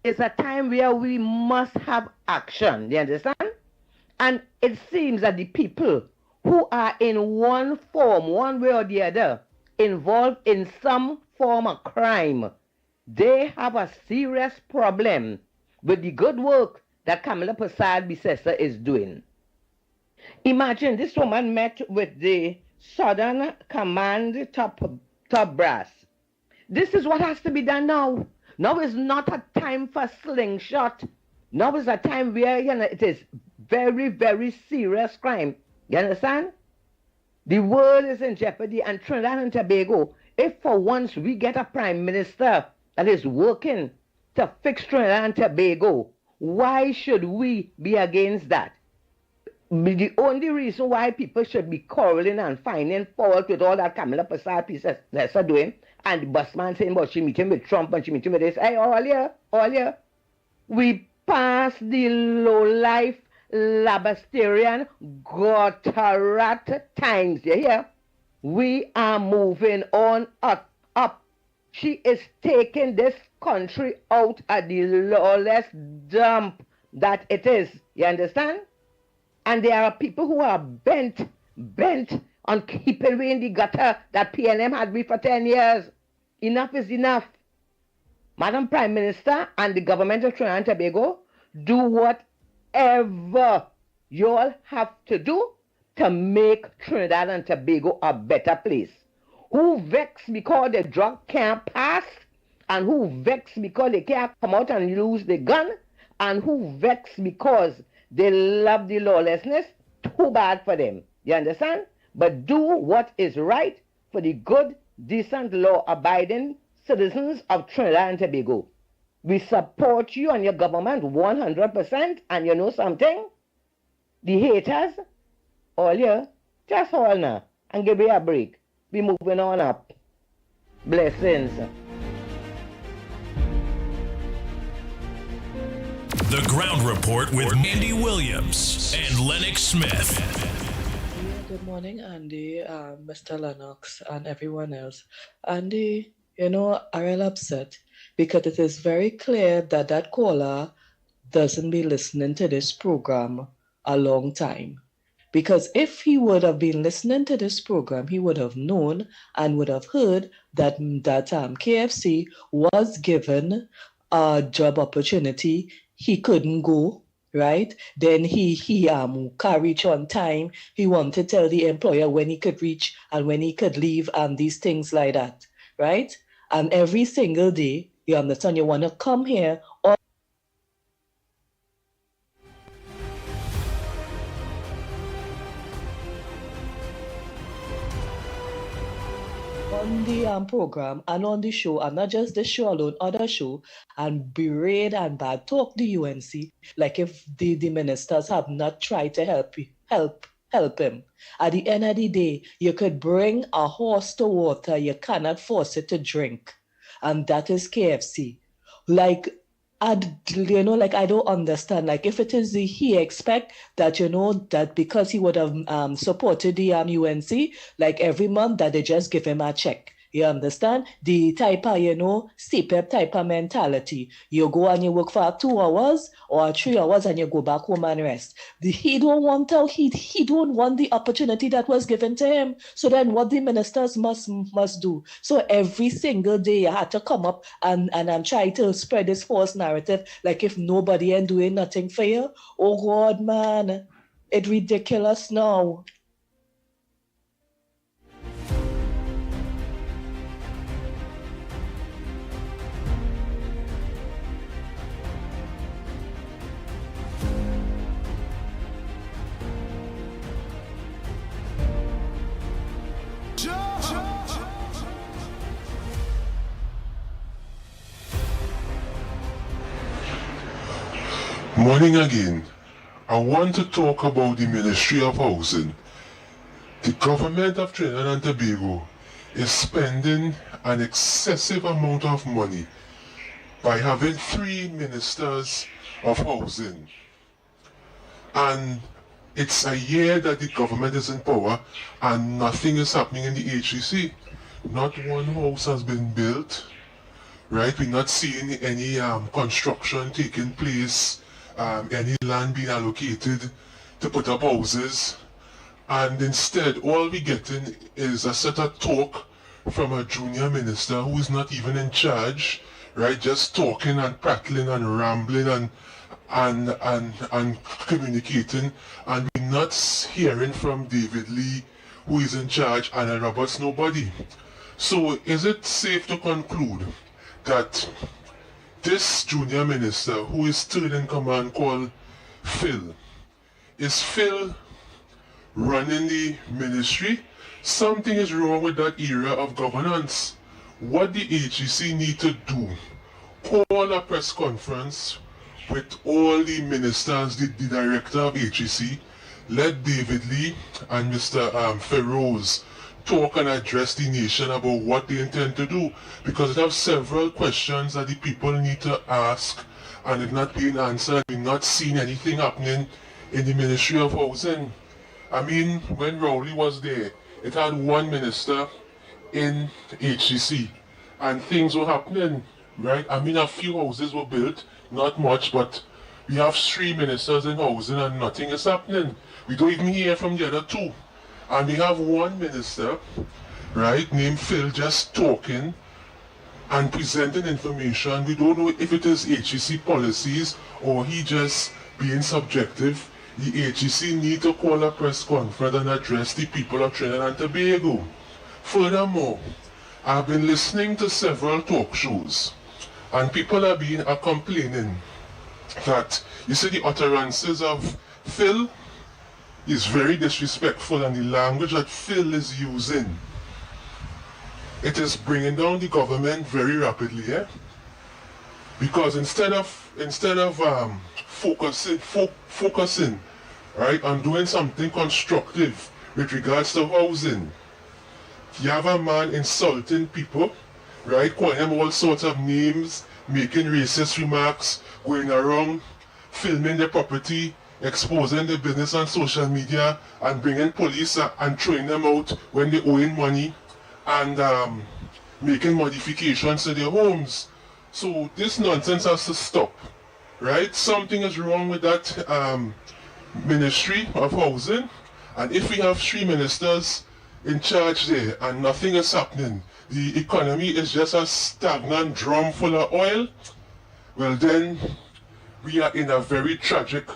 It's a time where we must have action, you understand? And it seems that the people who are in one form, one way or the other, involved in some form of crime, they have a serious problem with the good work that Kamala Persad-Bissessar is doing. Imagine this woman met with the Southern Command top brass. This is what has to be done now. Now is not a time for slingshot. Now is a time where, you know, it is very, very serious crime. You understand? The world is in jeopardy, and Trinidad and Tobago, if for once we get a prime minister that is working to fix Trinidad and Tobago, why should we be against that? The only reason why people should be quarreling and finding fault with all that Kamala Persad-Bissessar doing, and the busman saying, well, she meeting with Trump and she meeting with this. Hey, all year, we passed the low-life, labasterian, gutterat times. You hear? We are moving on up. She is taking this country out of the lawless dump that it is. You understand? And there are people who are bent on keeping we in the gutter that PNM had we for 10 years. Enough is enough. Madam Prime Minister and the government of Trinidad and Tobago, do whatever you all have to do to make Trinidad and Tobago a better place. Who vex because the drug can't pass, and who vex because they can't come out and use the gun, and who vex because they love the lawlessness, too bad for them. You understand? But do what is right for the good, decent, law-abiding citizens of Trinidad and Tobago. We support you and your government 100%. And you know something? The haters, all you, just hold now and give me a break. Be moving on up. Blessings. The Ground Report with Mandy Williams and Lennox Smith. Good morning, Andy, Mr. Lennox, and everyone else. Andy, you know, I'm real upset because it is very clear that that caller doesn't be listening to this program a long time. Because if he would have been listening to this program, he would have known and would have heard that KFC was given a job opportunity. He couldn't go, right? Then he can't reach on time. He wanted to tell the employer when he could reach and when he could leave and these things like that, right? And every single day, you understand, you want to come here on the program and on the show, and not just this show alone, other show, and berate and bad talk the UNC, like if the ministers have not tried to help him. At the end of the day, you could bring a horse to water, you cannot force it to drink. And that is KFC. Like, I don't understand. Like, if it is he expect that, that because he would have supported the UNC, like every month that they just give him a check. You understand? The type of, CPEP type of mentality. You go and you work for 2 hours or 3 hours and you go back home and rest. He don't want the opportunity that was given to him. So then what the ministers must do. So every single day you had to come up and try to spread this false narrative like if nobody ain't doing nothing for you. Oh God, man. It's ridiculous now. Morning again. I want to talk about the Ministry of Housing. The government of Trinidad and Tobago is spending an excessive amount of money by having 3 ministers of housing. And it's a year that the government is in power and nothing is happening in the HEC. Not one house has been built, right? We're not seeing any construction taking place. Any land being allocated to put up houses, and instead all we're getting is a set of talk from a junior minister who is not even in charge, right? Just talking and prattling and rambling and communicating, and we're not hearing from David Lee, who is in charge, and Roberts nobody. So is it safe to conclude that this junior minister, who is third in command, called Phil, is Phil running the ministry? Something is wrong with that era of governance. What the HEC need to do, call a press conference with all the ministers, the director of HEC, let David Lee and Mr. Feroz talk and address the nation about what they intend to do, because they have several questions that the people need to ask and it's not being answered. We're not seeing anything happening in the Ministry of Housing. I mean, when Rowley was there, it had 1 minister in HCC and things were happening, right? I mean, a few houses were built, not much, but we have 3 ministers in housing and nothing is happening. We don't even hear from the other 2. And we have 1 minister, right, named Phil, just talking and presenting information. We don't know if it is HEC policies or he just being subjective. The HEC need to call a press conference and address the people of Trinidad and Tobago. Furthermore, I've been listening to several talk shows and people are complaining that, you see, the utterances of Phil is very disrespectful, and the language that Phil is using, it is bringing down the government very rapidly. Because instead of focusing right on doing something constructive with regards to housing, you have a man insulting people, right, calling them all sorts of names, making racist remarks, going around filming the property, exposing the business on social media, and bringing police and throwing them out when they owe money, and making modifications to their homes. So this nonsense has to stop, right? Something is wrong with that Ministry of Housing, and if we have 3 ministers in charge there and nothing is happening, the economy is just a stagnant drum full of oil, well then we are in a very tragic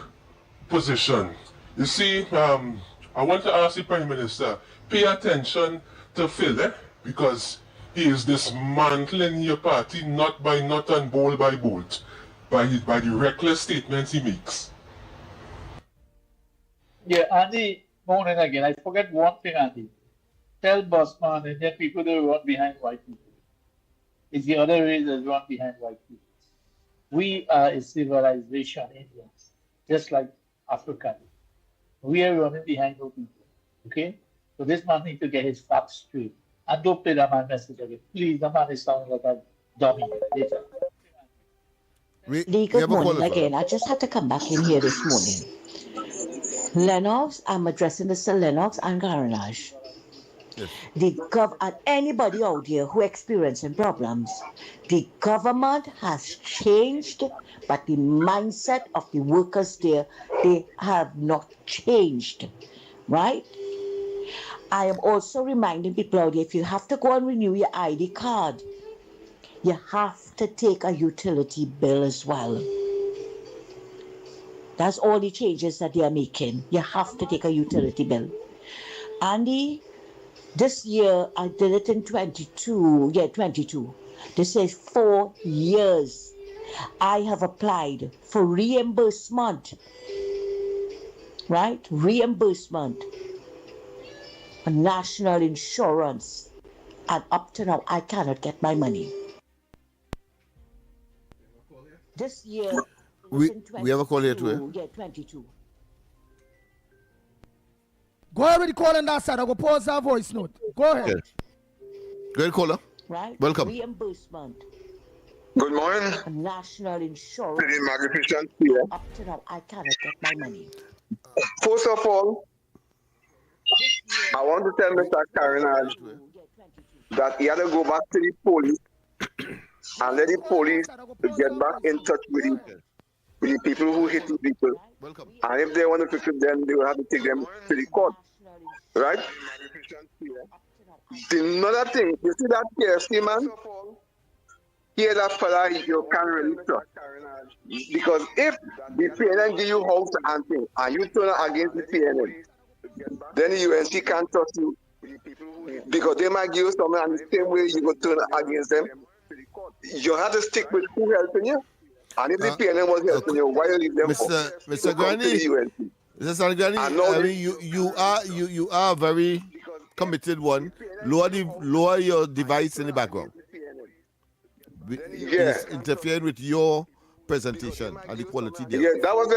position. You see, I want to ask the Prime Minister, pay attention to Phil, because he is dismantling your party nut by nut and bolt by bolt by the reckless statements he makes. Yeah, Andy, morning again. I forget one thing, Andy. Tell Bossman and then people don't run behind white people. It's the other race that run behind white people. We are a civilization, Indians, just like Africa. We are running behind no people. Okay? So this man needs to get his facts straight. And don't play that man message again. Please, the man is sounding like a dummy later. Lee, good morning again. I just had to come back in here this morning. Lennox, I'm addressing this to Lennox and Garage. Yes. And anybody out there who experiencing problems, the government has changed, but the mindset of the workers there, they have not changed, right? I am also reminding people out there, if you have to go and renew your ID card, you have to take a utility bill as well. That's all the changes that they are making. You have to take a utility bill. Andy, this year I did it in 22. Yeah, 22. This is 4 years. I have applied for reimbursement. Right? Reimbursement. For national insurance. And up to now, I cannot get my money. This year... We have a call here too. Yeah, 22. Go ahead with the call on that side. I will pause our voice note. Go ahead. Okay. Go ahead, caller. Right. Welcome. Reimbursement. Good morning. National insurance. Pretty magnificent here. Up to now, I cannot get my money. First of all, I want to tell Mr. Karinaj that he had to go back to the police and let the police get back in touch with the people who hit the people. And if they want to fix it, then they will have to take them to the court. Right? Another thing, you see that KFC man? Here that fella you can't really trust. Because if the PNN give you house and thing, and you turn against the PNN, then the UNC can't trust you. Because they might give you something, and the same way you go turn against them. You have to stick with who helping you. And if the PNN was helping you, why you leave them for? Mr. Granny, Mr. Granny, I mean, you are a very committed one. Lower your device in the background. Yeah. It's interfering with your presentation and the quality there. Yeah, that was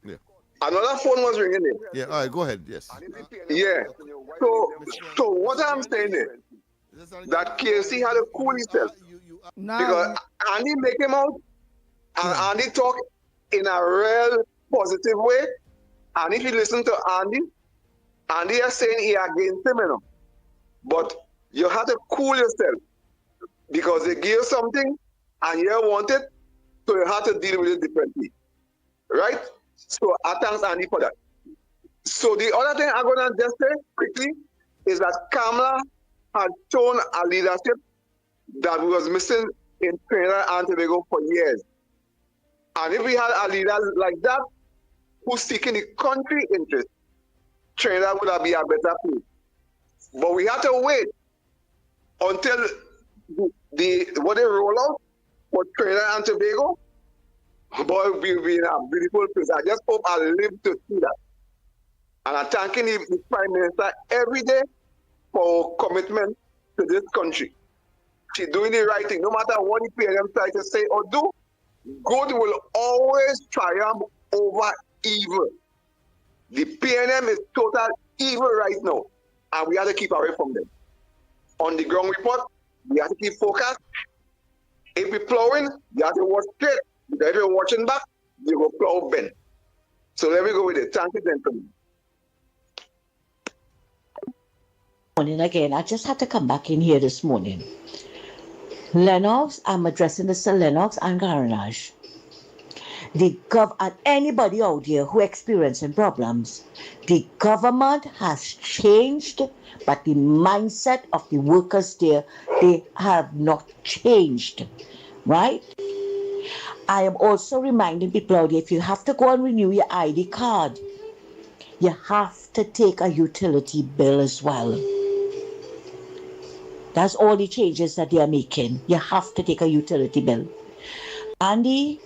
yeah. Another phone was ringing in. Yeah, all right, go ahead, yes. Yeah. So what I'm saying is that KFC had to cool himself. Because Andy make him out and Andy talk in a real positive way. And if you listen to Andy is saying he against him, you know. But you have to cool yourself because they give you something and you want it, so you have to deal with it differently. Right? So I thank Andy for that. So the other thing I'm gonna just say quickly is that Kamala had shown a leadership that was missing in Trinidad and Tobago for years. And if we had a leader like that who's seeking the country interest, Trinidad would have been a better place. But we have to wait until what they roll out for Trinidad and Tobago. Boy, we'll be in a beautiful place. I just hope I live to see that. And I'm thanking the Prime Minister every day for commitment to this country. She's doing the right thing. No matter what the PNM try to say or do, good will always triumph over evil. The PNM is total evil right now, and we have to keep away from them. On the ground report, we have to keep focused. If we're plowing, you have to watch straight. Because if you're watching back, you go plow bend. So let me go with it. Thank you, gentlemen. Morning again. I just had to come back in here this morning. Lennox, I'm addressing Mr. Lennox and Garage. And anybody out there who experiencing problems, the government has changed, but the mindset of the workers there, they have not changed, right? I am also reminding people out there, if you have to go and renew your ID card, you have to take a utility bill as well. That's all the changes that they are making. You have to take a utility bill. Andy,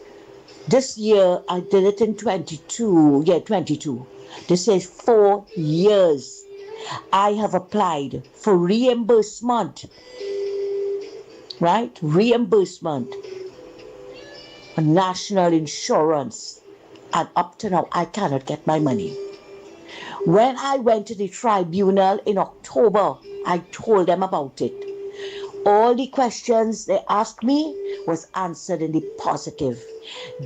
this year, I did it in 22. This is 4 years. I have applied for reimbursement, right? Reimbursement, national insurance. And up to now, I cannot get my money. When I went to the tribunal in October, I told them about it. All the questions they asked me was answered in the positive.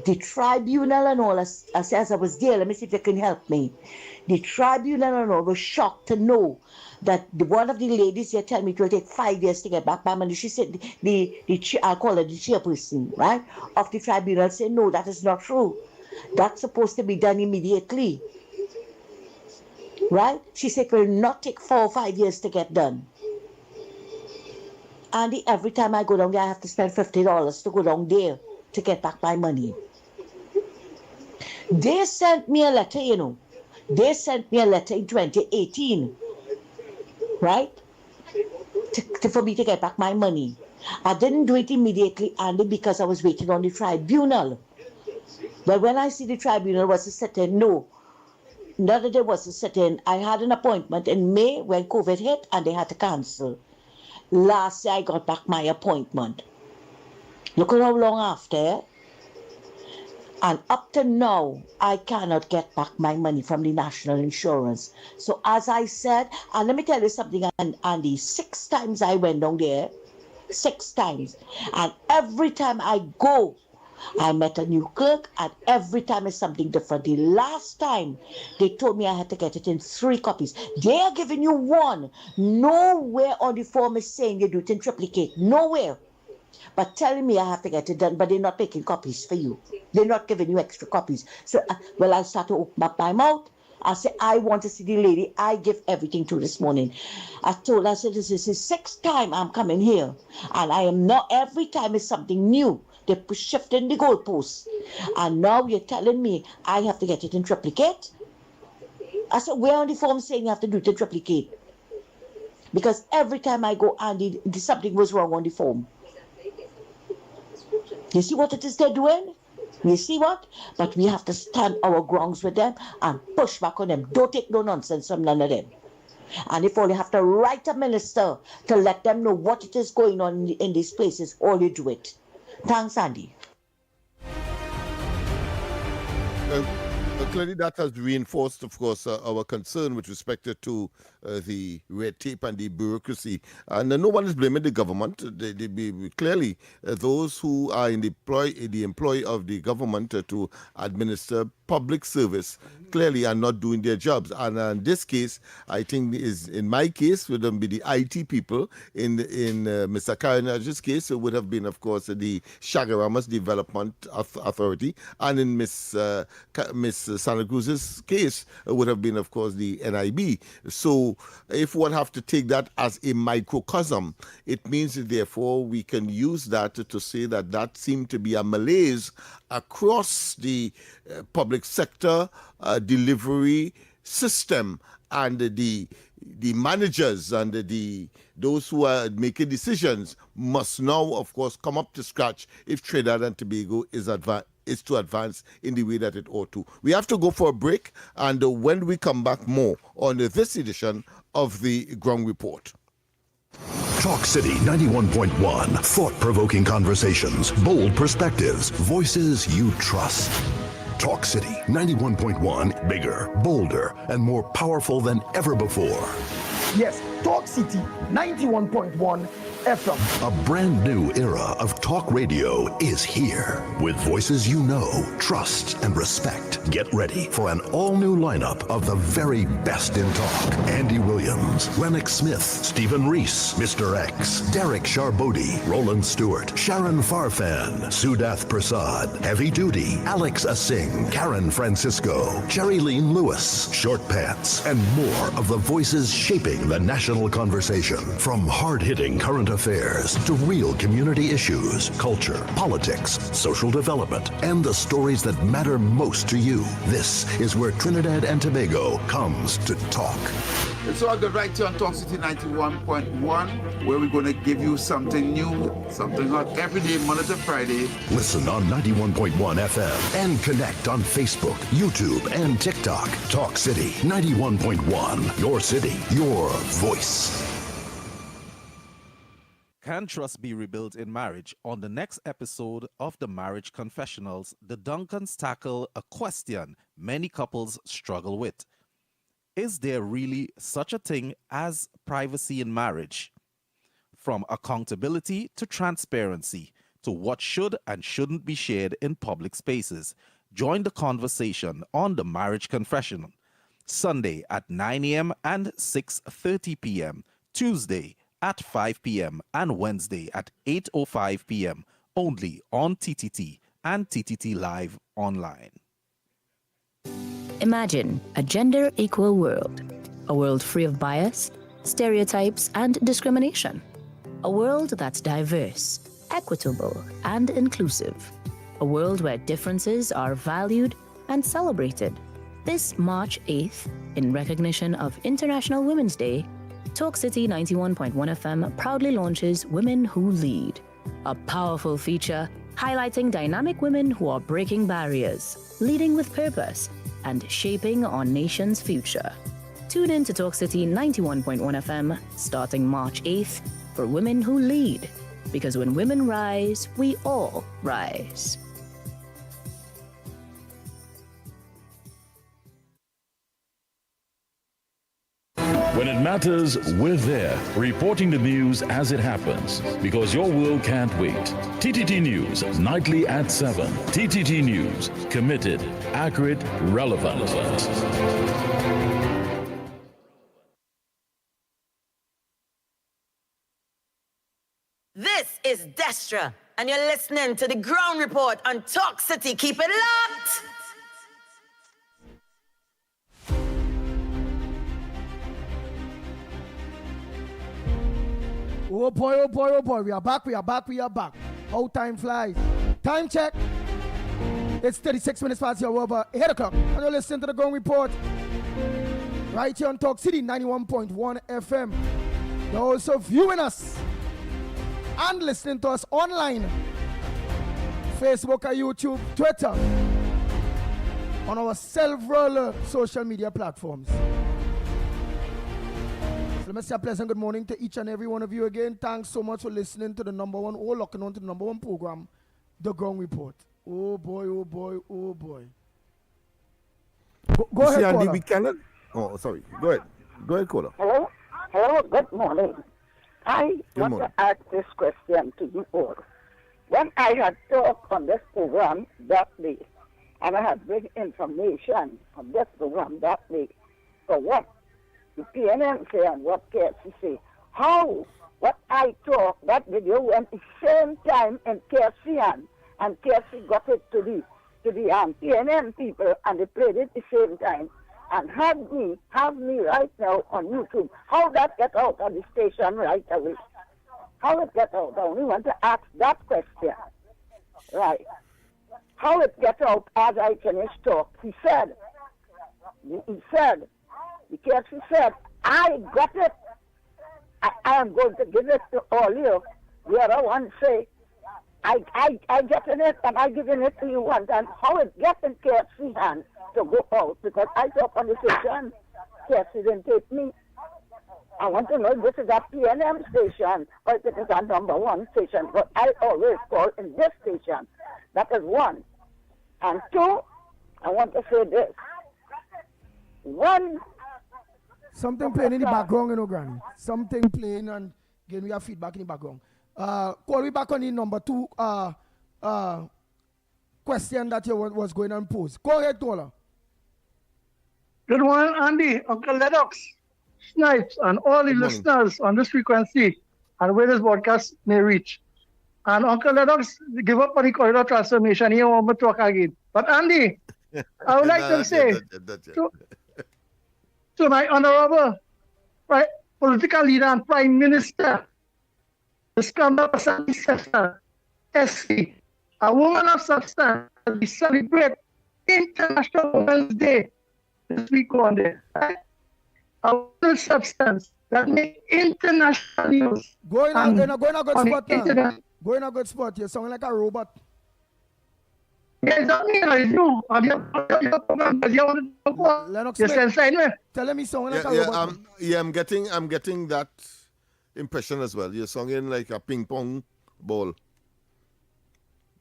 The tribunal and all, as I was there, let me see if they can help me. The tribunal and all was shocked to know that one of the ladies here told me it will take 5 years to get back my money. She said, I call her the chairperson, right, of the tribunal, said, no, that is not true. That's supposed to be done immediately. Right? She said it will not take 4 or 5 years to get done. And every time I go down there, I have to spend $50 to go down there to get back my money. They sent me a letter, you know. They sent me a letter in 2018, right? For me to get back my money. I didn't do it immediately, Andy, because I was waiting on the tribunal. But when I see the tribunal was a certain, no, not that there was a certain, I had an appointment in May when COVID hit and they had to cancel. Last year I got back my appointment. Look at how long after. And up to now, I cannot get back my money from the national insurance. So as I said, and let me tell you something, Andy, 6 times I went down there, 6 times. And every time I go, I met a new clerk, and every time it's something different. The last time, they told me I had to get it in 3 copies. They are giving you 1. Nowhere on the form is saying you do it in triplicate. Nowhere. But telling me I have to get it done, but they're not making copies for you. They're not giving you extra copies. So, I start to open up my mouth. I say, I want to see the lady I give everything to this morning. I told her, I said, this is the 6th time I'm coming here. And I am not, every time it's something new. They're shifting the goalposts. And now you're telling me I have to get it in triplicate? I said, where on the form saying you have to do it in triplicate? Because every time I go, Andy, something was wrong on the form. You see what it is they're doing? You see what? But we have to stand our grounds with them and push back on them. Don't take no nonsense from none of them. And if all you have to write a minister to let them know what it is going on in these places, all you do it. Thanks, Andy. Clearly, that has reinforced, of course, our concern with respect to the red tape and the bureaucracy. And no one is blaming the government. Clearly, those who are in the employ of the government to administer public service clearly are not doing their jobs. And in this case, I think in my case, would be the IT people. In Mr. Karanaj's case, it would have been, of course, the Shagaramas Development Authority. And in Miss Santa Cruz's case, it would have been, of course, the NIB. So if one have to take that as a microcosm, it means that therefore we can use that to say that seemed to be a malaise across the public sector delivery system, and the managers and those who are making decisions must now, of course, come up to scratch if Trinidad and Tobago is to advance in the way that it ought to. We have to go for a break, and when we come back, more on this edition of the Ground Report. Talk City 91.1. Thought-provoking conversations, bold perspectives, voices you trust. Talk City 91.1. Bigger, bolder, and more powerful than ever before. Yes, Talk City 91.1 FM. A brand new era of talk radio is here. With voices you know, trust, and respect. Get ready for an all-new lineup of the very best in talk. Andy Williams, Lennox Smith, Stephen Reese, Mr. X, Derek Charbodi, Roland Stewart, Sharon Farfan, Sudath Prasad, Heavy Duty, Alex Asing, Karen Francisco, Cherry-Leen Lewis, Short Pants, and more of the voices shaping the national conversation. From hard-hitting current affairs to real community issues, culture, politics, social development, and the stories that matter most to you. This is where Trinidad and Tobago comes to talk. It's all good right here on Talk City 91.1, where we're going to give you something new, something hot every day, Monday to Friday. Listen on 91.1 FM and connect on Facebook, YouTube, and TikTok. Talk City 91.1. Your city, your voice. Can trust be rebuilt in marriage? On the next episode of the Marriage Confessionals, the Duncans tackle a question many couples struggle with. Is there really such a thing as privacy in marriage? From accountability to transparency to what should and shouldn't be shared in public spaces. Join the conversation on the Marriage Confessional, Sunday at 9 a.m. and 6:30 p.m., Tuesday at 5 p.m. and Wednesday at 8:05 p.m. only on TTT and TTT Live Online. Imagine a gender-equal world. A world free of bias, stereotypes, and discrimination. A world that's diverse, equitable, and inclusive. A world where differences are valued and celebrated. This March 8th, in recognition of International Women's Day, Talk City 91.1 FM proudly launches Women Who Lead, a powerful feature highlighting dynamic women who are breaking barriers, leading with purpose, and shaping our nation's future. Tune in to Talk City 91.1 FM starting March 8th for Women Who Lead, because when women rise, we all rise. When it matters, we're there, reporting the news as it happens, because your world can't wait. TTT News, nightly at 7. TTT News, committed, accurate, relevant. This is Destra, and you're listening to the Ground Report on Talk City. Keep it locked! Oh boy, oh boy, oh boy. We are back. How time flies. Time check. It's 36 minutes past your over 8 o'clock. And you're listening to the Ground Report. Right here on Talk City 91.1 FM. You're also viewing us and listening to us online. Facebook or YouTube, Twitter. On our several social media platforms. Let me say a pleasant good morning to each and every one of you again. Thanks so much for listening to the number one, or locking on to the number one program, The Ground Report. Oh boy, oh boy, oh boy. Go ahead, Andy, caller. we cannot. Oh, sorry. Go ahead, caller. Hello? Hello, good morning. I want to ask this question to you all. When I had talked on this program that day, and I had bring information on this program that day, for what the PNN say and what KFC say, how what I talk, that video went the same time in KFC and KFC got it to the PNN people, and they played it the same time and have me right now on YouTube. How that get out of the station right away? How it get out? I only want to ask that question. Right. How it get out as I finish talk? He said, the KFC said, I got it. I am going to give it to all you. The other one say, I getting it and I giving it to you one time. How it get in KFC hands to go out? Because I talk on the station, KFC didn't take me. want to know if this is a PNM station or if it is a number one station. But I always call in this station. That is one. And two, I want to say this. One. Something playing in the background, you know, Granny. Something playing and getting we have feedback in the background. Call me back on the number two question that you was going to pose. Go ahead, caller. Good morning, Andy, Uncle Lennox, Snipes, and all the listeners on this frequency and where this broadcast may reach. And Uncle Lennox, give up on the corridor transformation. He won't talk again. But Andy, I would like to say to my honorable political leader and prime minister, the scandal of SC, a woman of substance, we celebrate International Women's Day this week on there. Right? A woman of substance that makes international news. Go in a good spot now. Go in a good spot. You're sounding like a robot. Yeah, that means I do. Lennox Smith, tell me sounding like a robot. I'm getting that impression as well. You're sounding like a ping pong ball.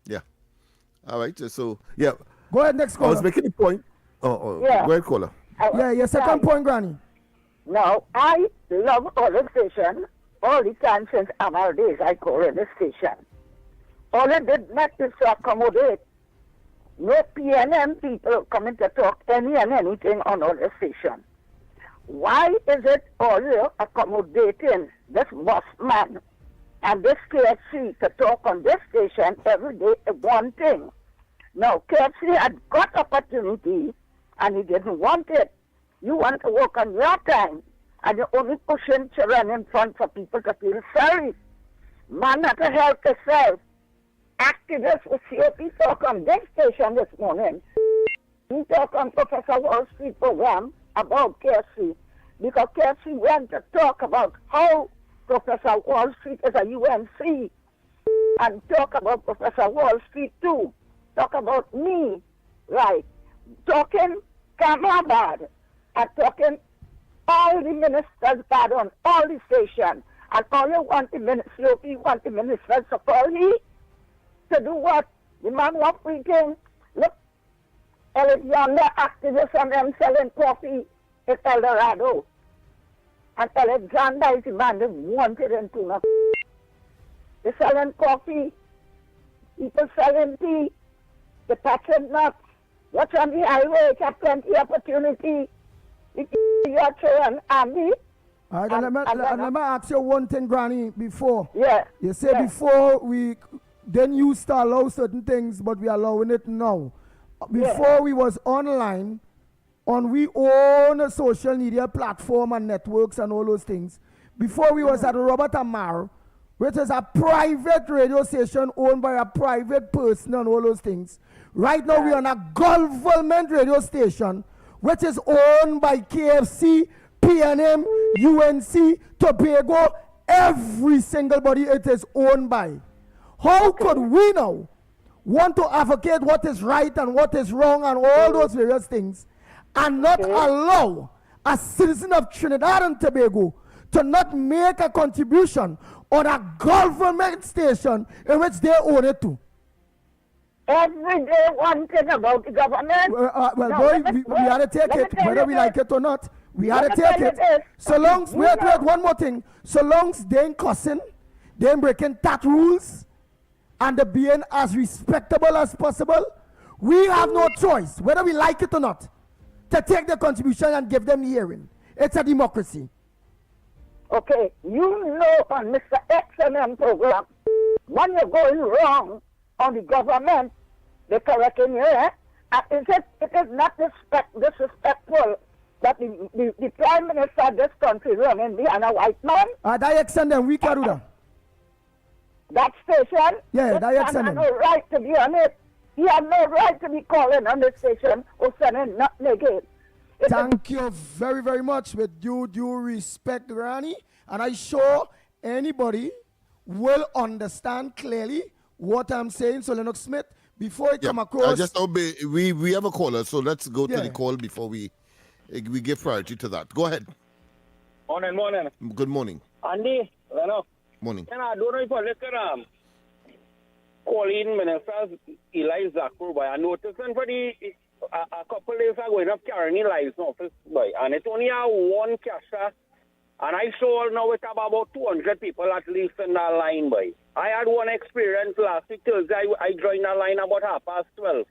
Yeah. All right. So yeah. Go ahead, next caller. I was making a point. Go ahead, caller. Yeah, your second point, Granny. Now, I love all the station. All the time since our days, I call in the station. All I did not is to accommodate no PNM people coming to talk anything on all the station. Why is it all you accommodating this boss man and this KFC to talk on this station every day one thing? Now, KFC had got opportunity and he didn't want it. You want to work on your time and you're only pushing children in front for people to feel sorry. Man, not to help yourself. Activists with COP talk on this station this morning. He talk on Professor Wall Street program about KFC because KFC went to talk about how Professor Wall Street is a UNC and talk about Professor Wall Street too. Talk about me, right? Talking camera bad and talking all the ministers bad on all the stations. And all you want the ministers, you want the ministers to call me to do what? The man was freaking. Look, yonder activists and them selling coffee in El Dorado. And Alexander is the man that wanted in Tuna. They're selling coffee, people selling tea, they're patching nuts. What's on the highway? It's a plenty opportunity. Your children, Andy. All right, let me ask you one thing, Granny, before. Yeah. You say before we then used to allow certain things, but we are allowing it now. Before we was online, on we own a social media platform and networks and all those things. Before we was at Robert Amar, which is a private radio station owned by a private person and all those things. Right now we are on a government radio station, which is owned by KFC, PNM, UNC, Tobago, every single body it is owned by. How could we now want to advocate what is right and what is wrong and all those various things and not allow a citizen of Trinidad and Tobago to not make a contribution on a government station in which they own it to? Every day one thing about the government. We had to take it, whether we like it or not. We had to take it. So long, wait, one more thing. So long as they ain't cussing, they ain't breaking that rules, and they being as respectable as possible, we have no choice, whether we like it or not, to take the contribution and give them the hearing. It's a democracy. Okay, you know on Mr. XMM program, when you're going wrong on the government, they're correcting you, eh? It is not disrespectful that the Prime Minister of this country running behind a white man. That extend them, we can do that. That station? Yeah, that extend them. He has no right to be on it. He has no right to be calling on this station or sending nothing again. Thank you very, very much. With due respect, Granny, and I'm sure anybody will understand clearly what I'm saying. So, Lennox Smith, before I come across... we have a caller, so let's go to the call before we give priority to that. Go ahead. Morning. Good morning. Andy, Lennox. Morning. And I don't know if I look at calling ministers Eli Zachary, boy. I noticed for a couple days ago enough carrying Eli's office, boy. And it's only a one cashier. And I saw now it have about 200 people at least in that line, boy. I had one experience last week Thursday. I joined that line about 12:30.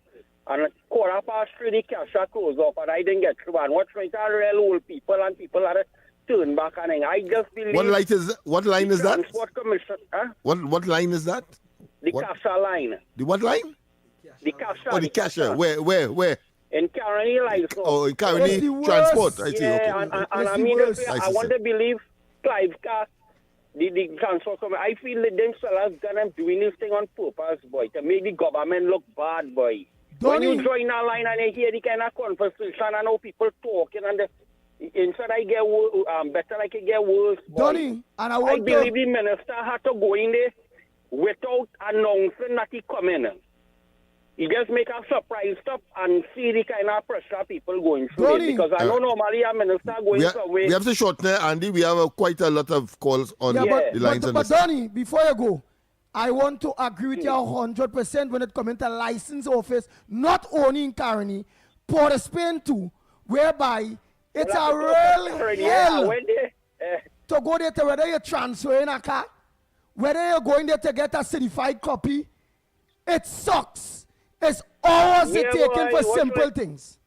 And 3:15 the cashier closed up and I didn't get through. And what's right are real old people and people are turn back and I just believe What line is that? Transport Commission, huh? What line is that? The cashier line. The what line? The cashier. Oh, the cashier. Where? In Caroni, like so. Oh, in Caroni Transport. I see. Yeah, Okay. and I mean, I want to believe Clive Car, the transport company. I feel that them fellas gonna doing this thing on purpose, boy, to make the government look bad, boy. When you join a line and you hear the kind of conversation and how people talking and instead I get better, I can get worse. Donny, and I believe the minister had to go in there without announcing that he coming. He just make a surprise stop and see the kind of pressure people going through it. Because I know normally a minister going somewhere. We have to shorten it, Andy. We have quite a lot of calls on the lines. But Donny, before you go, I want to agree with you 100% when it comes to license office, not only in Caroni, Port of Spain too, whereby it's a real hell to go there to whether you're transferring a car, whether you're going there to get a certified copy. It sucks. It's hours it taking for simple things.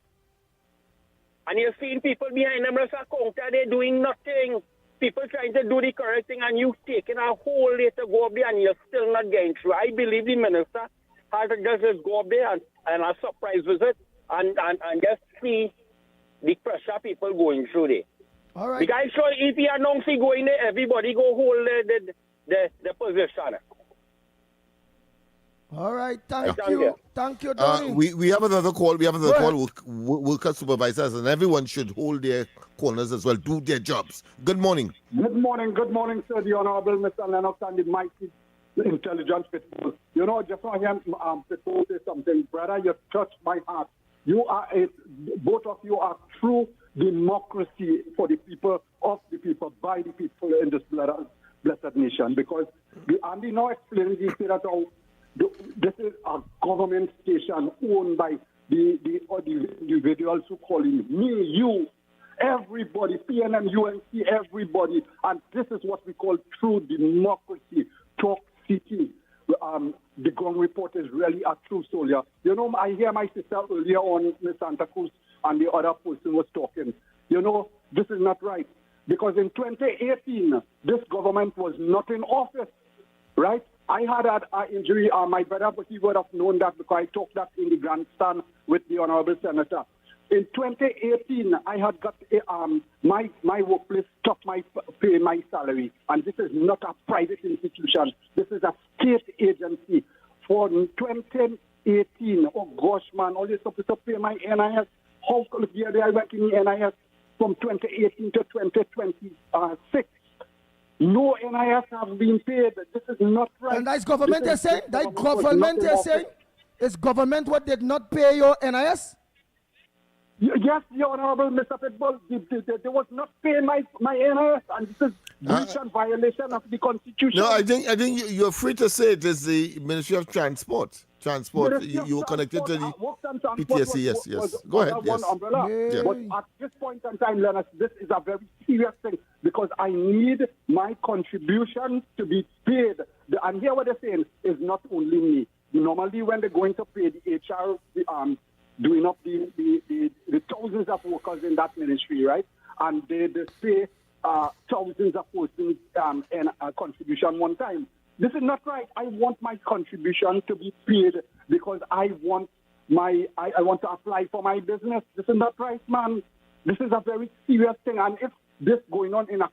And you're seeing people behind them as a counter, they're doing nothing. People trying to do the correct thing and you taking a whole day to go up there and you're still not getting through. I believe the minister has to just go up there and a surprise visit and just see the pressure people going through there. All right. Because sure if he announces he going there, everybody go hold the position. All right, thank you. Thank you, Donny. We have another call. Worker supervisors, and everyone should hold their corners as well, do their jobs. Good morning. Good morning, sir. The Honorable Mr. Lennox and the mighty intelligence people. You know, just want him to say something. Brother, you touched my heart. Both of you are true democracy for the people, of the people, by the people in this blessed nation. Because Andy now explained this that this is a government station owned by the individuals who call him me, you, everybody, PNM, UNC, everybody. And this is what we call true democracy, Talk City. The ground report is really a true soldier. You know, I hear my sister earlier on, Ms. Santa Cruz, and the other person was talking. You know, this is not right. Because in 2018, this government was not in office, right? I had an injury. My brother, but he would have known that because I talked that in the grandstand with the Honorable Senator. In 2018, I had got my workplace stopped pay my salary. And this is not a private institution. This is a state agency. For 2018, oh gosh, man, all this supposed to pay my NIS. How could I work in the NIS from 2018 to 2026? No NIS have been paid. This is not right. And that's government is saying? That government is saying? Is government what did not pay your NIS? Yes, Your Honorable Mr. Pitbull, they was not paying my NIS, and this is breach and violation of the Constitution. No, I think you're free to say it is the Ministry of Transport. You were connected to the PTSC, yes. Go ahead, yes. Yeah. But at this point in time, Lennox, this is a very serious thing because I need my contribution to be paid. And here what they're saying is not only me. Normally when they're going to pay the HR, doing up the thousands of workers in that ministry, right? And they pay thousands of persons in a contribution one time. This is not right. I want my contribution to be paid because I want to apply for my business. This is not right, man. This is a very serious thing. And if this going on in a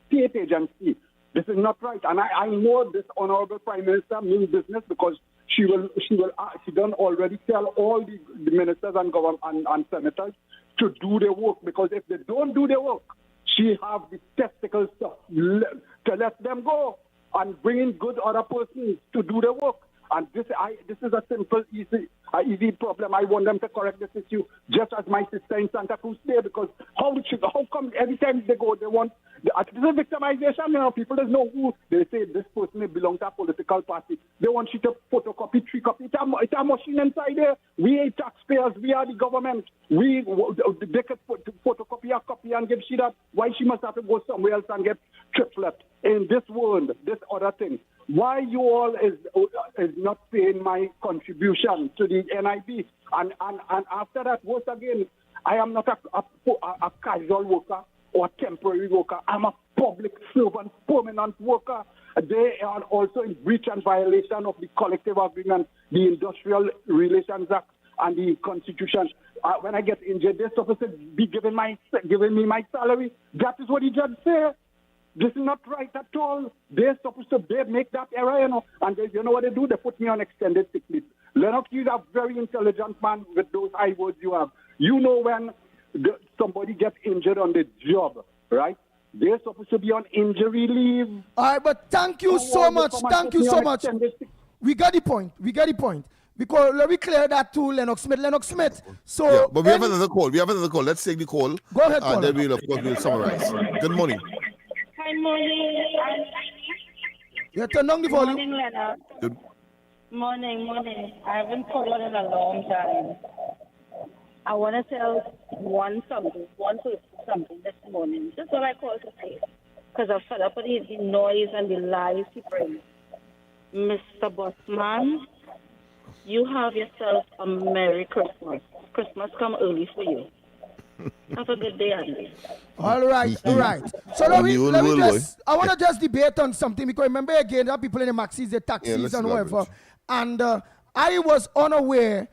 state agency, this is not right. And I know this Honorable Prime Minister means business because she done already tell all the ministers and government and senators to do their work, because if they don't do their work, she have the testicles to let them go and bring in good other persons to do the work. And this is a simple, easy an EV problem. I want them to correct this issue, just as my sister in Santa Cruz did, because how come every time they go, they want, this is victimization, you know, people don't know who, they say this person belongs to a political party. They want you to photocopy, 3 copy. It's a machine inside there. We are taxpayers, we are the government. They could photocopy a copy and give she that. Why she must have to go somewhere else and get triplet in this world, this other thing? Why you all is not paying my contribution to the NIB? And after that, once again, I am not a casual worker or temporary worker. I'm a public servant, permanent worker. They are also in breach and violation of the collective agreement, the Industrial Relations Act, and the Constitution. When I get injured, they're supposed to be giving me my salary. That is what the judge said. This is not right at all. They're supposed to make that error, you know. And you know what they do? They put me on extended sick leave. Lennox, you're a very intelligent man with those high words you have. You know when somebody gets injured on the job, right? They're supposed to be on injury leave. All right, but thank you so much. Thank you so much. We got the point. Because let me clear that to Lennox Smith. Lennox Smith. So, yeah, but we have another call. Let's take the call. Go ahead, and then we'll summarize. Good morning. Hi, morning. You turn down the volume. Morning, Lennox. Good Morning. I haven't called in a long time. I want to tell one person something this morning. That's all I called to say. Because I'm fed up with the noise and the lies he brings. Mr. Bossman, you have yourself a Merry Christmas. Christmas come early for you. Have a good day, Andy. All right. So let me just, I want to just debate on something, because remember again, there are people in the maxis, the taxis and whatever. And I was unaware,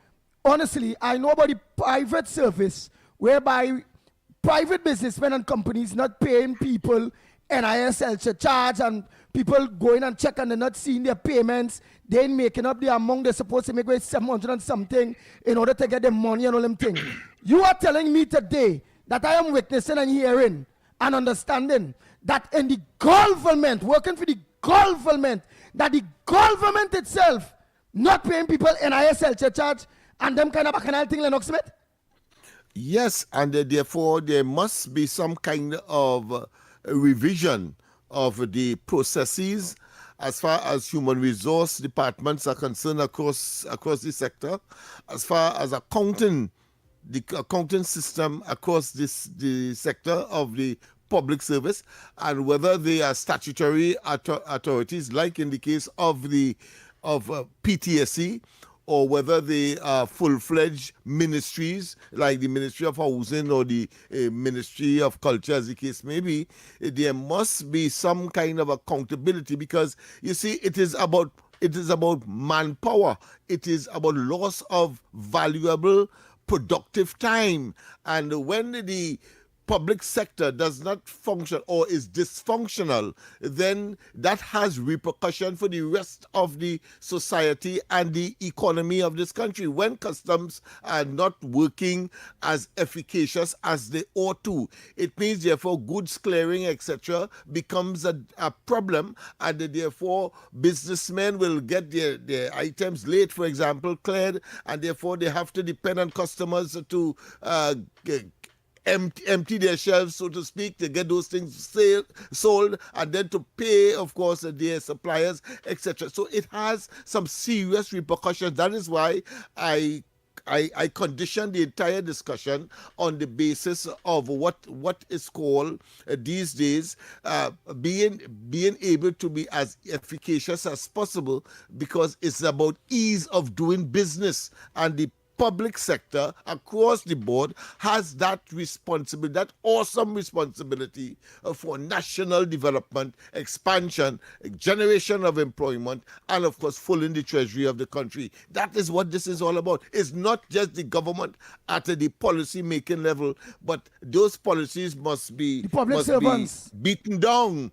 honestly, I know about the private service whereby private businessmen and companies not paying people NISL charge, and people going and check and they're not seeing their payments. They ain't making up the amount they're supposed to make with 700 and something in order to get the money and all them things. You are telling me today that I am witnessing and hearing and understanding that in the government, working for the government, that the government itself not paying people NISL charge and them kind of bacchanal thing, Lennox Smith? Yes, and therefore there must be some kind of revision of the processes as far as human resource departments are concerned across the sector, as far as the accounting system across the sector of the public service, and whether they are statutory authorities, like in the case of PTSC, or whether they are full-fledged ministries like the Ministry of Housing or the Ministry of Culture, as the case may be. There must be some kind of accountability, because you see, it is about manpower. It is about loss of valuable, productive time. And when the public sector does not function or is dysfunctional, then that has repercussion for the rest of the society and the economy of this country. When customs are not working as efficacious as they ought to, it means therefore goods clearing, etc., becomes a problem, and therefore businessmen will get their items late, for example, cleared, and therefore they have to depend on customers to empty their shelves, so to speak, to get those things sold, and then to pay, of course, their suppliers, etc. So it has some serious repercussions. That is why I condition the entire discussion on the basis of what is called these days being able to be as efficacious as possible, because it's about ease of doing business, and the public sector across the board has that responsibility, that awesome responsibility for national development, expansion, generation of employment, and of course filling the treasury of the country. That is what this is all about. It's not just the government at the policy making level, but those policies must be beaten down,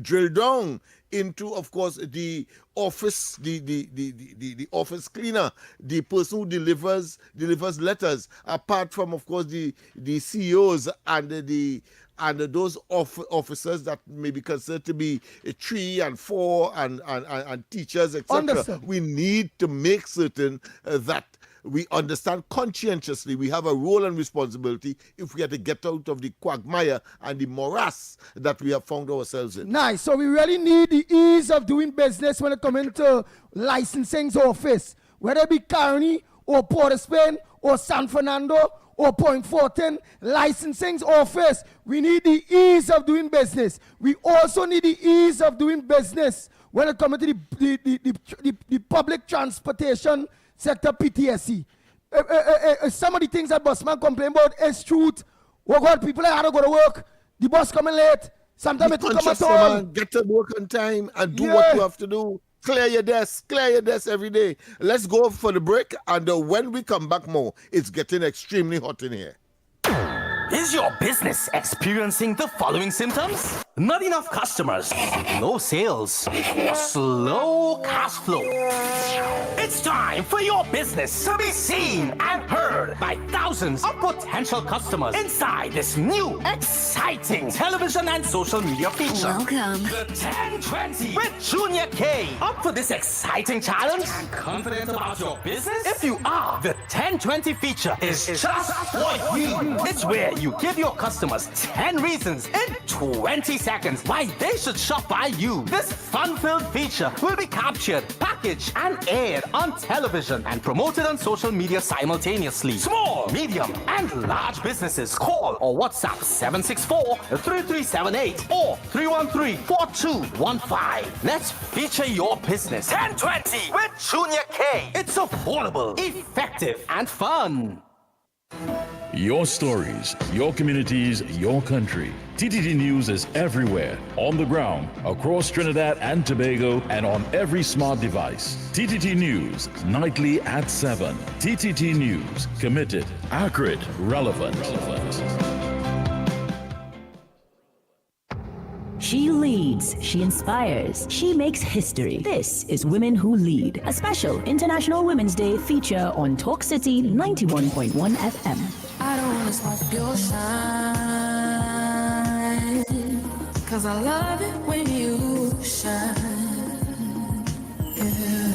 drilled down into, of course, the office, the office cleaner, the person who delivers letters, apart from, of course, the CEOs and the and those officers that may be considered to be 3 and 4 and teachers, etc. Understood. We need to make certain that we understand conscientiously we have a role and responsibility if we are to get out of the quagmire and the morass that we have found ourselves in. Nice. So we really need the ease of doing business when it comes into licensing office, whether it be Carney or Port of Spain or San Fernando or Point Fortin, licensing office. We need the ease of doing business. We also need the ease of doing business when it comes to the public transportation sector, PTSC. Some of the things that busman complain about is truth. Oh God, people are to go to work. The bus coming late. Sometimes it come at all. Get to work on time and do what you have to do. Clear your desk every day. Let's go for the break, and when we come back more, it's getting extremely hot in here. Is your business experiencing the following symptoms? Not enough customers, no sales, or slow cash flow. It's time for your business to be seen and heard by thousands of potential customers inside this new, exciting television and social media feature. Welcome. The 1020 with Junior K. Up for this exciting challenge and confident about your business? If you are, the 1020 feature is just for you. It's where you give your customers 10 reasons in 20 seconds why they should shop by you. This fun-filled feature will be captured, packaged, and aired on television and promoted on social media simultaneously. Small, medium, and large businesses call or WhatsApp 764-3378 or 313-4215. Let's feature your business. 1020 with Junior K. It's affordable, effective, and fun. Your stories, your communities, your country. TTT News is everywhere, on the ground, across Trinidad and Tobago, and on every smart device. TTT News, nightly at 7. TTT News, committed, accurate, relevant. She leads, she inspires, she makes history. This is Women Who Lead, a special International Women's Day feature on Talk City 91.1 FM. I don't wanna stop your shine, 'cause I love it when you shine. Yeah.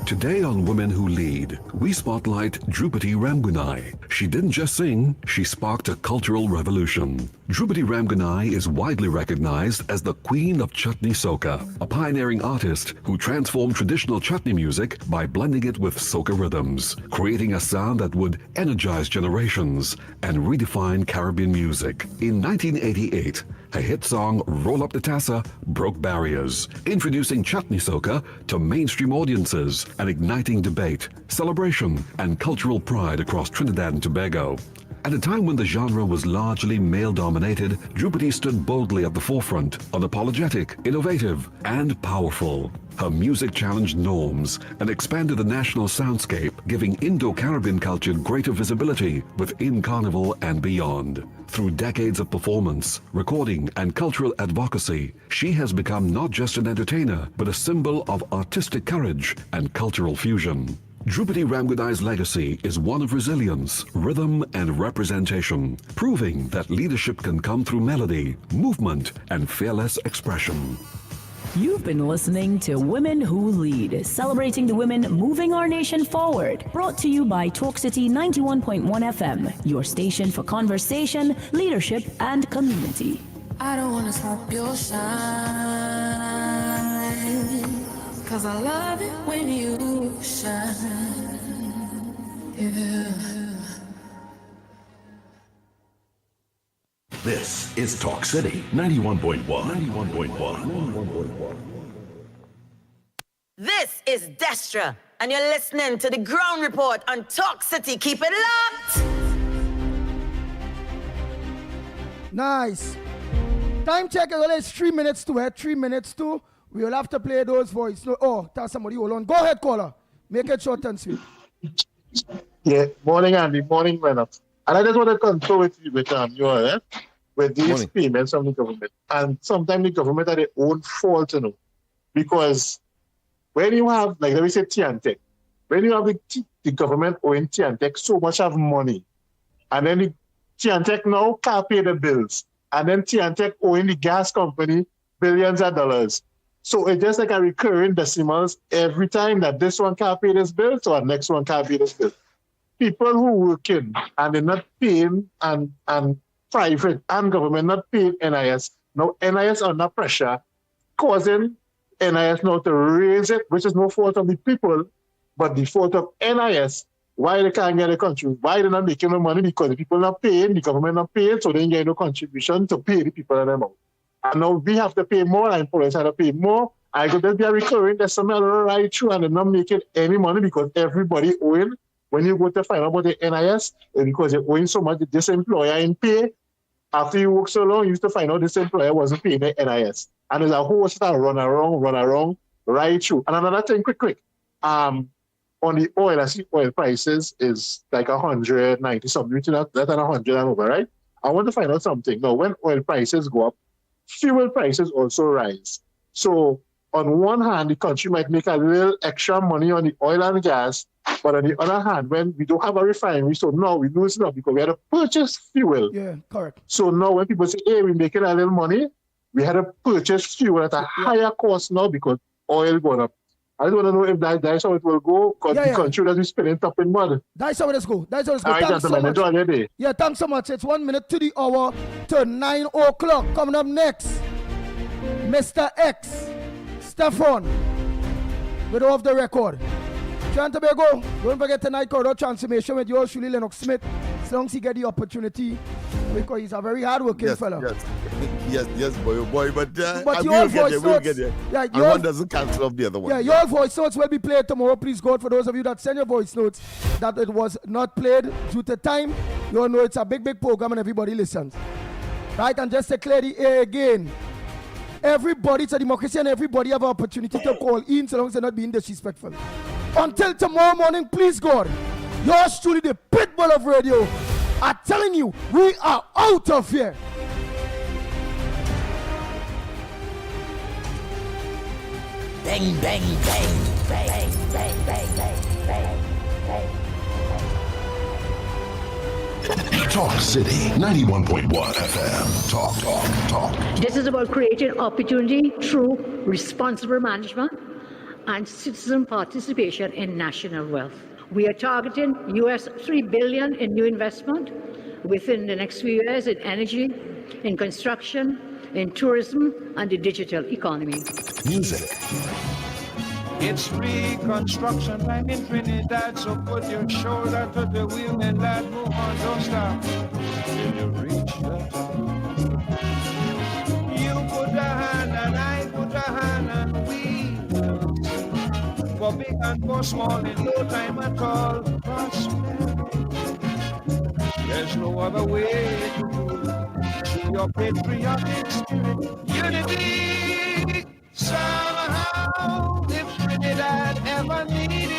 Today on Women Who Lead, we spotlight Drupati Ramgunai. She didn't just sing, she sparked a cultural revolution. Drupati Ramgunai is widely recognized as the queen of chutney soca, a pioneering artist who transformed traditional chutney music by blending it with soca rhythms, creating a sound that would energize generations and redefine Caribbean music. In 1988, her hit song Roll Up the Tassa broke barriers, introducing chutney soca to mainstream audiences and igniting debate, celebration, and cultural pride across Trinidad and Tobago. At a time when the genre was largely male-dominated, Drupati stood boldly at the forefront, unapologetic, innovative, and powerful. Her music challenged norms and expanded the national soundscape, giving Indo-Caribbean culture greater visibility within Carnival and beyond. Through decades of performance, recording, and cultural advocacy, she has become not just an entertainer, but a symbol of artistic courage and cultural fusion. Drupati Ramgunai's legacy is one of resilience, rhythm, and representation, proving that leadership can come through melody, movement, and fearless expression. You've been listening to Women Who Lead, celebrating the women moving our nation forward. Brought to you by Talk City 91.1 FM, your station for conversation, leadership, and community. I don't wanna stop your shine, 'cause I love it when you shine. Yeah. This is Talk City 91.1. This is Destra, and you're listening to the Ground Report on Talk City. Keep it locked. Nice. Time check is only 3 minutes to it. 3 minutes to. We will have to play those voices. Oh, tell somebody hold on. Go ahead, caller. Make it short and sweet. Yeah, morning, Andy. Morning, Lennox. And I just want to consult with you with with these payments from the government. And sometimes the government are their own fault, because when you have, like, let me say Tiantec, when you have the government owing Tiantec so much of money, and then the Tiantec now can't pay the bills, and then TNTech owing the gas company billions of dollars. So it's just like a recurring decimals every time that this one can't pay this bill, so our next one can't pay this bill. People who working and they're not paying, and private and government not paying NIS. Now NIS under pressure, causing NIS now to raise it, which is no fault of the people, but the fault of NIS. Why they can't get the country? Why they're not making no money? Because the people not paying, the government not paying, so they ain't get no contribution to pay the people and them out. And now we have to pay more, and police have to pay more. I could just be a recurring, there's some other right through, and they're not making any money because everybody owing. When you go to find out about the NIS, it's because you're owing so much, this employer in pay. After you work so long, you used to find out this employer wasn't paying the NIS. And there's a whole sort of run around, right through. And another thing, quick. On the oil, I see oil prices is like 190 something, between that and 100 and over, right? I want to find out something. Now, when oil prices go up, fuel prices also rise. So on one hand, the country might make a little extra money on the oil and gas, but on the other hand, when we don't have a refinery, so now we lose it up because we had to purchase fuel. Yeah, correct. So now when people say, hey, we're making a little money, we had to purchase fuel at a higher cost now because oil going up. I don't want to know if that's how it will go, because the country will be spinning top in mud. That's how it go. That's how it go. All right, Thanks so much. enjoy your day. Yeah, thanks so much. It's 1 minute to the hour to 9 o'clock. Coming up next, Mr. X, Stefan, with Off the Record. Trying to go. Don't forget tonight, Corridor Transformation with yours, truly, Lennox Smith. As long as he get the opportunity, because he's a very hard-working fella. Yes, boy. But your voice we'll get there. Yeah, and one doesn't cancel off the other one. Yeah, your voice notes will be played tomorrow. Please, God, for those of you that send your voice notes that it was not played due to time, you all know it's a big program and everybody listens. Right, and just to clear the air again, everybody, it's a democracy and everybody have an opportunity to call in so long as they're not being disrespectful. Until tomorrow morning, please, God, yours truly, the pitbull of radio, are telling you, we are out of here. Bang, bang, bang, bang, bang, bang, bang, bang. Talk City 91.1 FM. Talk. This is about creating opportunity through responsible management and citizen participation in national wealth. We are targeting US $3 billion in new investment within the next few years in energy, in construction, in tourism, and the digital economy. Music. It's reconstruction time in Trinidad, so put your shoulder to the wheel and lad, move on, don't stop till you reach the top. You put a hand and I put a hand and we will see. For big and for small in no time at all, prosperity. There's no other way to do it. Show your patriotic spirit, unity. Somehow, if Trinidad ever needed